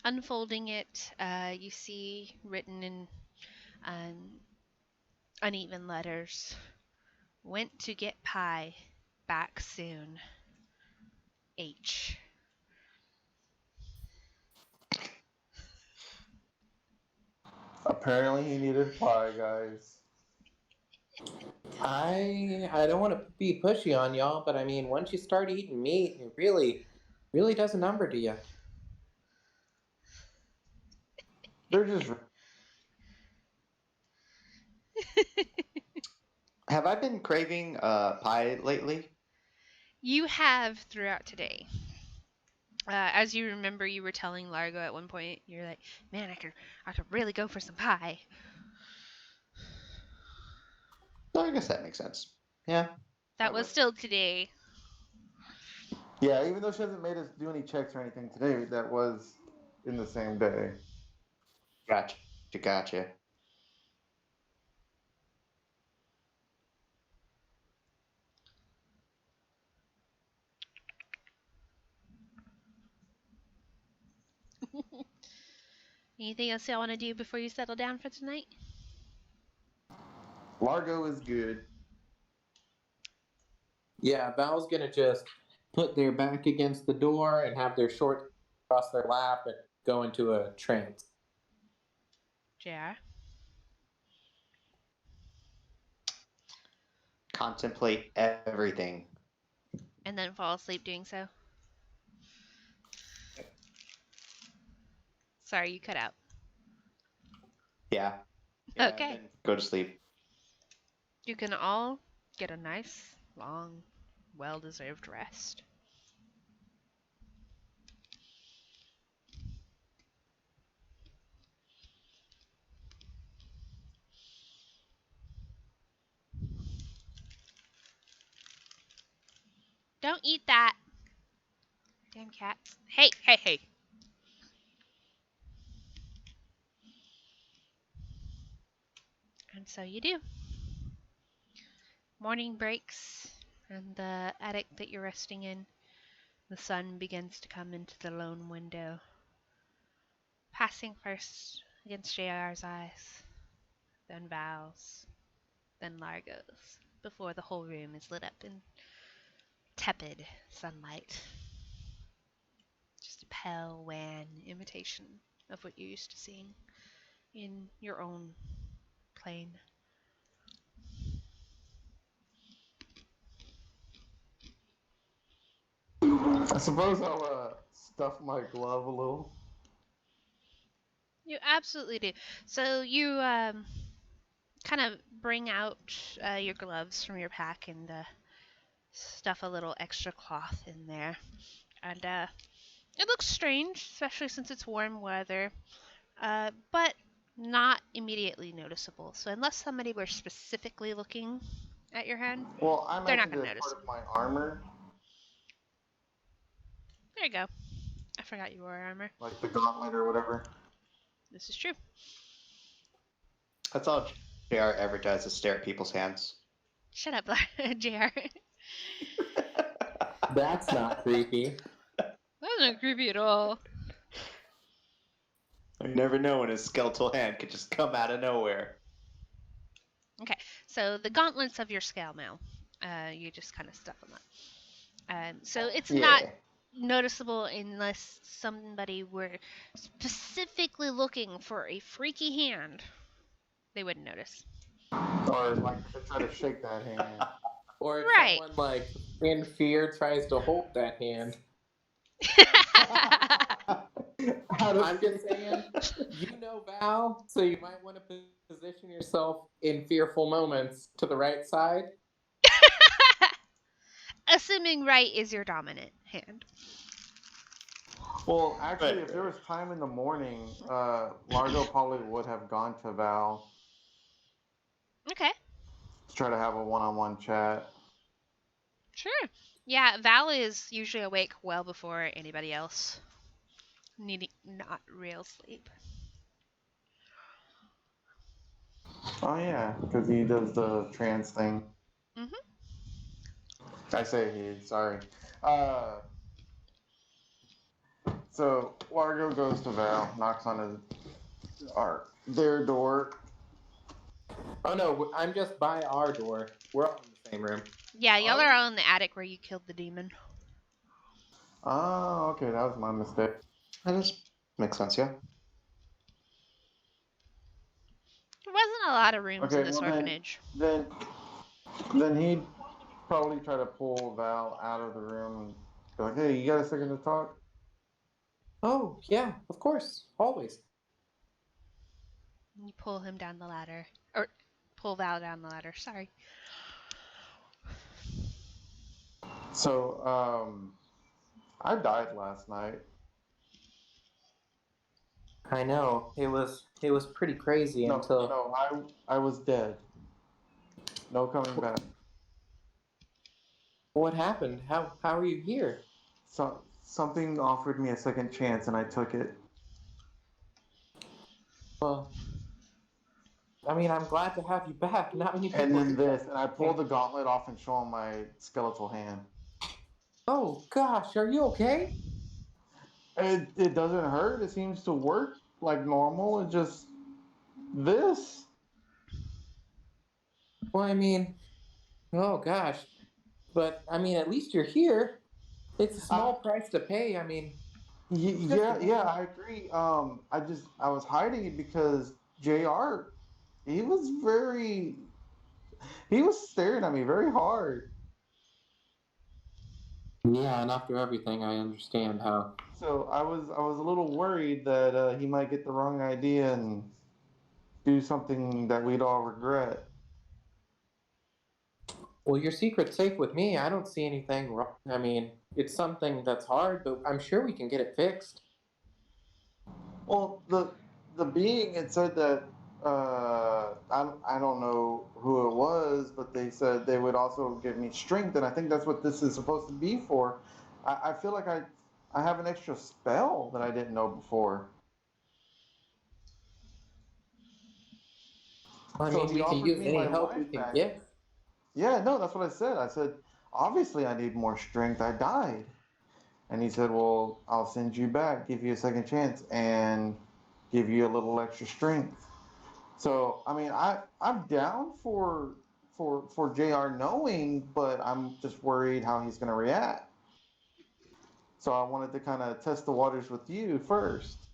A: Unfolding it, you see written in uneven letters, "Went to get pie, back soon. H."
D: Apparently, he needed pie, guys.
B: I don't want to be pushy on y'all, but I mean, once you start eating meat, it really does a number to you.
D: They're just.
C: Have I been craving pie lately?
A: You have throughout today. As you remember, you were telling Largo at one point, you're like, "Man, I could really go for some pie."
C: So I guess that makes sense. Yeah.
A: That
C: I
A: was
C: would.
A: still today.
D: Yeah, even though she hasn't made us do any checks or anything today, that was in the same day.
C: Gotcha.
A: Anything else y'all want to do before you settle down for tonight?
D: Largo is good.
B: Yeah, Val's gonna just put their back against the door and have their short across their lap and go into a trance.
A: JR?
C: Contemplate everything.
A: And then fall asleep doing so? Sorry, you cut out.
C: Yeah.
A: Okay.
C: And then go to sleep.
A: You can all get a nice, long, well-deserved rest. Don't eat that. Damn cats. Hey, hey, hey. And so you do. Morning breaks, and the attic that you're resting in, the sun begins to come into the lone window, passing first against JR's eyes, then Val's, then Largo's, before the whole room is lit up in tepid sunlight. Just a pale, wan imitation of what you're used to seeing in your own plane.
D: I suppose I'll stuff my glove a little.
A: You absolutely do. So you kind of bring out your gloves from your pack and stuff a little extra cloth in there. And it looks strange, especially since it's warm weather, but not immediately noticeable. So unless somebody were specifically looking at your hand,
D: Well, I
A: they're not
D: mentioned
A: going
D: it
A: to
D: as
A: notice.
D: part of my armor,
A: There you go. I forgot you wore armor.
D: like the gauntlet or whatever.
A: This is true.
C: That's all JR ever does is stare at people's hands.
A: Shut up, JR.
B: That's not creepy.
A: That's not creepy at all.
C: I never know when a skeletal hand could just come out of nowhere.
A: So the gauntlets of your scale mail, you just kind of stuff them up. So it's
D: Yeah.
A: not noticeable unless somebody were specifically looking for a freaky hand. They wouldn't notice.
D: Or like to try to shake that hand.
B: Or if
A: Right.
B: someone like in fear tries to hold that hand. I'm just saying, you know Val, so you might want to position yourself in fearful moments to the right side.
A: Assuming right is your dominant hand.
D: Well, actually,
C: Right.
D: if there was time in the morning, Largo probably would have gone to Val
A: Okay,
D: to try to have a one-on-one chat.
A: sure. Yeah, Val is usually awake well before anybody else, needing not real sleep.
D: Oh yeah, because he does the trance thing.
A: Mhm.
D: I say he. Sorry. Uh, so Largo goes to Val, knocks on their door.
B: Oh no, I'm just by our door. We're all in the same room.
A: Yeah, y'all
D: Oh.
A: are all in the attic where you killed the demon.
D: Oh, okay, that was my mistake.
C: That does make sense, yeah.
A: There wasn't a lot of rooms in
D: Okay,
A: this
D: well
A: orphanage.
D: then he'd probably try to pull Val out of the room and be like, "Hey, you got a second to talk?"
B: Oh yeah, of course, always.
A: You pull him down the ladder, or pull Val down the ladder. Sorry.
D: So, I died last night.
B: I know it was pretty crazy until.
D: No, I was dead. No coming back.
B: What happened? How are you here?
D: So something offered me a second chance, and I took it.
B: Well, I mean, I'm glad to have you back. Not many
D: And
B: people.
D: then this, and I pulled the gauntlet off and show him my skeletal hand.
B: Oh gosh, are you okay?
D: It doesn't hurt. It seems to work like normal. It just this.
B: Well, I mean, oh gosh, but I mean, at least you're here. It's a small price to pay. I mean,
D: Yeah, I agree. I was hiding it because Jr. He was he was staring at me very hard.
B: yeah, and after everything, I understand how.
D: So I was a little worried that he might get the wrong idea and do something that we'd all regret.
B: Well, your secret's safe with me. I don't see anything wrong. I mean, it's something that's hard, but I'm sure we can get it fixed.
D: Well, the being had said that I don't know who it was, but they said they would also give me strength, and I think that's what this is supposed to be for. I feel like I have an extra spell that I didn't know before.
B: I
D: So
B: mean,
D: he
B: we can
D: offered
B: use
D: me
B: any
D: my
B: help we
D: life
B: can
D: back.
B: get.
D: Yeah, no, that's what I said. I said, obviously I need more strength. I died. And he said, well, I'll send you back, give you a second chance, and give you a little extra strength. So I mean, I'm down for Jr. knowing, but I'm just worried how he's going to react. So I wanted to kind of test the waters with you first.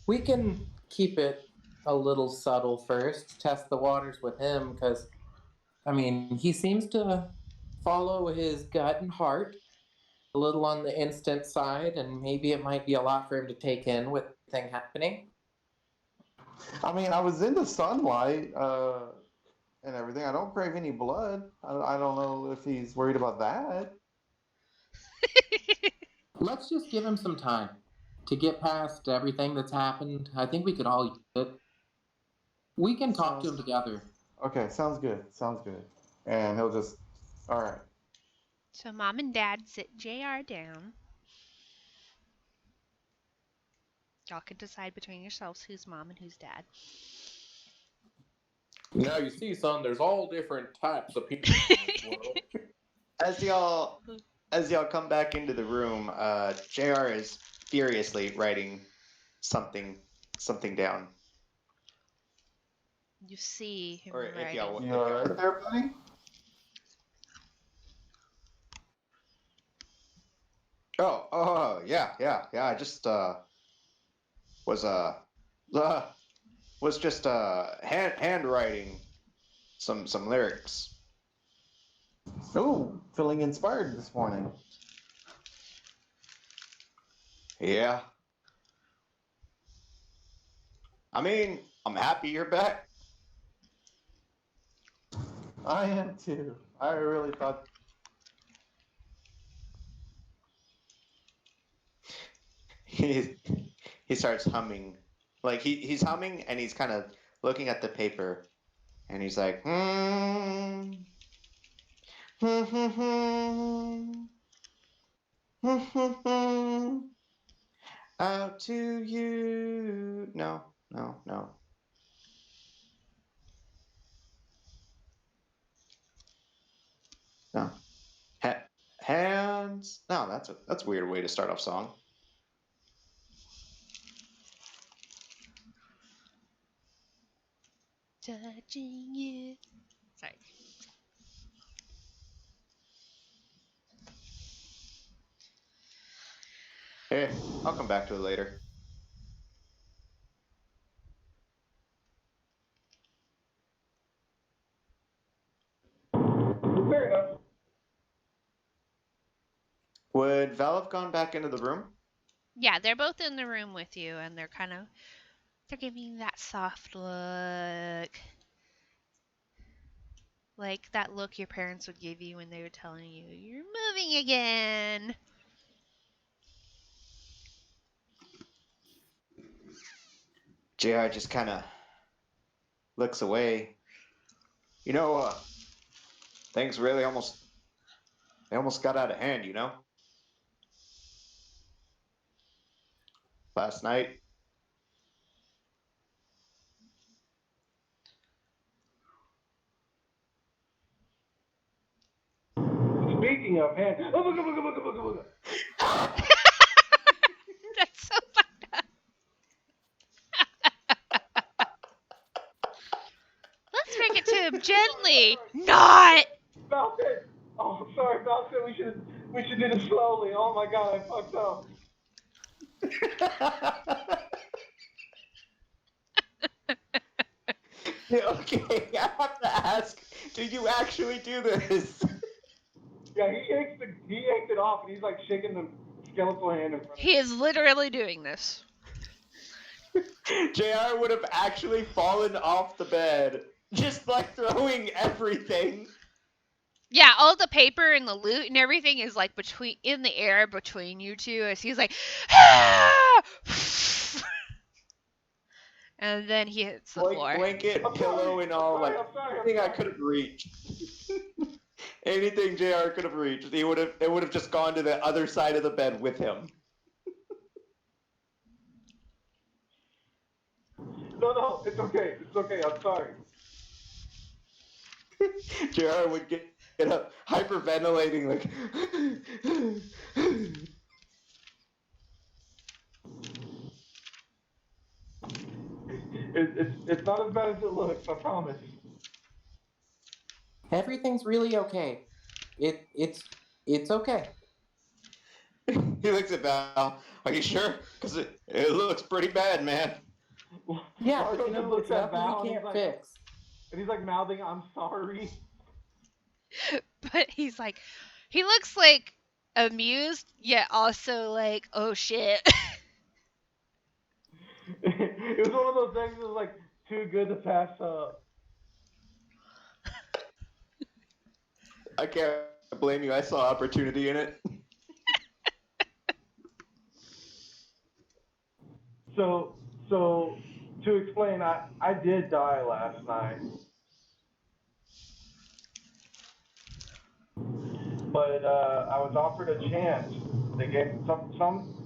B: We can keep it a little subtle first, test the waters with him, because, I mean, he seems to follow his gut and heart a little on the instant side, and maybe it might be a lot for him to take in with everything happening.
D: I mean, I was in the sunlight and everything. I don't crave any blood. I don't know if he's worried about that.
B: Let's just give him some time to get past everything that's happened. I think we could all use it. We can talk to him together.
D: Okay, sounds good. Sounds good. And he'll just, all right.
A: So Mom and Dad sit JR down. Y'all can decide between yourselves who's Mom and who's Dad.
B: Now you see, son, there's all different types of people in this world.
C: As y'all come back into the room, Jr. is furiously writing something down.
A: You see him
C: Or if
A: writing.
C: y'all
D: You all right there, buddy?
C: Oh, yeah. I just was just handwriting some lyrics.
D: Oh, feeling inspired this morning.
C: Yeah. I mean, I'm happy you're back.
D: I am too. I really thought.
C: He starts humming, like he's humming and he's kind of looking at the paper, and he's like, Out to you. No, no, no. No. Hands. No, that's a weird way to start off song.
A: Touching you. Sorry.
C: Hey, I'll come back to it later.
D: Fair enough.
C: Would Val have gone back into the room?
A: Yeah, they're both in the room with you, and they're giving you that soft look. Like that look your parents would give you when they were telling you, you're moving again.
C: JR just kind of looks away. You know, things really almost got out of hand, you know? Last night.
D: Speaking of hand, look.
A: That's so fucked up. Let's bring it to him gently. Not.
D: Falcon! Oh, sorry, Falcon. We should do this slowly. Oh my god, I fucked up.
C: Yeah, okay, I have to ask, do you actually do this?
D: Yeah, he yanked it off, and he's like shaking the skeletal hand in front of
A: He is literally doing this.
C: JR would have actually fallen off the bed, just like throwing everything.
A: Yeah, all the paper and the loot and everything is like in the air between you two as he's like, ah! And then he hits the floor.
C: Blanket, pillow, and all, like anything I could have reached. Anything JR could have reached, it would have just gone to the other side of the bed with him.
D: No, it's okay. I'm sorry.
C: JR would get up, hyperventilating, like.
D: It's not as bad as it looks, I promise.
B: Everything's really okay. It's okay.
C: He looks at Val. Are you sure? Because it looks pretty bad, man.
B: Yeah,
D: Marco
B: you
D: just
B: know,
D: looks
B: it's
D: at
B: nothing
D: Val
B: we
D: and
B: can't
D: he's
B: fix.
D: And he's like mouthing, "I'm sorry."
A: But he's like, he looks like amused, yet also like, oh shit.
D: It was one of those things that was like too good to pass up.
C: I can't blame you. I saw opportunity in it.
D: So to explain, I did die last night. But I was offered a chance. They gave something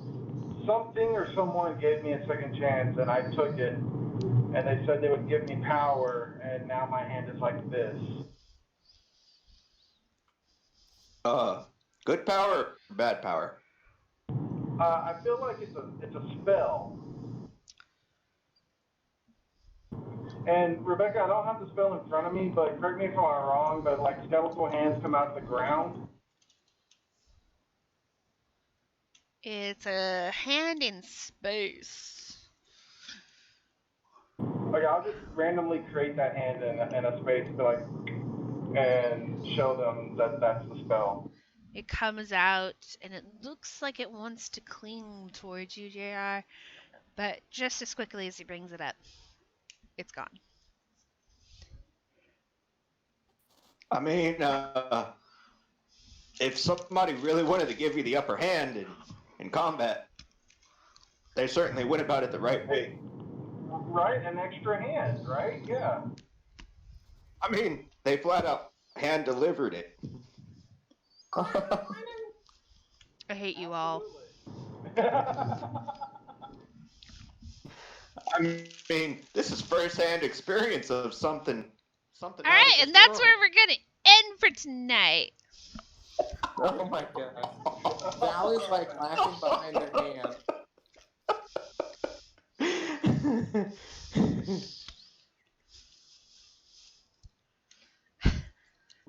D: or someone gave me a second chance, and I took it. And they said they would give me power, and now my hand is like this.
C: Good power, or bad power?
D: I feel like it's a spell. And Rebecca, I don't have the spell in front of me, but correct me if I'm wrong, but like skeletal hands come out of the ground.
A: It's a hand in space.
D: Okay, I'll just randomly create that hand in a space to like, and show them that that's the spell.
A: It comes out and it looks like it wants to cling towards you, JR, but just as quickly as he brings it up, it's gone.
C: I mean, if somebody really wanted to give you the upper hand in combat, they certainly went about it the right way.
D: Right, an extra hand, right? Yeah.
C: I mean, they flat out hand delivered it.
A: I hate you all.
C: I mean, this is first-hand experience of something
A: All
C: out of
A: right,
C: this
A: and that's
C: world.
A: where we're gonna end for tonight.
B: Oh my gosh. Sally's like laughing behind her hand.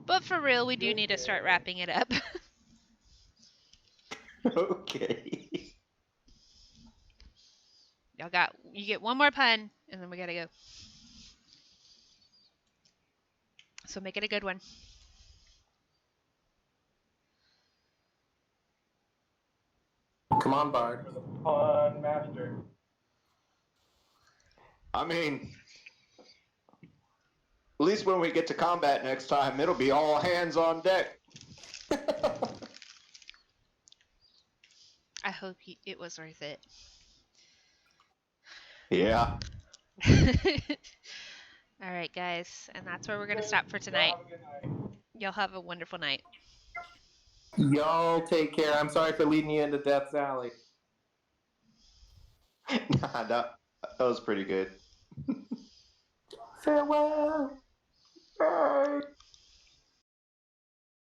A: But for real, we do need to start wrapping it up.
C: Okay.
A: You get one more pun, and then we gotta go. So make it a good one.
B: Come on, Bard.
E: Pun master.
C: I mean, at least when we get to combat next time, it'll be all hands on deck.
A: I hope it was worth it.
C: Yeah.
A: All right, guys, and that's where we're gonna stop for tonight.
E: Have a good night.
A: Y'all have a wonderful night.
B: Y'all take care. I'm sorry for leading you into Death Sally.
C: Nah, that was pretty good.
B: Farewell. Bye.